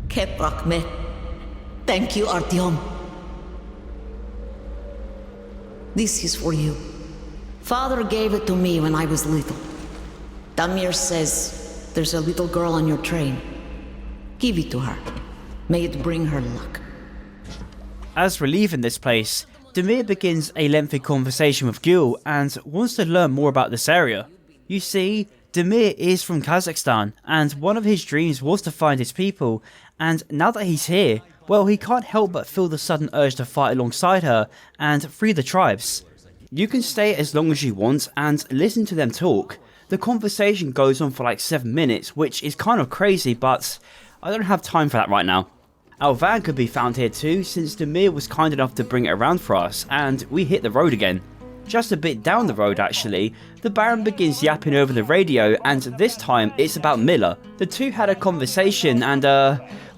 S2: Keprakme. Thank you, Artyom. This is for you. Father gave it to me when I was little. Damir says there's a little girl on your train. Give it to her. May it bring her luck.
S1: As we're leaving this place, Demir begins a lengthy conversation with Gyul and wants to learn more about this area. You see, Demir is from Kazakhstan, and one of his dreams was to find his people, and now that he's here, well, he can't help but feel the sudden urge to fight alongside her and free the tribes. You can stay as long as you want and listen to them talk. The conversation goes on for like 7 minutes, which is kind of crazy, but I don't have time for that right now. Our van could be found here too, since Demir was kind enough to bring it around for us, and we hit the road again. Just a bit down the road actually, the Baron begins yapping over the radio, and this time it's about Miller. The two had a conversation and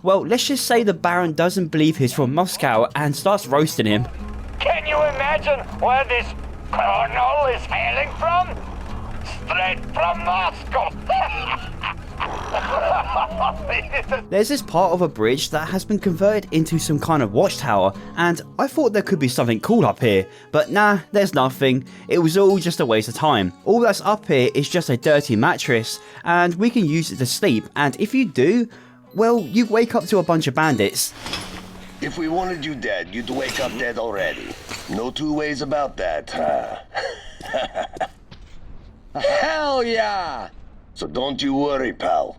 S1: well, let's just say the Baron doesn't believe he's from Moscow and starts roasting him.
S11: Can you imagine where this colonel is hailing from? Straight from Moscow!
S1: There's this part of a bridge that has been converted into some kind of watchtower, and I thought there could be something cool up here, but nah, there's nothing. It was all just a waste of time. All that's up here is just a dirty mattress, and we can use it to sleep, and if you do, well, you wake up to a bunch of bandits.
S14: If we wanted you dead, you'd wake up dead already. No two ways about that, huh? Hell yeah! So don't you worry, pal.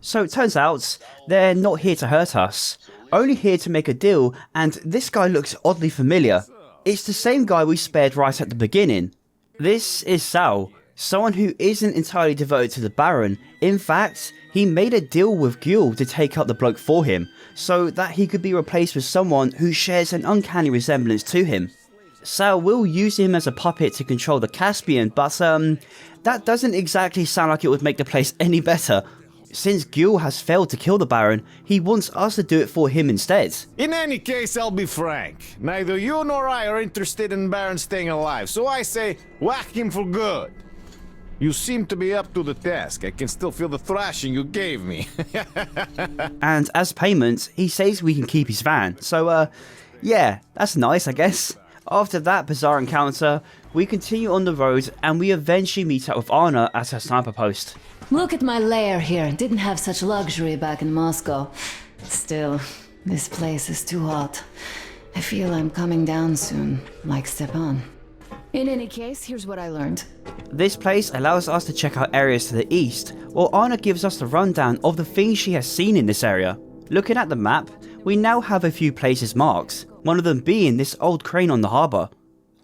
S1: So it turns out, they're not here to hurt us, only here to make a deal, and this guy looks oddly familiar. It's the same guy we spared right at the beginning. This is Sal, someone who isn't entirely devoted to the Baron. In fact, he made a deal with Gyul to take out the bloke for him, so that he could be replaced with someone who shares an uncanny resemblance to him. Sal will use him as a puppet to control the Caspian, but that doesn't exactly sound like it would make the place any better. Since Gyul has failed to kill the Baron, he wants us to do it for him instead.
S13: In any case, I'll be frank. Neither you nor I are interested in Baron staying alive, so I say, whack him for good. You seem to be up to the task. I can still feel the thrashing you gave me.
S1: And as payment, he says we can keep his van. So, yeah, that's nice, I guess. After that bizarre encounter, we continue on the road and we eventually meet up with Anna at her sniper post.
S5: Look at my lair here. Didn't have such luxury back in Moscow. Still, this place is too hot. I feel I'm coming down soon, like Stepan. In any case, here's what I learned.
S1: This place allows us to check out areas to the east, while Anna gives us the rundown of the things she has seen in this area. Looking at the map, we now have a few places marked, one of them being this old crane on the harbour.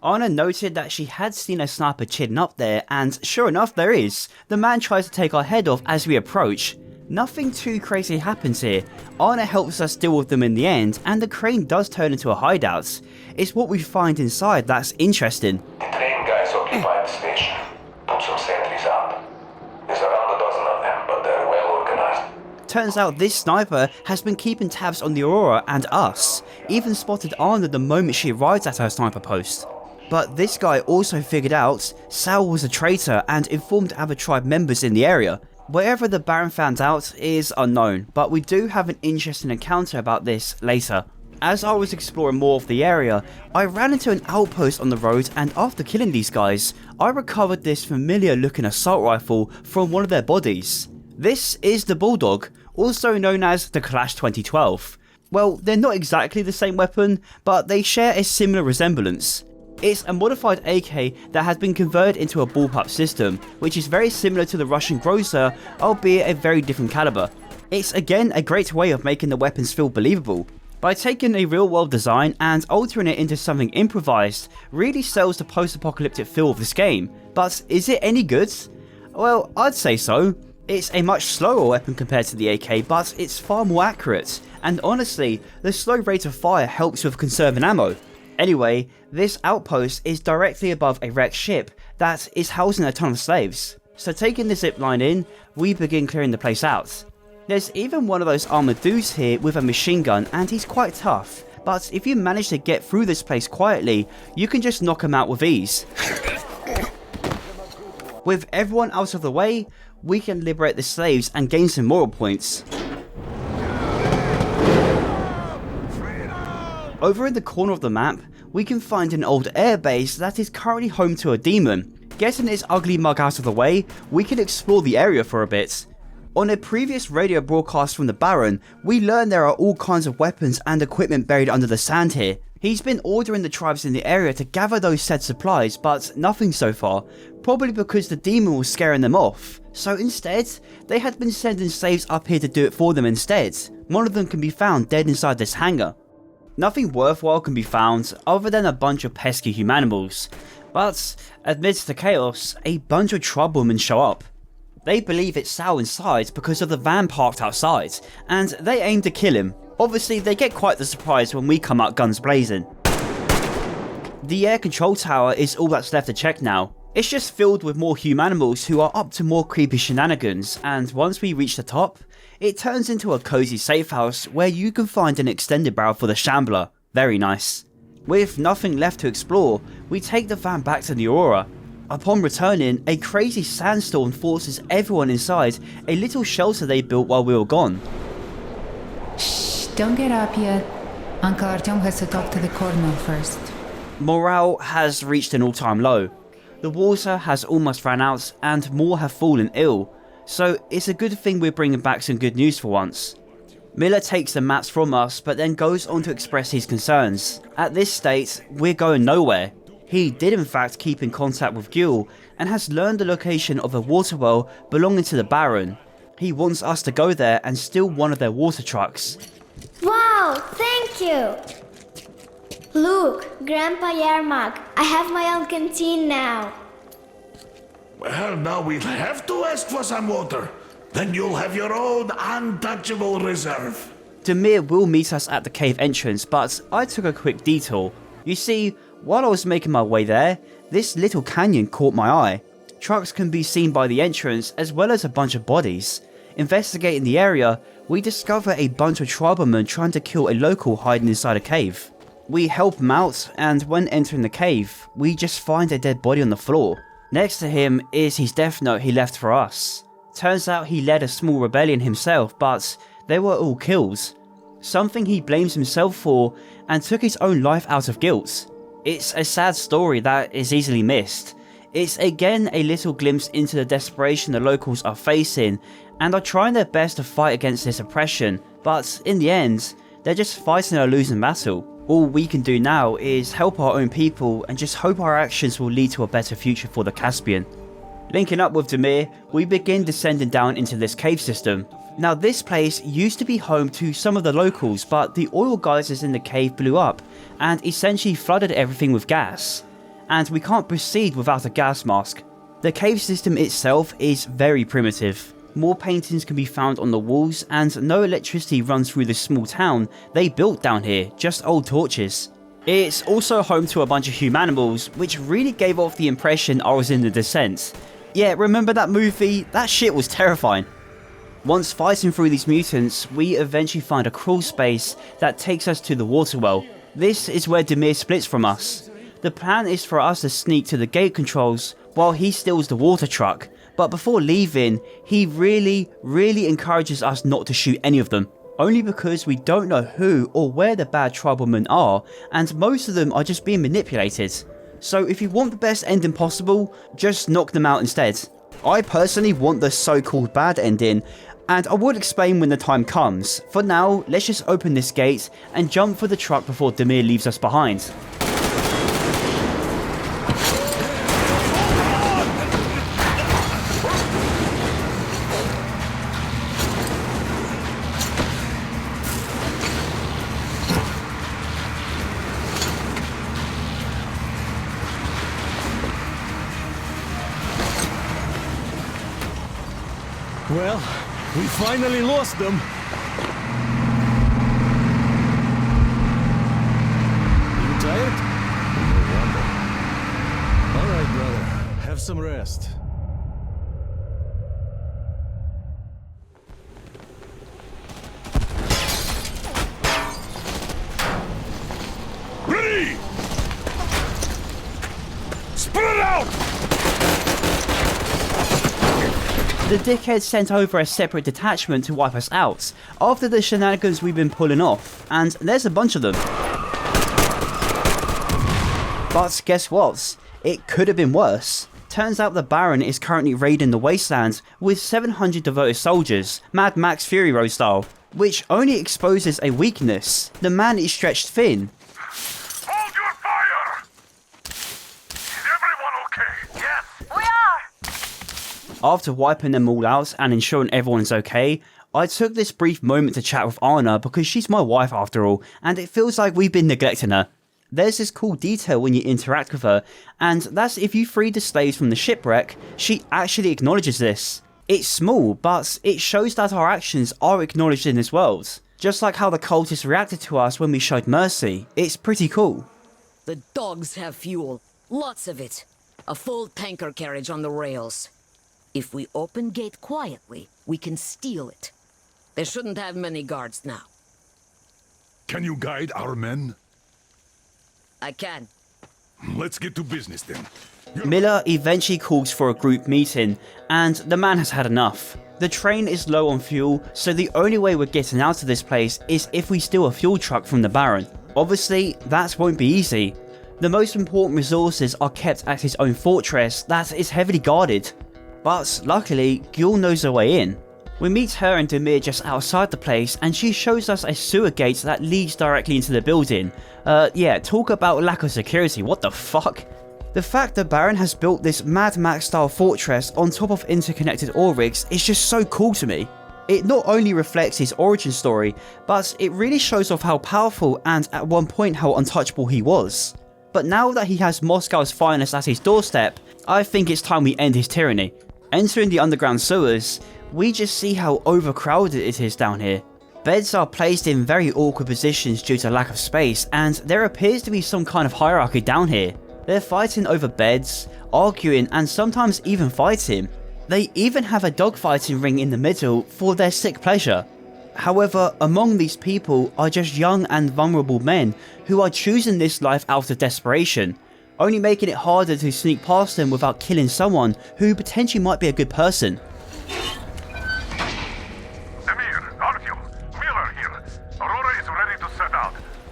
S1: Anna noted that she had seen a sniper chilling up there, and sure enough there is. The man tries to take our head off as we approach. Nothing too crazy happens here. Arna helps us deal with them in the end, and the crane does turn into a hideout. It's what we find inside that's interesting.
S8: The train guys occupied the station. Put some sentries out. There's around a dozen of them, but they're well organized.
S1: Turns out this sniper has been keeping tabs on the Aurora and us, even spotted Arna the moment she arrived at her sniper post. But this guy also figured out Sal was a traitor and informed other tribe members in the area. Wherever the Baron found out is unknown, but we do have an interesting encounter about this later. As I was exploring more of the area, I ran into an outpost on the road, and after killing these guys, I recovered this familiar looking assault rifle from one of their bodies. This is the Bulldog, also known as the Clash 2012. Well, they're not exactly the same weapon, but they share a similar resemblance. It's a modified AK that has been converted into a bullpup system, which is very similar to the Russian Groza, albeit a very different caliber. It's again a great way of making the weapons feel believable. By taking a real world design and altering it into something improvised, really sells the post-apocalyptic feel of this game. But is it any good? Well, I'd say so. It's a much slower weapon compared to the AK, but it's far more accurate, and honestly, the slow rate of fire helps with conserving ammo. Anyway, this outpost is directly above a wrecked ship that is housing a ton of slaves. So taking the zipline in, we begin clearing the place out. There's even one of those armoured dudes here with a machine gun, and he's quite tough, but if you manage to get through this place quietly, you can just knock him out with ease. With everyone out of the way, we can liberate the slaves and gain some moral points. Over in the corner of the map, we can find an old airbase that is currently home to a demon. Getting its ugly mug out of the way, we can explore the area for a bit. On a previous radio broadcast from the Baron, we learned there are all kinds of weapons and equipment buried under the sand here. He's been ordering the tribes in the area to gather those said supplies, but nothing so far, probably because the demon was scaring them off. So instead, they had been sending slaves up here to do it for them instead. One of them can be found dead inside this hangar. Nothing worthwhile can be found other than a bunch of pesky humanimals, but amidst the chaos, a bunch of troublemen show up. They believe it's Sal inside because of the van parked outside, and they aim to kill him. Obviously, they get quite the surprise when we come out guns blazing. The air control tower is all that's left to check now. It's just filled with more humanimals who are up to more creepy shenanigans, and once we reach the top, it turns into a cozy safe house where you can find an extended barrel for the Shambler. Very nice. With nothing left to explore, we take the van back to the Aurora. Upon returning, a crazy sandstorm forces everyone inside a little shelter they built while we were gone.
S15: Shh, don't get up yet. Uncle Artyom has to talk to the colonel first.
S1: Morale has reached an all-time low. The water has almost ran out and more have fallen ill, so it's a good thing we're bringing back some good news for once. Miller takes the maps from us but then goes on to express his concerns. At this state, we're going nowhere. He did in fact keep in contact with Gil and has learned the location of a water well belonging to the Baron. He wants us to go there and steal one of their water trucks.
S18: Wow, thank you! Look, Grandpa Yermak, I have my own canteen now.
S8: Well, now we'll have to ask for some water. Then you'll have your own untouchable reserve.
S1: Demir will meet us at the cave entrance, but I took a quick detour. You see, while I was making my way there, this little canyon caught my eye. Trucks can be seen by the entrance as well as a bunch of bodies. Investigating the area, we discover a bunch of tribesmen trying to kill a local hiding inside a cave. We help him out, and when entering the cave, we just find a dead body on the floor. Next to him is his death note he left for us. Turns out he led a small rebellion himself, but they were all killed. Something he blames himself for and took his own life out of guilt. It's a sad story that is easily missed. It's again a little glimpse into the desperation the locals are facing and are trying their best to fight against this oppression, but in the end, they're just fighting a losing battle. All we can do now is help our own people and just hope our actions will lead to a better future for the Caspian. Linking up with Demir, we begin descending down into this cave system. Now this place used to be home to some of the locals, but the oil geysers in the cave blew up and essentially flooded everything with gas. And we can't proceed without a gas mask. The cave system itself is very primitive. More paintings can be found on the walls, and no electricity runs through this small town they built down here, just old torches. It's also home to a bunch of humanimals, which really gave off the impression I was in The Descent. Yeah, remember that movie? That shit was terrifying. Once fighting through these mutants, we eventually find a crawl space that takes us to the water well. This is where Demir splits from us. The plan is for us to sneak to the gate controls while he steals the water truck, but before leaving, he really encourages us not to shoot any of them. Only because we don't know who or where the bad tribalmen are, and most of them are just being manipulated. So if you want the best ending possible, just knock them out instead. I personally want the so-called bad ending, and I will explain when the time comes. For now, let's just open this gate and jump for the truck before Demir leaves us behind.
S19: Well, we finally lost them. You tired? No wonder. All right, brother. Have some rest.
S8: Ready! Spread out!
S1: The dickhead sent over a separate detachment to wipe us out, after the shenanigans we've been pulling off, and there's a bunch of them. But guess what? It could have been worse. Turns out the Baron is currently raiding the wasteland with 700 devoted soldiers, Mad Max Fury Road style, which only exposes a weakness. The man is stretched thin.
S8: Hold your fire! Is everyone okay? Yes!
S12: We are!
S1: After wiping them all out and ensuring everyone's okay, I took this brief moment to chat with Anna because she's my wife after all, and it feels like we've been neglecting her. There's this cool detail when you interact with her, and that's if you free the slaves from the shipwreck, she actually acknowledges this. It's small, but it shows that our actions are acknowledged in this world. Just like how the cultists reacted to us when we showed mercy. It's pretty cool.
S2: The dogs have fuel. Lots of it. A full tanker carriage on the rails. If we open gate quietly, we can steal it. They shouldn't have many guards now.
S8: Can you guide our men?
S2: I can.
S8: Let's get to business then.
S1: Miller eventually calls for a group meeting, and the man has had enough. The train is low on fuel, so the only way we're getting out of this place is if we steal a fuel truck from the Baron. Obviously, that won't be easy. The most important resources are kept at his own fortress that is heavily guarded. But luckily, Gyul knows her way in. We meet her and Demir just outside the place, and she shows us a sewer gate that leads directly into the building. Yeah, talk about lack of security, what the fuck? The fact that Baron has built this Mad Max style fortress on top of interconnected ore rigs is just so cool to me. It not only reflects his origin story, but it really shows off how powerful and at one point how untouchable he was. But now that he has Moscow's finest at his doorstep, I think it's time we end his tyranny. Entering the underground sewers, we just see how overcrowded it is down here. Beds are placed in very awkward positions due to lack of space, and there appears to be some kind of hierarchy down here. They're fighting over beds, arguing, and sometimes even fighting. They even have a dogfighting ring in the middle for their sick pleasure. However, among these people are just young and vulnerable men who are choosing this life out of desperation, only making it harder to sneak past them without killing someone who potentially might be a good person.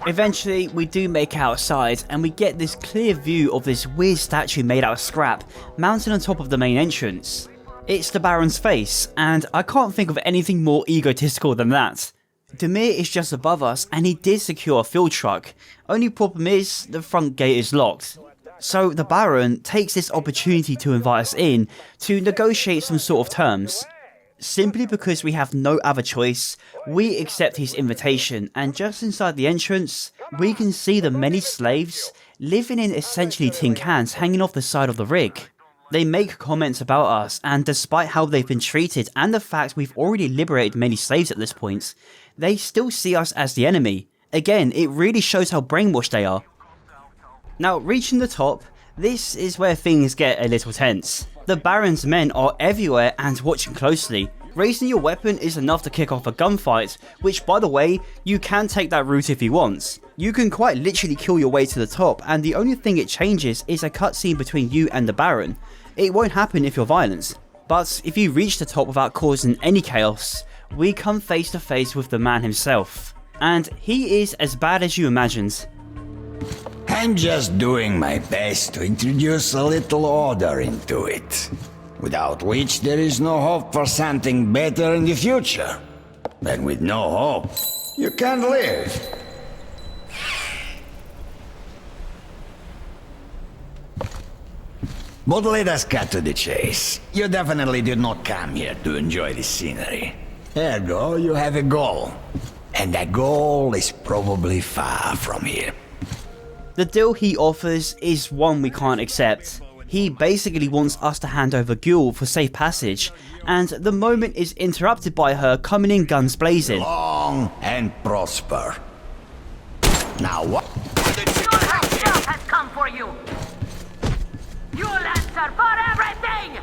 S1: Eventually, we do make it outside, and we get this clear view of this weird statue made out of scrap, mounted on top of the main entrance. It's the Baron's face, and I can't think of anything more egotistical than that. Demir is just above us, and he did secure a fuel truck. Only problem is, the front gate is locked. So the Baron takes this opportunity to invite us in to negotiate some sort of terms. Simply because we have no other choice, we accept his invitation, and just inside the entrance, we can see the many slaves living in essentially tin cans hanging off the side of the rig. They make comments about us, and despite how they've been treated and the fact we've already liberated many slaves at this point, they still see us as the enemy. Again, it really shows how brainwashed they are. Now, reaching the top, this is where things get a little tense. The Baron's men are everywhere and watching closely. Raising your weapon is enough to kick off a gunfight, which, by the way, you can take that route if you want. You can quite literally kill your way to the top, and the only thing it changes is a cutscene between you and the Baron. It won't happen if you're violent. But if you reach the top without causing any chaos, we come face to face with the man himself. And he is as bad as you imagined.
S20: I'm just doing my best to introduce a little order into it, without which there is no hope for something better in the future. And with no hope, you can't live. But let us cut to the chase. You definitely did not come here to enjoy the scenery. Ergo, you have a goal. And that goal is probably far from here.
S1: The deal he offers is one we can't accept. He basically wants us to hand over Gül for safe passage, and the moment is interrupted by her coming in guns blazing.
S20: Long and prosper. Now what?
S12: Your help has come for you! You'll answer for everything!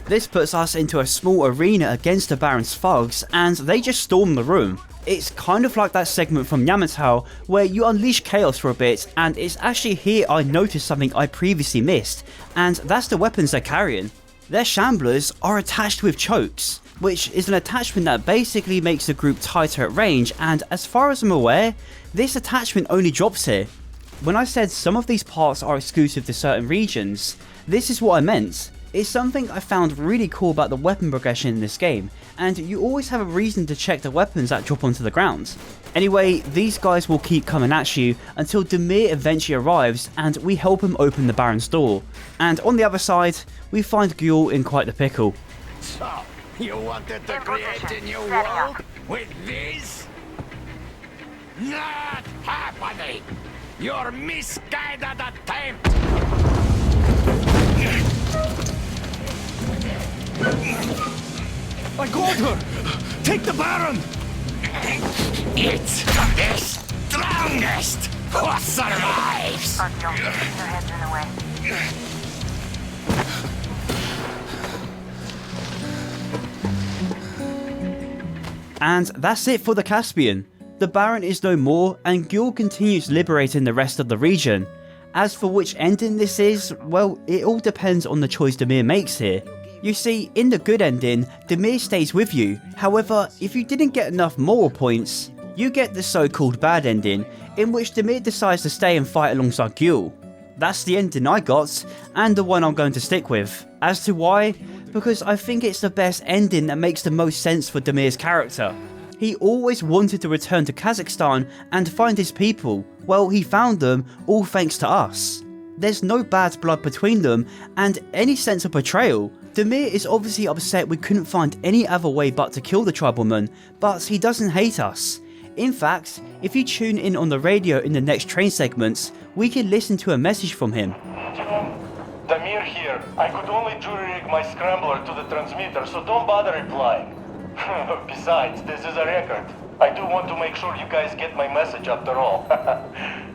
S1: This puts us into a small arena against the Baron's thugs, and they just storm the room. It's kind of like that segment from Yamantau where you unleash chaos for a bit, and it's actually here I noticed something I previously missed, and that's the weapons they're carrying. Their shamblers are attached with chokes, which is an attachment that basically makes the group tighter at range, and as far as I'm aware, this attachment only drops here. When I said some of these parts are exclusive to certain regions, this is what I meant. It's something I found really cool about the weapon progression in this game, and you always have a reason to check the weapons that drop onto the ground. Anyway, these guys will keep coming at you until Demir eventually arrives and we help him open the Baron's door. And on the other side, we find Gül in quite the pickle.
S20: So, you wanted to create a new world with this? Not happening! Your misguided attempt!
S4: I got her! Take the Baron!
S20: It's the strongest who survives!
S12: Your head's in the way.
S1: And that's it for the Caspian. The Baron is no more, and Gül continues liberating the rest of the region. As for which ending this is, well, it all depends on the choice Demir makes here. You see, in the good ending, Demir stays with you. However, if you didn't get enough moral points, you get the so-called bad ending, in which Demir decides to stay and fight alongside Gül. That's the ending I got, and the one I'm going to stick with. As to why? Because I think it's the best ending that makes the most sense for Demir's character. He always wanted to return to Kazakhstan and find his people. Well, he found them, all thanks to us. There's no bad blood between them, and any sense of betrayal. Demir is obviously upset we couldn't find any other way but to kill the tribalman, but he doesn't hate us. In fact, if you tune in on the radio in the next train segments, we can listen to a message from him.
S11: Demir here. I could only jury-rig my scrambler to the transmitter, so don't bother replying. Besides, this is a record. I do want to make sure you guys get my message after all.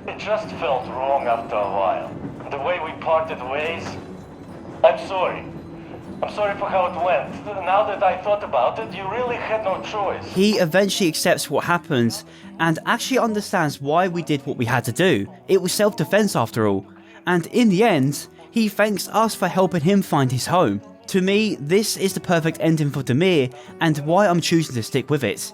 S11: It just felt wrong after a while. The way we parted ways. I'm sorry. I'm sorry for how it went. Now that I thought about it, you really had no choice.
S1: He eventually accepts what happened and actually understands why we did what we had to do. It was self-defense after all. And in the end, he thanks us for helping him find his home. To me, this is the perfect ending for Demir and why I'm choosing to stick with it.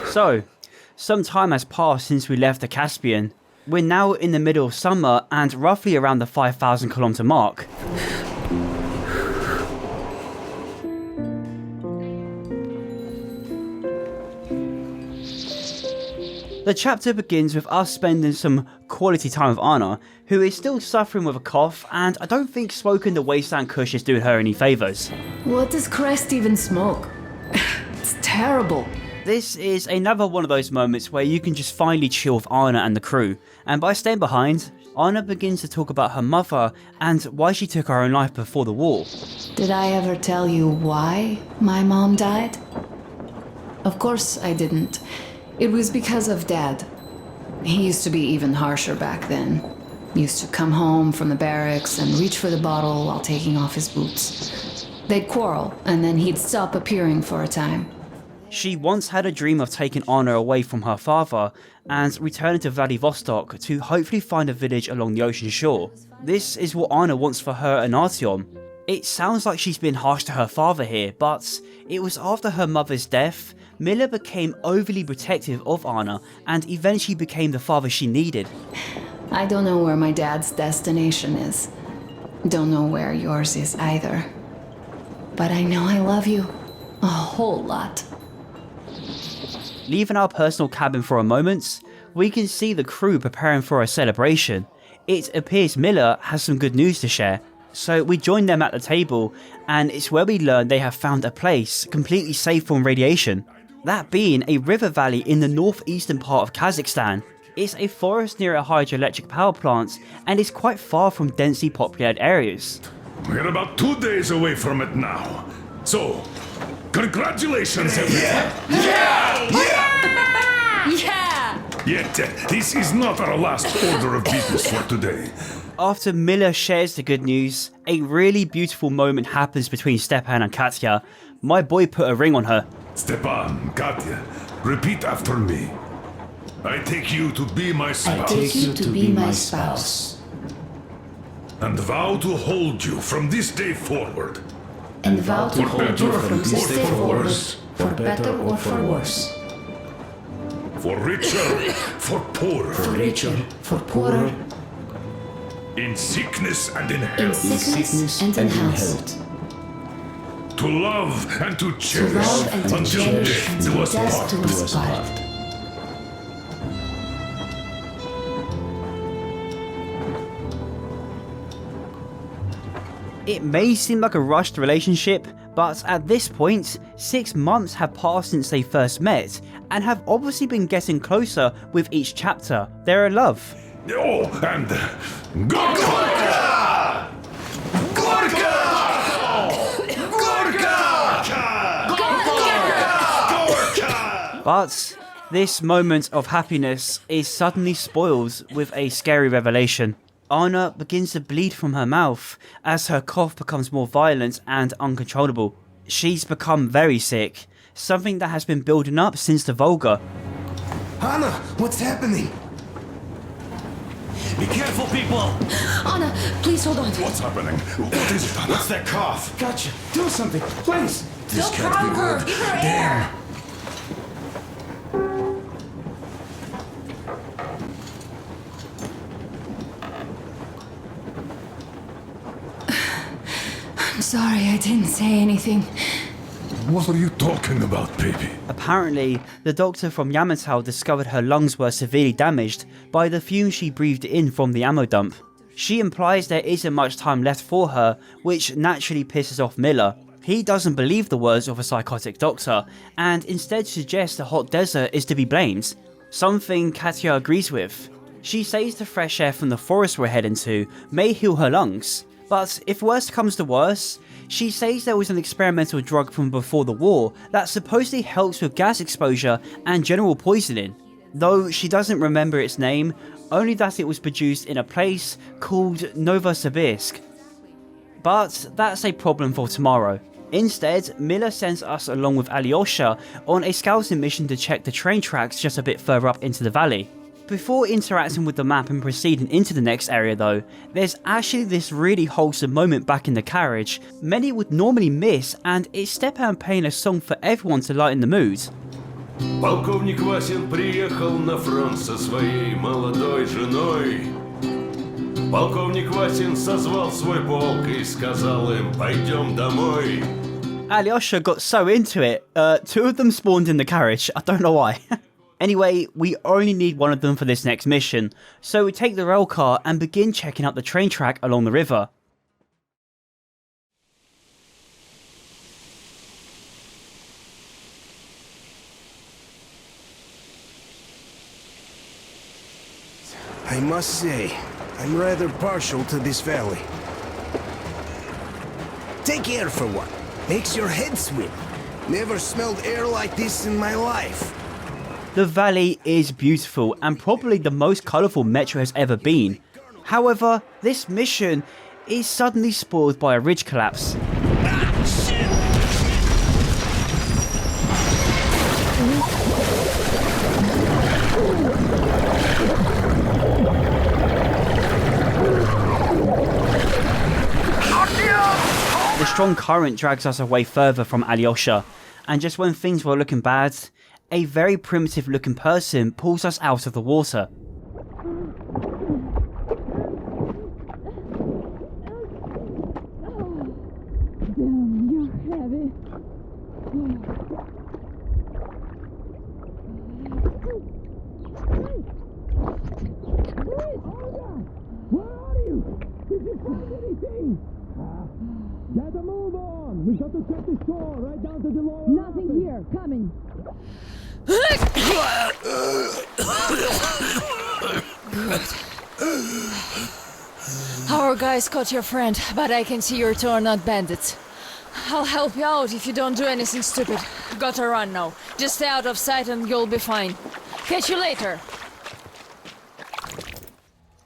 S1: So, some time has passed since we left the Caspian. We're now in the middle of summer and roughly around the 5,000 kilometer mark. The chapter begins with us spending some quality time with Anna, who is still suffering with a cough, and I don't think smoking the wasteland kush is doing her any favours.
S5: What does Crest even smoke? It's terrible.
S1: This is another one of those moments where you can just finally chill with Anna and the crew, and by staying behind, Anna begins to talk about her mother and why she took her own life before the war.
S5: Did I ever tell you why my mom died? Of course I didn't. It was because of Dad. He used to be even harsher back then. Used to come home from the barracks and reach for the bottle while taking off his boots. They'd quarrel, and then he'd stop appearing for a time.
S1: She once had a dream of taking Anna away from her father and returning to Vladivostok to hopefully find a village along the ocean shore. This is what Anna wants for her and Artyom. It sounds like she's been harsh to her father here, but it was after her mother's death, Miller became overly protective of Anna and eventually became the father she needed.
S5: I don't know where my dad's destination is. Don't know where yours is either. But I know I love you a whole lot.
S1: Leaving our personal cabin for a moment, we can see the crew preparing for a celebration. It appears Miller has some good news to share, so we join them at the table, and it's where we learn they have found a place completely safe from radiation. That being a river valley in the northeastern part of Kazakhstan. It's a forest near a hydroelectric power plant, and is quite far from densely populated areas.
S8: We're about 2 days away from it now. So, congratulations, everyone! Yet, this is not our last order of business for today.
S1: After Miller shares the good news, a really beautiful moment happens between Stepan and Katya. My boy put a ring on her.
S8: Stepan, Katya, repeat after me. I take you to be my spouse.
S5: I take you to be my spouse.
S8: And vow to hold you from this day forward.
S5: And vow to hold you from this day forward, for better or for worse.
S8: For richer, for poorer.
S5: For richer, for poorer.
S8: In sickness and in health.
S5: In sickness and in health.
S8: To love and to cherish until death do us part.
S1: It may seem like a rushed relationship, but at this point, 6 months have passed since they first met, and have obviously been getting closer with each chapter. They're in love.
S8: Oh, and Gorka! Gorka!
S1: But this moment of happiness is suddenly spoiled with a scary revelation. Anna begins to bleed from her mouth as her cough becomes more violent and uncontrollable. She's become very sick, something that has been building up since the Volga.
S9: Anna, what's happening?
S3: Be careful, people!
S5: Anna, please hold on.
S8: What's happening? What is it, Anna?
S4: What's that cough?
S9: Gotcha. Do something, please.
S4: This can't be good. Damn.
S5: I'm sorry I didn't say anything.
S8: What are you talking about, baby?
S1: Apparently, the doctor from Yamantau discovered her lungs were severely damaged by the fumes she breathed in from the ammo dump. She implies there isn't much time left for her, which naturally pisses off Miller. He doesn't believe the words of a psychotic doctor, and instead suggests the hot desert is to be blamed, something Katya agrees with. She says the fresh air from the forest we're heading to may heal her lungs, but if worst comes to worse, she says there was an experimental drug from before the war that supposedly helps with gas exposure and general poisoning, though she doesn't remember its name, only that it was produced in a place called Novosibirsk. But that's a problem for tomorrow. Instead, Miller sends us along with Alyosha on a scouting mission to check the train tracks just a bit further up into the valley. Before interacting with the map and proceeding into the next area though, there's actually this really wholesome moment back in the carriage many would normally miss, and it's Stepan playing a song for everyone to lighten the mood.
S19: Полковник Васин приехал на фронт со своей молодой женой. Полковник Васин созвал свой полк и сказал им: пойдем домой.
S1: Alyosha got so into it, 2 of them spawned in the carriage, I don't know why. Anyway, we only need one of them for this next mission, so we take the rail car and begin checking out the train track along the river.
S9: I must say, I'm rather partial to this valley. Take air for one. Makes your head swim. Never smelled air like this in my life.
S1: The valley is beautiful and probably the most colourful Metro has ever been. However, this mission is suddenly spoiled by a ridge collapse. The strong current drags us away further from Alyosha, and just when things were looking bad, a very primitive looking person pulls us out of the water.
S6: Damn, you're heavy.
S19: Where are you? Did you find anything? Get a move on! We got to check the shore right down to the lower.
S6: Nothing here. Coming.
S7: Our guys caught your friend, but I can see your two are not bandits. I'll help you out if you don't do anything stupid. Gotta run now. Just stay out of sight and you'll be fine. Catch you later.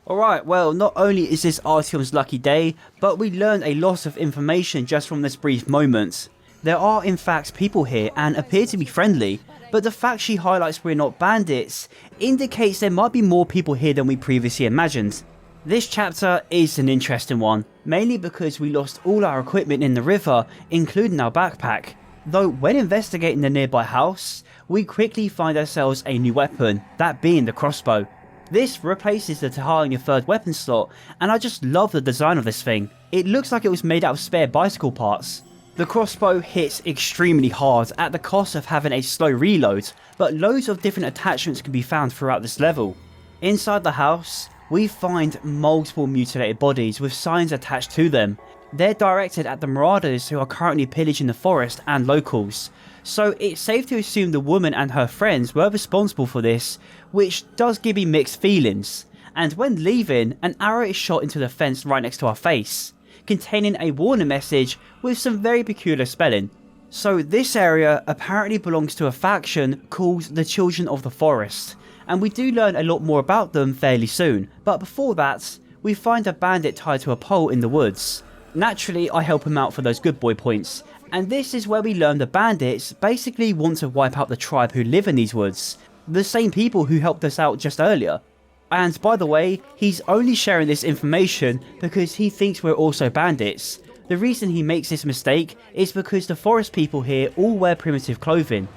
S1: Alright, well, not only is this Artyom's lucky day, but we learn a lot of information just from this brief moment. There are in fact people here and appear to be friendly, but the fact she highlights we're not bandits indicates there might be more people here than we previously imagined. This chapter is an interesting one, mainly because we lost all our equipment in the river, including our backpack. Though when investigating the nearby house, we quickly find ourselves a new weapon, that being the crossbow. This replaces the Taiga in your third weapon slot, and I just love the design of this thing. It looks like it was made out of spare bicycle parts. The crossbow hits extremely hard at the cost of having a slow reload, but loads of different attachments can be found throughout this level. Inside the house, we find multiple mutilated bodies with signs attached to them. They're directed at the marauders who are currently pillaging the forest and locals. So it's safe to assume the woman and her friends were responsible for this, which does give me mixed feelings. And when leaving, an arrow is shot into the fence right next to our face, containing a warning message with some very peculiar spelling. So this area apparently belongs to a faction called the Children of the Forest, and we do learn a lot more about them fairly soon, but before that, we find a bandit tied to a pole in the woods. Naturally, I help him out for those good boy points, and this is where we learn the bandits basically want to wipe out the tribe who live in these woods, the same people who helped us out just earlier. And by the way, he's only sharing this information because he thinks we're also bandits. The reason he makes this mistake is because the forest people here all wear primitive clothing.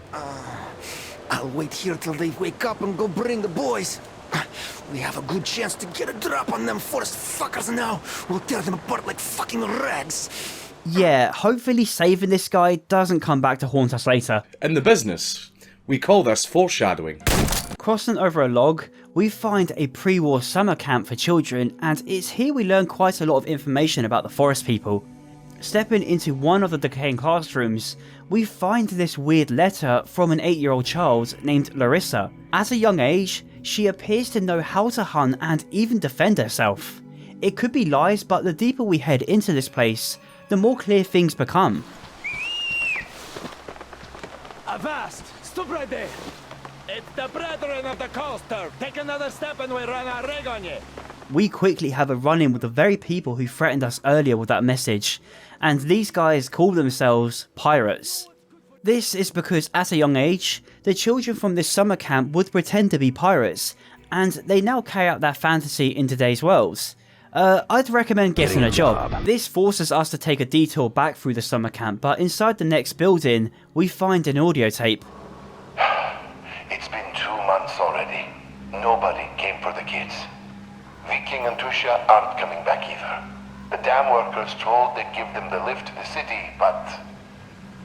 S9: I'll wait here till they wake up and go bring the boys. We have a good chance to get a drop on them forest fuckers now. We'll tear them apart like fucking rags.
S1: Yeah, hopefully saving this guy doesn't come back to haunt us later.
S21: In the business, we call this foreshadowing.
S1: Crossing over a log, we find a pre-war summer camp for children, and it's here we learn quite a lot of information about the forest people. Stepping into one of the decaying classrooms, we find this weird letter from an 8-year-old child named Larissa. At a young age, she appears to know how to hunt and even defend herself. It could be lies, but the deeper we head into this place, the more clear things become.
S19: Avast! Stop right there! It's the brethren of the coaster! Take another step and we run a rig on you!
S1: We quickly have a run-in with the very people who threatened us earlier with that message, and these guys call themselves pirates. This is because at a young age, the children from this summer camp would pretend to be pirates, and they now carry out that fantasy in today's world. I'd recommend getting a job. This forces us to take a detour back through the summer camp, but inside the next building, we find an audio tape.
S23: It's been 2 months already. Nobody came for the kids. Viking and Tusha aren't coming back either. The dam workers told they'd give them the lift to the city, but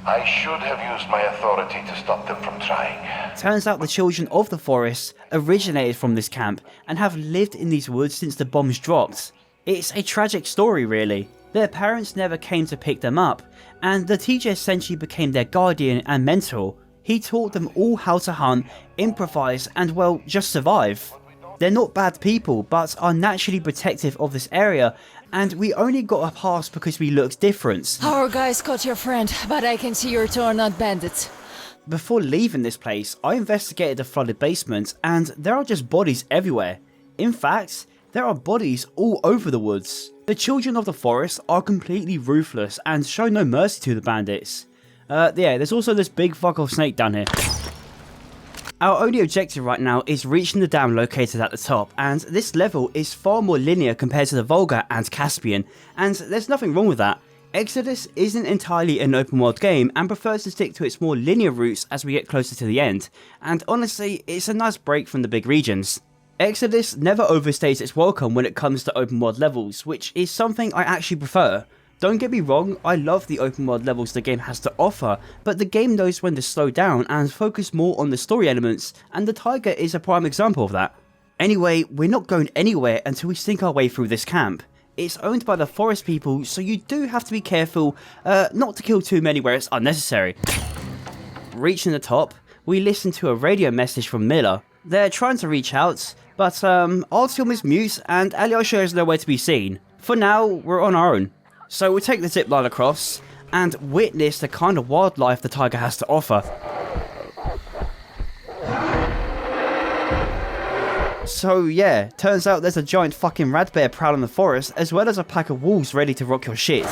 S23: I should have used my authority to stop them from trying.
S1: Turns out the children of the forest originated from this camp and have lived in these woods since the bombs dropped. It's a tragic story really. Their parents never came to pick them up, and the teacher essentially became their guardian and mentor. He taught them all how to hunt, improvise, and well, just survive. They're not bad people, but are naturally protective of this area, and we only got a pass because we looked different.
S7: Our guys caught your friend, but I can see your two are not bandits.
S1: Before leaving this place, I investigated the flooded basement, and there are just bodies everywhere. In fact, there are bodies all over the woods. The children of the forest are completely ruthless and show no mercy to the bandits. Yeah, there's also this big fuck off snake down here. Our only objective right now is reaching the dam located at the top, and this level is far more linear compared to the Volga and Caspian, and there's nothing wrong with that. Exodus isn't entirely an open world game and prefers to stick to its more linear routes as we get closer to the end, and honestly, it's a nice break from the big regions. Exodus never overstays its welcome when it comes to open world levels, which is something I actually prefer. Don't get me wrong, I love the open world levels the game has to offer, but the game knows when to slow down and focus more on the story elements, and the Taiga is a prime example of that. Anyway, we're not going anywhere until we sink our way through this camp. It's owned by the forest people, so you do have to be careful not to kill too many where it's unnecessary. Reaching the top, we listen to a radio message from Miller. They're trying to reach out, but Artyom is mute and Alyosha is nowhere to be seen. For now, we're on our own. So we take the zip line across and witness the kind of wildlife the Taiga has to offer. So yeah, turns out there's a giant fucking rat bear prowling the forest, as well as a pack of wolves ready to rock your shit.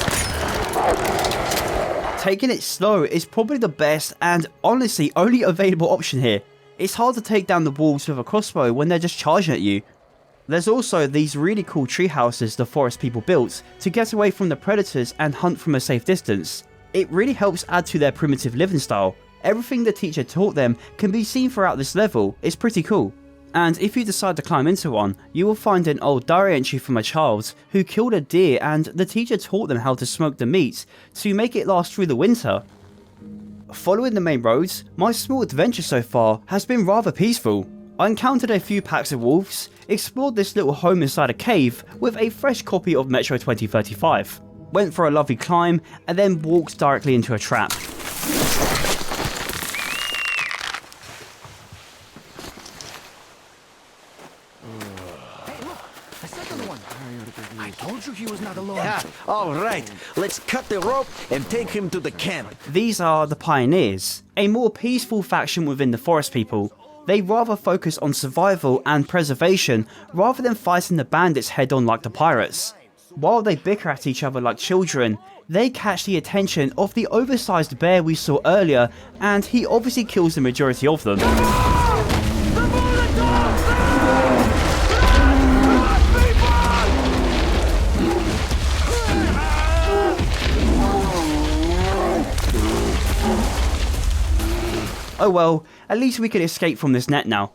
S1: Taking it slow is probably the best and honestly only available option here. It's hard to take down the wolves with a crossbow when they're just charging at you. There's also these really cool tree houses the forest people built to get away from the predators and hunt from a safe distance. It really helps add to their primitive living style. Everything the teacher taught them can be seen throughout this level. It's pretty cool. And if you decide to climb into one, you will find an old diary entry from a child who killed a deer, and the teacher taught them how to smoke the meat to make it last through the winter. Following the main roads, my small adventure so far has been rather peaceful. I encountered a few packs of wolves, explored this little home inside a cave with a fresh copy of Metro 2035, went for a lovely climb, and then walked directly into a trap.
S9: I told you he was not alone.
S4: Yeah, alright. Let's cut the rope and take him to the camp.
S1: These are the Pioneers, a more peaceful faction within the forest people. They rather focus on survival and preservation rather than fighting the bandits head on like the pirates. While they bicker at each other like children, they catch the attention of the oversized bear we saw earlier, and he obviously kills the majority of them. Oh well, at least we can escape from this net now.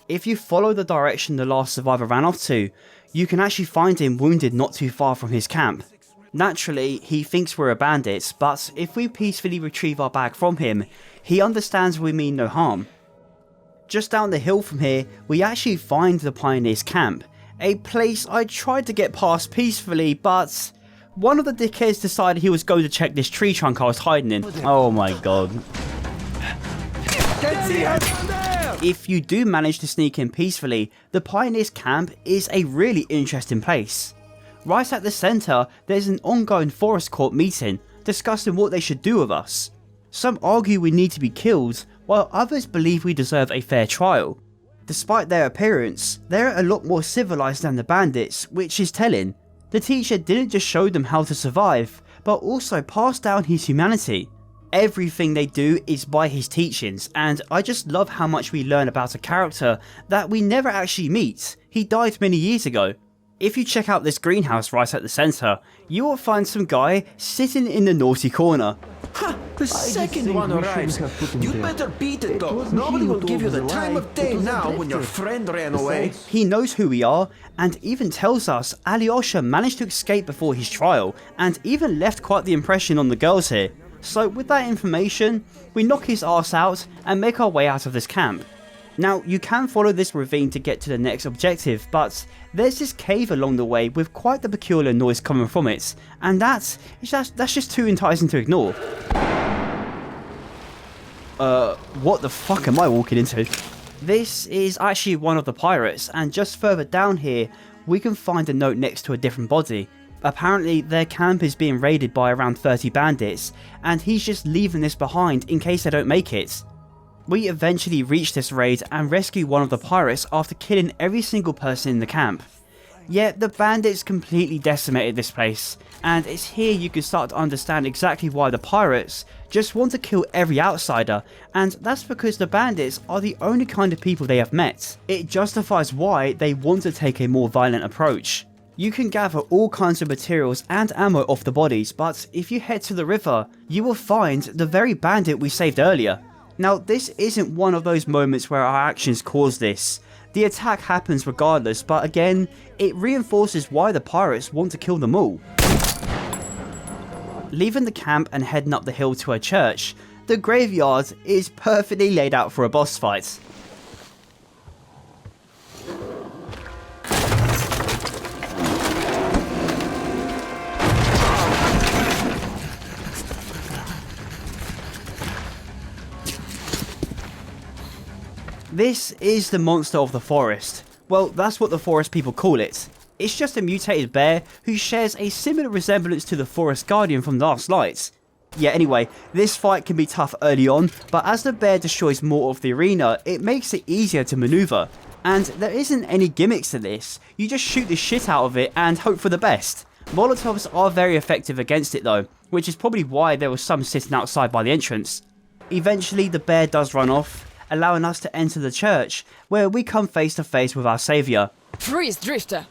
S1: If you follow the direction the last survivor ran off to, you can actually find him wounded not too far from his camp. Naturally, he thinks we're a bandit, but if we peacefully retrieve our bag from him, he understands we mean no harm. Just down the hill from here, we actually find the Pioneers' camp, a place I tried to get past peacefully, but one of the dickheads decided he was going to check this tree trunk I was hiding in. Oh my god. If you do manage to sneak in peacefully, the Pioneers' camp is a really interesting place. Right at the centre, there's an ongoing forest court meeting, discussing what they should do with us. Some argue we need to be killed, while others believe we deserve a fair trial. Despite their appearance, they're a lot more civilized than the bandits, which is telling. The teacher didn't just show them how to survive, but also passed down his humanity. Everything they do is by his teachings, and I just love how much we learn about a character that we never actually meet. He died many years ago. If you check out this greenhouse right at the centre, you will find some guy sitting in the naughty corner.
S9: Ha! The second one arrives. You'd better beat it though. Nobody will give you the time of day now when your friend ran away.
S1: He knows who we are, and even tells us Alyosha managed to escape before his trial, and even left quite the impression on the girls here. So with that information, we knock his arse out and make our way out of this camp. Now, you can follow this ravine to get to the next objective, but there's this cave along the way with quite the peculiar noise coming from it, and that's just too enticing to ignore. What the fuck am I walking into? This is actually one of the pirates, and just further down here, we can find a note next to a different body. Apparently, their camp is being raided by around 30 bandits, and he's just leaving this behind in case they don't make it. We eventually reach this raid and rescue one of the pirates after killing every single person in the camp. Yet the bandits completely decimated this place, and it's here you can start to understand exactly why the pirates just want to kill every outsider, and that's because the bandits are the only kind of people they have met. It justifies why they want to take a more violent approach. You can gather all kinds of materials and ammo off the bodies, but if you head to the river, you will find the very bandit we saved earlier. Now, this isn't one of those moments where our actions cause this. The attack happens regardless, but again, it reinforces why the pirates want to kill them all. Leaving the camp and heading up the hill to a church, the graveyard is perfectly laid out for a boss fight. This is the monster of the forest. Well, that's what the forest people call it. It's just a mutated bear who shares a similar resemblance to the forest guardian from Last Light. Yeah, anyway, this fight can be tough early on, but as the bear destroys more of the arena, it makes it easier to maneuver. And there isn't any gimmicks to this, you just shoot the shit out of it and hope for the best. Molotovs are very effective against it though, which is probably why there was some sitting outside by the entrance. Eventually the bear does run off, allowing us to enter the church, where we come face to face with our saviour.
S7: Freeze, Drifter!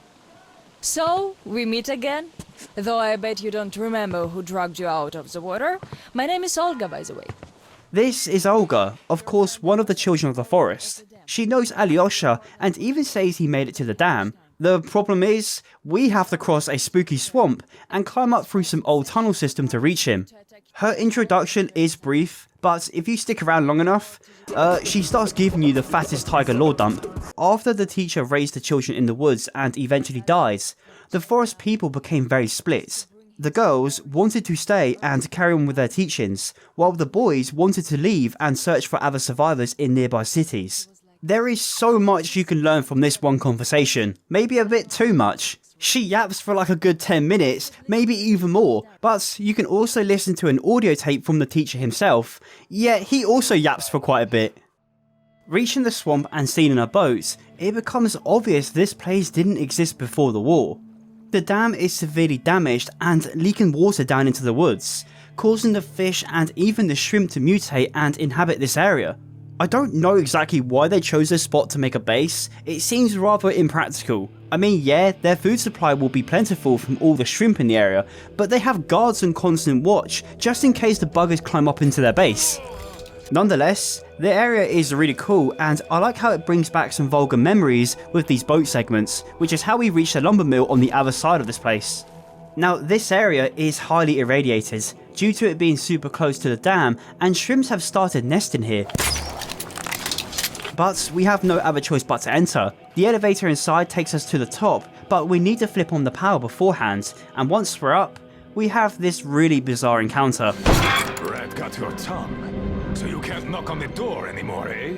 S7: So, we meet again? Though I bet you don't remember who dragged you out of the water. My name is Olga, by the way.
S1: This is Olga, of course one of the children of the forest. She knows Alyosha and even says he made it to the dam. The problem is, we have to cross a spooky swamp and climb up through some old tunnel system to reach him. Her introduction is brief, but if you stick around long enough, she starts giving you the fattest Taiga lore dump. After the teacher raised the children in the woods and eventually dies, the forest people became very split. The girls wanted to stay and carry on with their teachings, while the boys wanted to leave and search for other survivors in nearby cities. There is so much you can learn from this one conversation, maybe a bit too much. She yaps for like a good 10 minutes, maybe even more, but you can also listen to an audio tape from the teacher himself, yet he also yaps for quite a bit. Reaching the swamp and seen in a boat, it becomes obvious this place didn't exist before the war. The dam is severely damaged and leaking water down into the woods, causing the fish and even the shrimp to mutate and inhabit this area. I don't know exactly why they chose this spot to make a base, it seems rather impractical. I mean, yeah, their food supply will be plentiful from all the shrimp in the area, but they have guards on constant watch, just in case the buggers climb up into their base. Nonetheless, the area is really cool, and I like how it brings back some Volga memories with these boat segments, which is how we reach the lumber mill on the other side of this place. Now, this area is highly irradiated, due to it being super close to the dam, and shrimps have started nesting here. But we have no other choice but to enter. The elevator inside takes us to the top, but we need to flip on the power beforehand, and once we're up, we have this really bizarre encounter.
S8: Rat got your tongue, so you can't knock on the door anymore, eh?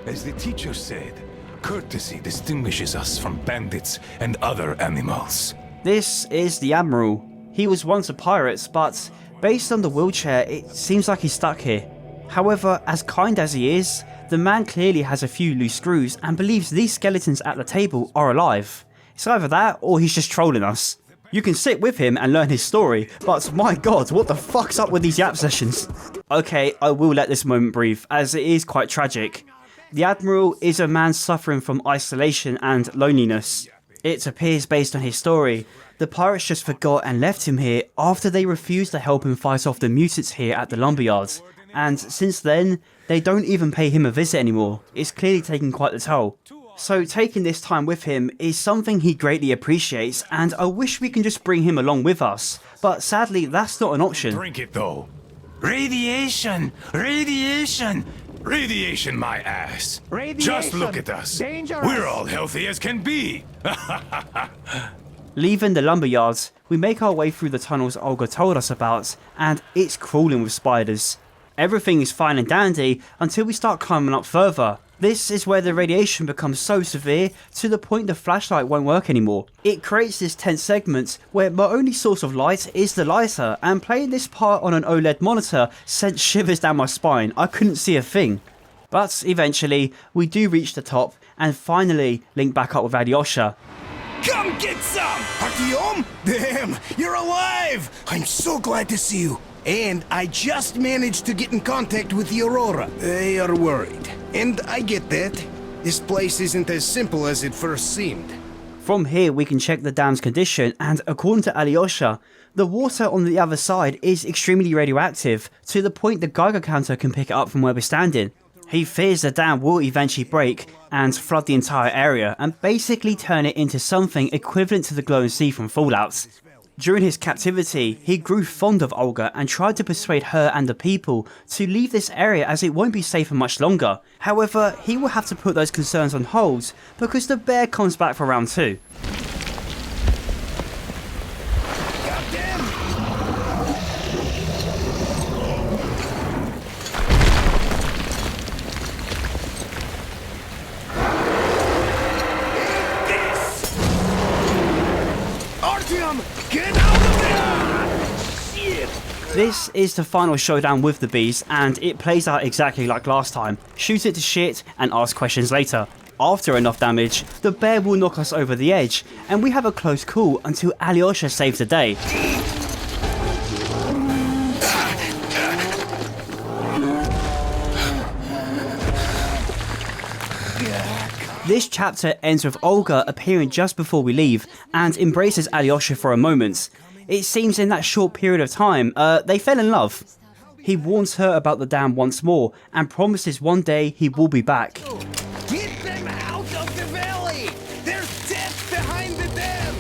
S8: As the teacher said, courtesy distinguishes us from bandits and other animals.
S1: This is the Admiral. He was once a pirate, but based on the wheelchair, it seems like he's stuck here. However, as kind as he is, the man clearly has a few loose screws and believes these skeletons at the table are alive. It's either that or he's just trolling us. You can sit with him and learn his story, but my god, what the fuck's up with these yap sessions? Okay, I will let this moment breathe, as it is quite tragic. The Admiral is a man suffering from isolation and loneliness. It appears based on his story, the pirates just forgot and left him here after they refused to help him fight off the mutants here at the lumberyard. And since then, they don't even pay him a visit anymore. It's clearly taking quite the toll. So taking this time with him is something he greatly appreciates, and I wish we can just bring him along with us. But sadly, that's not an option.
S8: Drink it though.
S4: Radiation! Radiation! Radiation, my ass! Just look at us! We're all healthy as can be!
S1: Leaving the lumberyards, we make our way through the tunnels Olga told us about, and it's crawling with spiders. Everything is fine and dandy until we start climbing up further. This is where the radiation becomes so severe to the point the flashlight won't work anymore. It creates this tense segment where my only source of light is the lighter, and playing this part on an OLED monitor sent shivers down my spine. I couldn't see a thing. But eventually, we do reach the top and finally link back up with Alyosha.
S9: Come get some! Artyom? Damn, you're alive! I'm so glad to see you. And I just managed to get in contact with the Aurora. They are worried. And I get that. This place isn't as simple as it first seemed.
S1: From here we can check the dam's condition, and according to Alyosha, the water on the other side is extremely radioactive, to the point the Geiger counter can pick it up from where we're standing. He fears the dam will eventually break and flood the entire area and basically turn it into something equivalent to the glowing sea from Fallout. During his captivity, he grew fond of Olga and tried to persuade her and the people to leave this area as it won't be safe for much longer. However, he will have to put those concerns on hold because the bear comes back for round 2. This is the final showdown with the bees, and it plays out exactly like last time. Shoot it to shit and ask questions later. After enough damage, the bear will knock us over the edge, and we have a close call until Alyosha saves the day. This chapter ends with Olga appearing just before we leave and embraces Alyosha for a moment. It seems in that short period of time, they fell in love. He warns her about the dam once more and promises one day he will be back.
S9: Get them out of the valley! There's death behind the dam!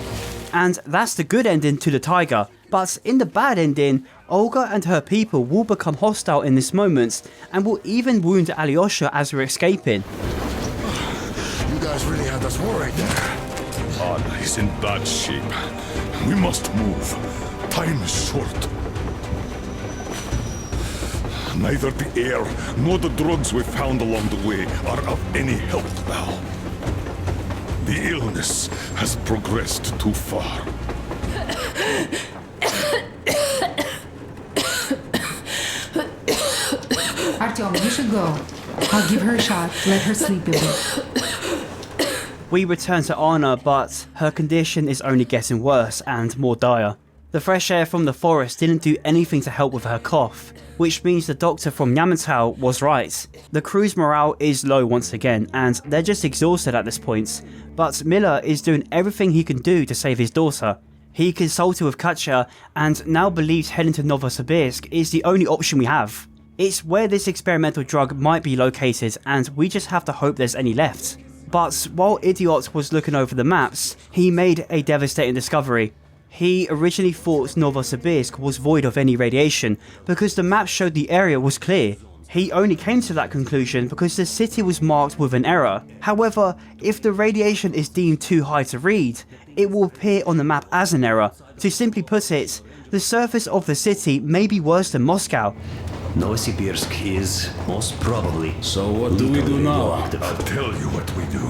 S1: And that's the good ending to the Taiga. But in the bad ending, Olga and her people will become hostile in this moment and will even wound Alyosha as we're escaping.
S8: You guys really had us worried there. Anna is in bad shape. We must move. Time is short. Neither the air nor the drugs we found along the way are of any help now. The illness has progressed too far.
S15: Artyom, you should go. I'll give her a shot. Let her sleep a bit.
S1: We return to Anna, but her condition is only getting worse and more dire. The fresh air from the forest didn't do anything to help with her cough, which means the doctor from Yamantau was right. The crew's morale is low once again, and they're just exhausted at this point, but Miller is doing everything he can do to save his daughter. He consulted with Katya and now believes heading to Novosibirsk is the only option we have. It's where this experimental drug might be located, and we just have to hope there's any left. But while Idiot was looking over the maps, he made a devastating discovery. He originally thought Novosibirsk was void of any radiation because the map showed the area was clear. He only came to that conclusion because the city was marked with an error. However, if the radiation is deemed too high to read, it will appear on the map as an error. To simply put it, the surface of the city may be worse than Moscow.
S3: Novosibirsk is most probably.
S8: So what do we do now? I'll tell you what we do.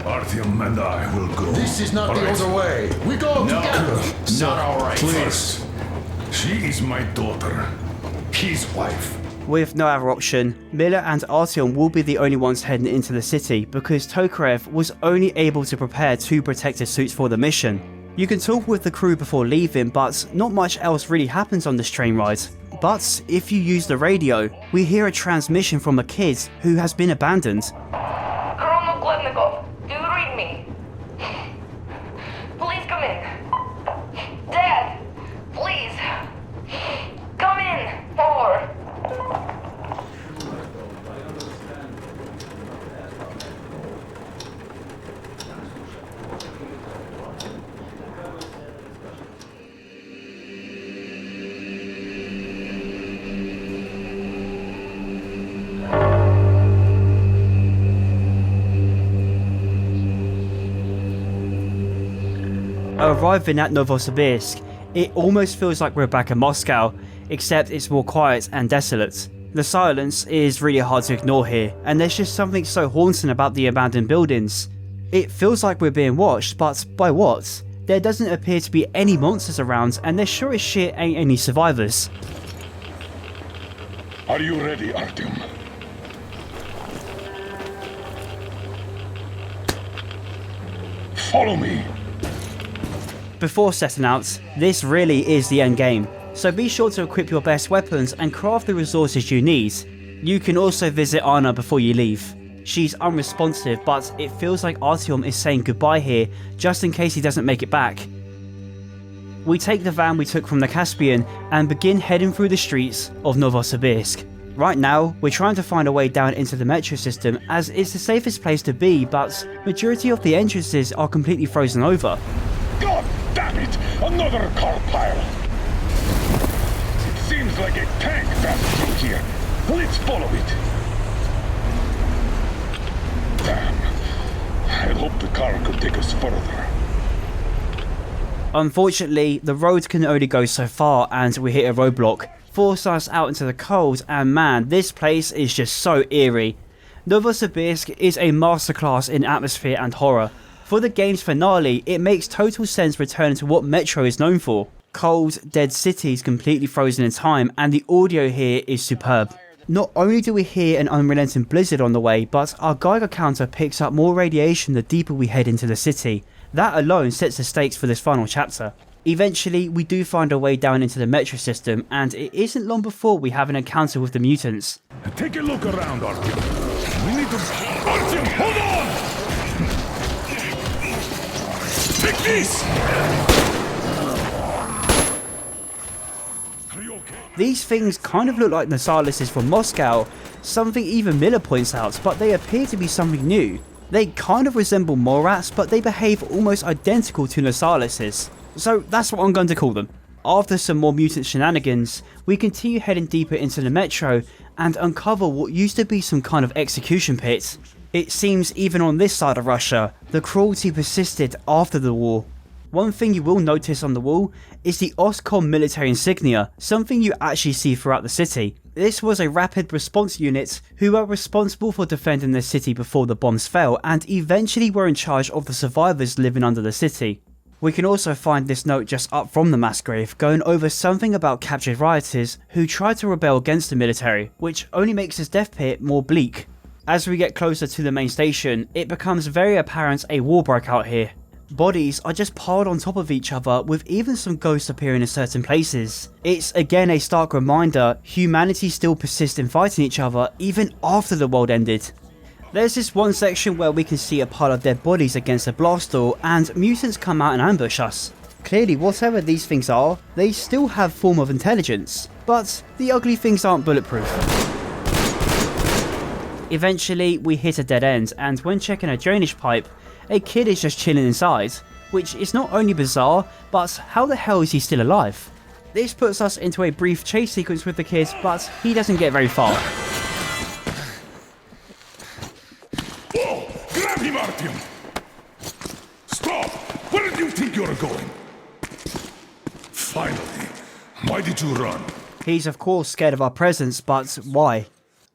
S8: Artyom and I will go.
S10: This is not the other way. We go together. Not all right.
S8: Please. She is my daughter. His wife.
S1: With no other option, Miller and Artyom will be the only ones heading into the city because Tokarev was only able to prepare 2 protective suits for the mission. You can talk with the crew before leaving, but not much else really happens on this train ride. But if you use the radio, we hear a transmission from a kid who has been abandoned.
S16: Colonel Glednikov, do you read me? Please come in. Dad, please. Come in, over.
S1: Arriving at Novosibirsk, it almost feels like we're back in Moscow, except it's more quiet and desolate. The silence is really hard to ignore here, and there's just something so haunting about the abandoned buildings. It feels like we're being watched, but by what? There doesn't appear to be any monsters around, and there sure as shit ain't any survivors.
S8: Are you ready, Artyom? Follow me.
S1: Before setting out, this really is the end game, so be sure to equip your best weapons and craft the resources you need. You can also visit Anna before you leave. She's unresponsive, but it feels like Artyom is saying goodbye here, just in case he doesn't make it back. We take the van we took from the Caspian and begin heading through the streets of Novosibirsk. Right now, we're trying to find a way down into the metro system as it's the safest place to be, but majority of the entrances are completely frozen over.
S8: God damn it! Another car pile! It seems like a tank passed through here. Let's follow it. Damn. I hope the car could take us further.
S1: Unfortunately, the road can only go so far and we hit a roadblock, forcing us out into the cold, and man, this place is just so eerie. Novosibirsk is a masterclass in atmosphere and horror. For the game's finale, it makes total sense returning to what Metro is known for. Cold, dead cities completely frozen in time, and the audio here is superb. Not only do we hear an unrelenting blizzard on the way, but our Geiger counter picks up more radiation the deeper we head into the city. That alone sets the stakes for this final chapter. Eventually, we do find our way down into the metro system, and it isn't long before we have an encounter with the mutants.
S8: Take a look around, Artyom. We need to... Artyom, hold on! Take this!
S1: These things kind of look like Nasalises from Moscow, something even Miller points out, but they appear to be something new. They kind of resemble Morats, but they behave almost identical to Nasalises. So that's what I'm going to call them. After some more mutant shenanigans, we continue heading deeper into the metro and uncover what used to be some kind of execution pit. It seems even on this side of Russia, the cruelty persisted after the war. One thing you will notice on the wall is the OSCOM military insignia, something you actually see throughout the city. This was a rapid response unit who were responsible for defending the city before the bombs fell and eventually were in charge of the survivors living under the city. We can also find this note just up from the mass grave going over something about captured rioters who tried to rebel against the military, which only makes this death pit more bleak. As we get closer to the main station, it becomes very apparent a war broke out here. Bodies are just piled on top of each other, with even some ghosts appearing in certain places. It's again a stark reminder humanity still persists in fighting each other even after the world ended. There's this one section where we can see a pile of dead bodies against a blast door and mutants come out and ambush us. Clearly, whatever these things are, they still have form of intelligence, but the ugly things aren't bulletproof. Eventually, we hit a dead end, and when checking a drainage pipe, a kid is just chilling inside, which is not only bizarre, but how the hell is he still alive? This puts us into a brief chase sequence with the kid, but he doesn't get very far.
S8: Whoa! Grab him, Artyom! Stop! Where do you think you're going? Finally, why did you run?
S1: He's of course scared of our presence, but why?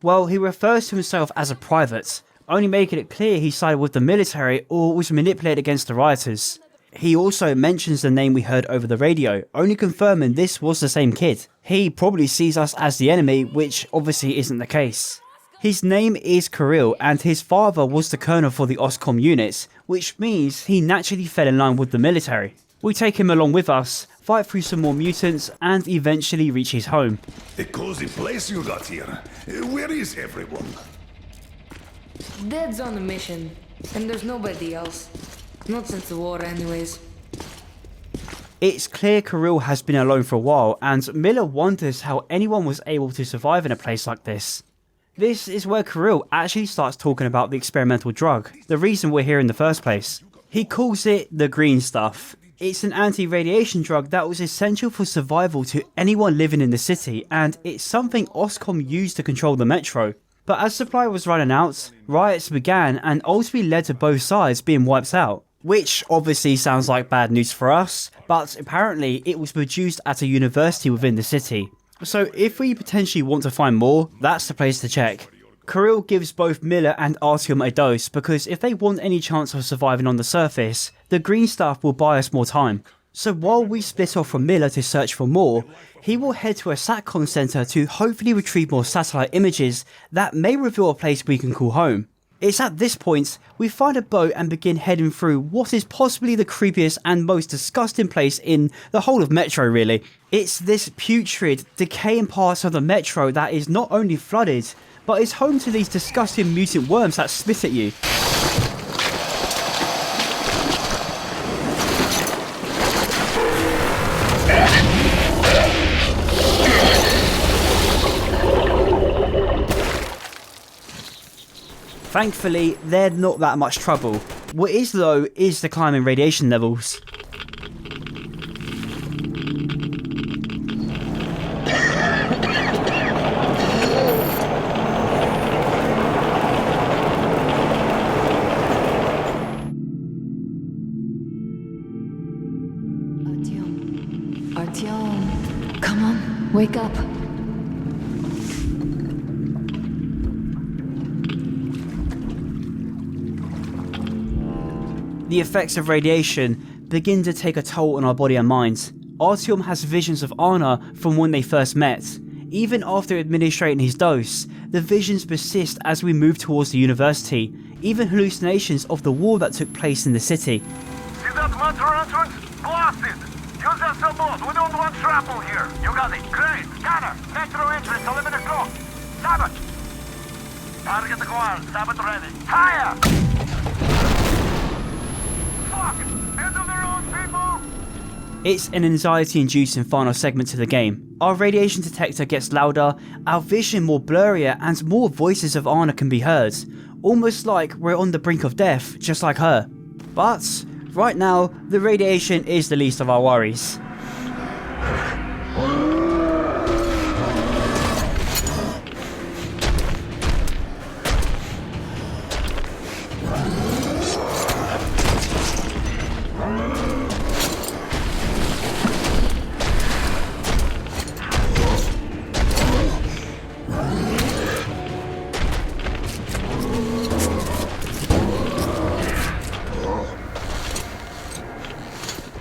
S1: Well, he refers to himself as a private, only making it clear he sided with the military or was manipulated against the rioters. He also mentions the name we heard over the radio, only confirming this was the same kid. He probably sees us as the enemy, which obviously isn't the case. His name is Kirill, and his father was the colonel for the OSCOM units, which means he naturally fell in line with the military. We take him along with us, fight through some more mutants, and eventually reach his home.
S8: A cozy place you got here. Where is everyone?
S14: Dad's on a mission, and there's nobody else. Not since the war, anyways.
S1: It's clear Kirill has been alone for a while, and Miller wonders how anyone was able to survive in a place like this. This is where Kirill actually starts talking about the experimental drug, the reason we're here in the first place. He calls it the green stuff. It's an anti-radiation drug that was essential for survival to anyone living in the city, and it's something OSCOM used to control the metro. But as supply was running out, riots began and ultimately led to both sides being wiped out. Which obviously sounds like bad news for us, but apparently it was produced at a university within the city. So if we potentially want to find more, that's the place to check. Kirill gives both Miller and Artyom a dose because if they want any chance of surviving on the surface, the green stuff will buy us more time. So while we split off from Miller to search for more, he will head to a SATCOM center to hopefully retrieve more satellite images that may reveal a place we can call home. It's at this point we find a boat and begin heading through what is possibly the creepiest and most disgusting place in the whole of Metro really. It's this putrid, decaying part of the Metro that is not only flooded, but is home to these disgusting mutant worms that spit at you. Thankfully, they're not that much trouble. What is though is the climbing radiation levels.
S5: Artyom, come on, wake up.
S1: The effects of radiation begin to take a toll on our body and minds. Artyom has visions of Anna from when they first met. Even after administering his dose, the visions persist as we move towards the university, even hallucinations of the war that took place in the city.
S13: See that metro entrance? Blast it! Use that sabotage, we don't want trouble here. You got it, great! Scanner, metro entrance, 11 o'clock. Sabot! Target acquired, Sabot ready. Higher!
S1: It's an anxiety-inducing final segment to the game. Our radiation detector gets louder, our vision more blurrier, and more voices of Anna can be heard. Almost like we're on the brink of death, just like her. But right now, the radiation is the least of our worries.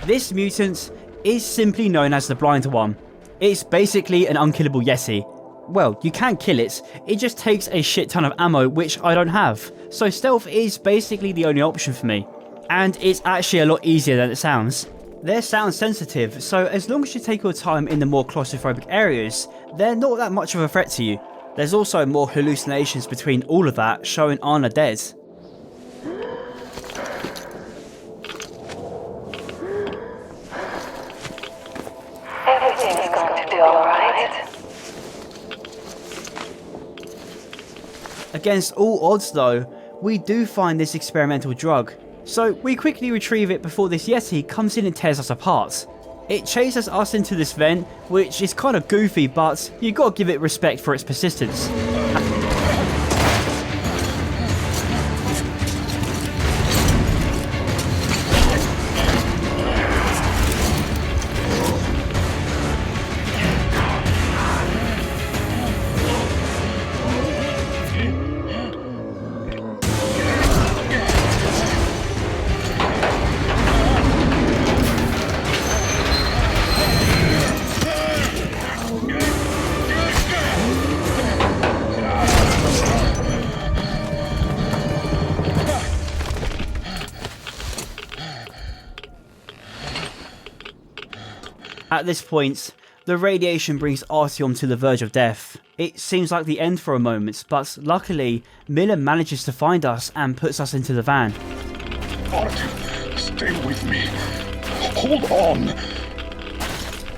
S1: This mutant is simply known as the Blind One. It's basically an unkillable Yeti. Well, you can kill it, it just takes a shit ton of ammo which I don't have, so stealth is basically the only option for me. And it's actually a lot easier than it sounds. They're sound sensitive, so as long as you take your time in the more claustrophobic areas, they're not that much of a threat to you. There's also more hallucinations between all of that, showing Anna dead.
S16: Everything's going to be alright.
S1: Against all odds though, we do find this experimental drug, so we quickly retrieve it before this Yeti comes in and tears us apart. It chases us into this vent, which is kind of goofy, but you gotta give it respect for its persistence. At this point, the radiation brings Artyom to the verge of death. It seems like the end for a moment, but luckily, Miller manages to find us and puts us into the van.
S8: Artyom, stay with me. Hold on.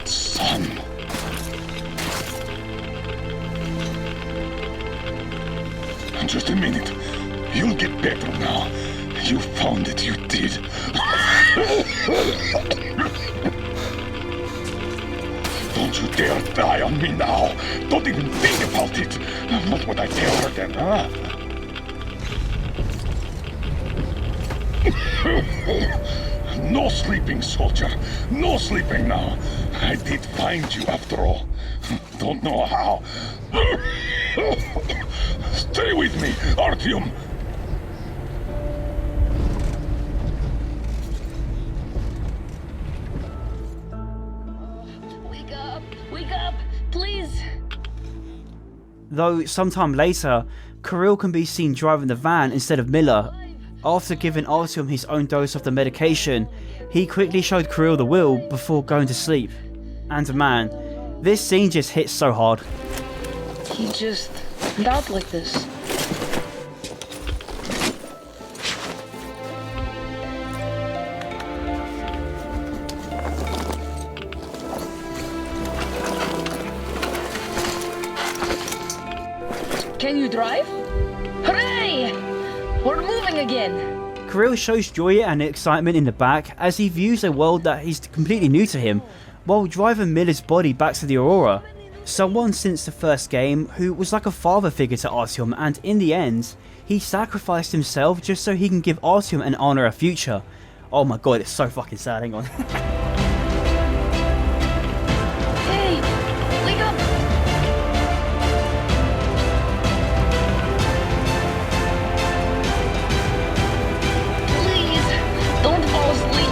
S8: Son. Just a minute. You'll get better now. You found it, you did. Don't you dare die on me now! Don't even think about it! What would I tell her then, huh? No sleeping, soldier. No sleeping now. I did find you after all. Don't know how. Stay with me, Artyom.
S6: Wake up, please.
S1: Though sometime later, Kirill can be seen driving the van instead of Miller. After giving Artyom his own dose of the medication, he quickly showed Kirill the wheel before going to sleep. And man, this scene just hits so hard.
S14: He just died like this. Can you drive? Hooray! We're moving again!
S1: Kirill shows joy and excitement in the back as he views a world that is completely new to him, while driving Miller's body back to the Aurora. Someone since the first game who was like a father figure to Artyom, and in the end, he sacrificed himself just so he can give Artyom and Anna a future. Oh my god, it's so fucking sad, hang on.
S6: Hey, wake up! Please, don't fall asleep.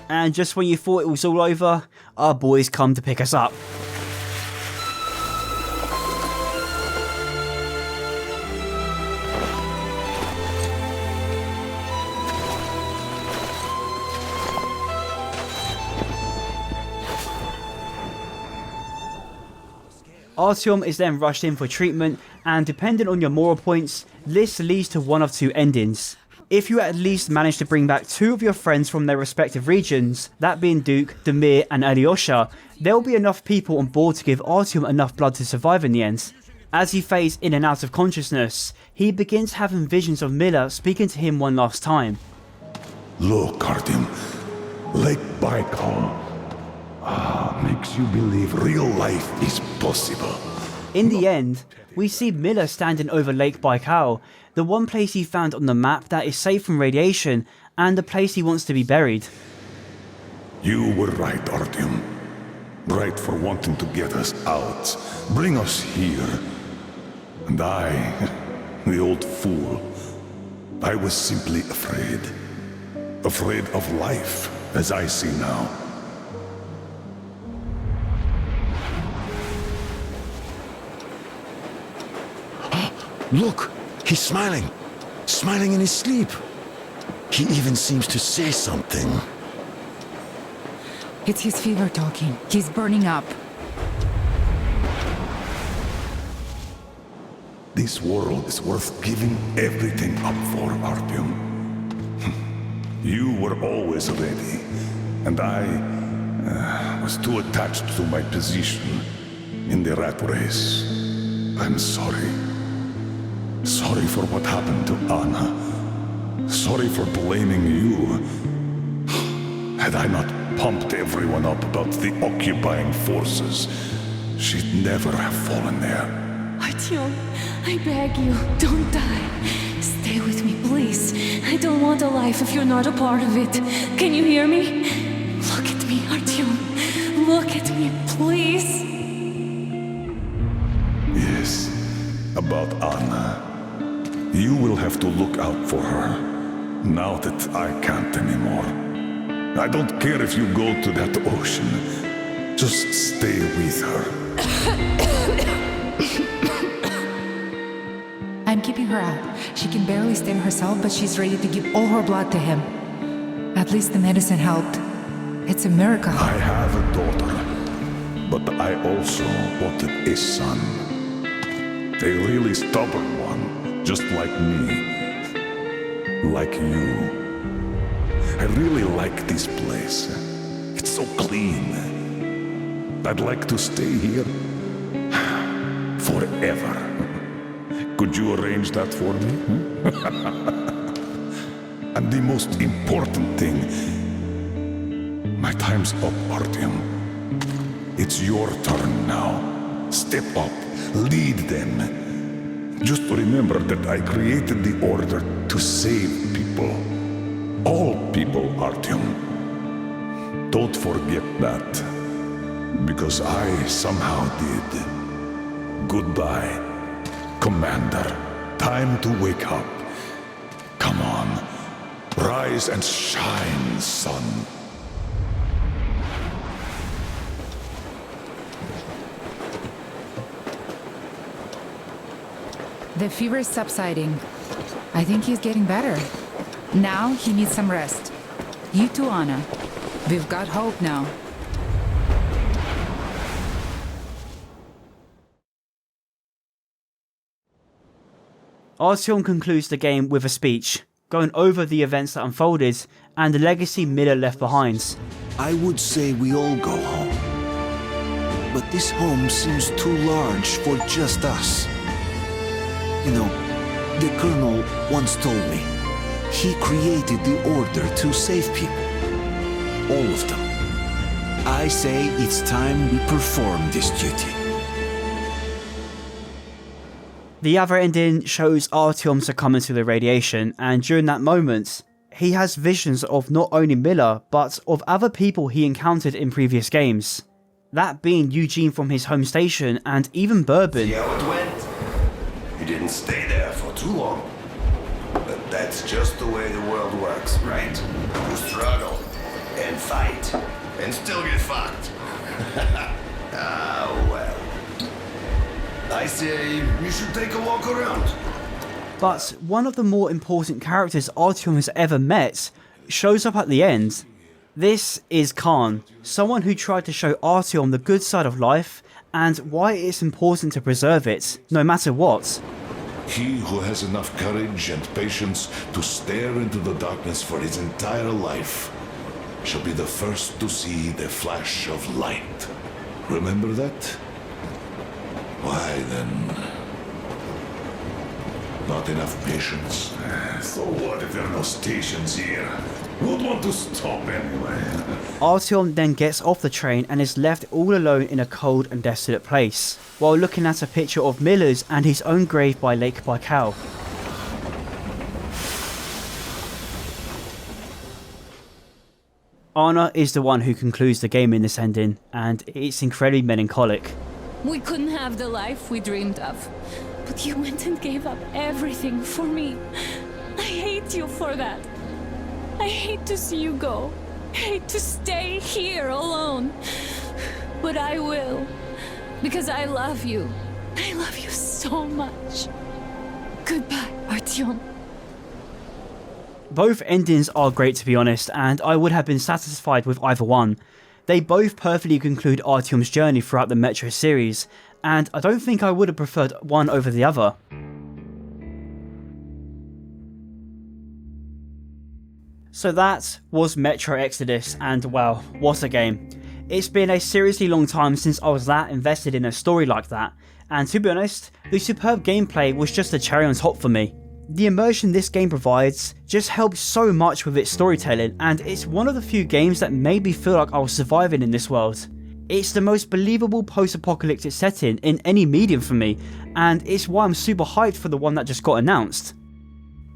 S1: And just when you thought it was all over, our boys come to pick us up. Artyom is then rushed in for treatment, and depending on your moral points, this leads to one of two endings. If you at least manage to bring back two of your friends from their respective regions, that being Duke, Demir and Alyosha, there will be enough people on board to give Artyom enough blood to survive in the end. As he fades in and out of consciousness, he begins having visions of Miller speaking to him one last time.
S8: Look, Artyom, Lake Baikal makes you believe real life is possible.
S1: In the end, we see Miller standing over Lake Baikal, the one place he found on the map that is safe from radiation, and the place he wants to be buried.
S8: You were right, Artyom. Right for wanting to get us out, bring us here. And I, the old fool, I was simply afraid. Afraid of life, as I see now.
S4: Look! He's smiling! Smiling in his sleep! He even seems to say something.
S15: It's his fever talking. He's burning up.
S8: This world is worth giving everything up for, Artyom. You were always ready, and I was too attached to my position. in the rat race. I'm sorry. Sorry for what happened to Anna. Sorry for blaming you. Had I not pumped everyone up about the occupying forces, she'd never have fallen there.
S5: Artyom, I beg you, don't die. Stay with me, please. I don't want a life if you're not a part of it. Can you hear me? Look at me, Artyom. Look at me, please.
S8: Yes, about Anna. You will have to look out for her, now that I can't anymore. I don't care if you go to that ocean. Just stay with her.
S15: I'm keeping her out. She can barely stand herself, but she's ready to give all her blood to him. At least the medicine helped. It's a miracle.
S8: I have a daughter, but I also wanted a son. A really stubborn one, just like me. Like you. I really like this place. It's so clean. I'd like to stay here forever. Could you arrange that for me? And the most important thing, my time's up, Artyom. It's your turn now. Step up, lead them. Just remember that I created the Order to save people. All people, Artyom. Don't forget that. Because I somehow did. Goodbye, Commander. Time to wake up. Come on. Rise and shine, son.
S15: The fever is subsiding. I think he's getting better. Now he needs some rest. You too, Anna. We've got hope now.
S1: Artyom concludes the game with a speech, going over the events that unfolded and the legacy Miller left behind.
S9: I would say we all go home. But this home seems too large for just us. You know, the Colonel once told me, he created the Order to save people. All of them. I say it's time we perform this duty.
S1: The other ending shows Artyom succumbing to the radiation, and during that moment, he has visions of not only Miller, but of other people he encountered in previous games. That being Eugene from his home station, and even Bourbon.
S23: See how it went? You didn't stay there for too long. But that's just the way the world works, right? You struggle, and fight, and still get fucked. Ah, well. I say you should take a walk around.
S1: But one of the more important characters Artyom has ever met shows up at the end. This is Khan, someone who tried to show Artyom the good side of life and why it's important to preserve it, no matter what.
S8: He who has enough courage and patience to stare into the darkness for his entire life shall be the first to see the flash of light. Remember that? Why then? Not enough patience? So what if there are no stations here? Who'd want to stop anyway?
S1: Artyom then gets off the train and is left all alone in a cold and desolate place, while looking at a picture of Miller's and his own grave by Lake Baikal. Anna is the one who concludes the game in this ending, and it's incredibly melancholic.
S5: We couldn't have the life we dreamed of. But you went and gave up everything for me. I hate you for that. I hate to see you go. I hate to stay here alone. But I will. Because I love you. I love you so much. Goodbye, Artyom.
S1: Both endings are great, to be honest, and I would have been satisfied with either one. They both perfectly conclude Artyom's journey throughout the Metro series, and I don't think I would have preferred one over the other. So that was Metro Exodus, and wow, what a game. It's been a seriously long time since I was that invested in a story like that, and to be honest, the superb gameplay was just a cherry on top for me. The immersion this game provides just helps so much with its storytelling, and it's one of the few games that made me feel like I was surviving in this world. It's the most believable post-apocalyptic setting in any medium for me, and it's why I'm super hyped for the one that just got announced.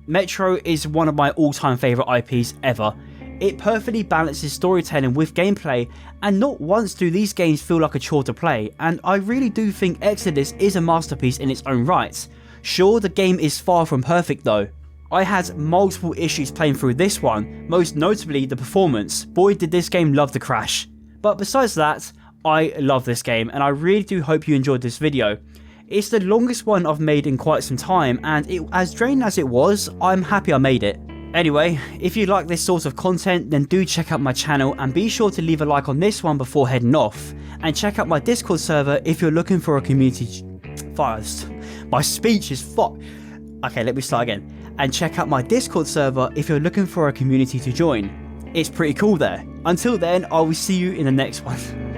S1: Metro is one of my all-time favourite IPs ever. It perfectly balances storytelling with gameplay, and not once do these games feel like a chore to play, and I really do think Exodus is a masterpiece in its own right. Sure, the game is far from perfect though. I had multiple issues playing through this one, most notably the performance. Boy did this game love to crash. But besides that, I love this game, and I really do hope you enjoyed this video. It's the longest one I've made in quite some time, and as draining as it was, I'm happy I made it. Anyway, if you like this sort of content, then do check out my channel and be sure to leave a like on this one before heading off. And check out my Discord server if you're looking for a community... My speech is Okay, let me start again. And check out my Discord server if you're looking for a community to join. It's pretty cool there. Until then, I will see you in the next one.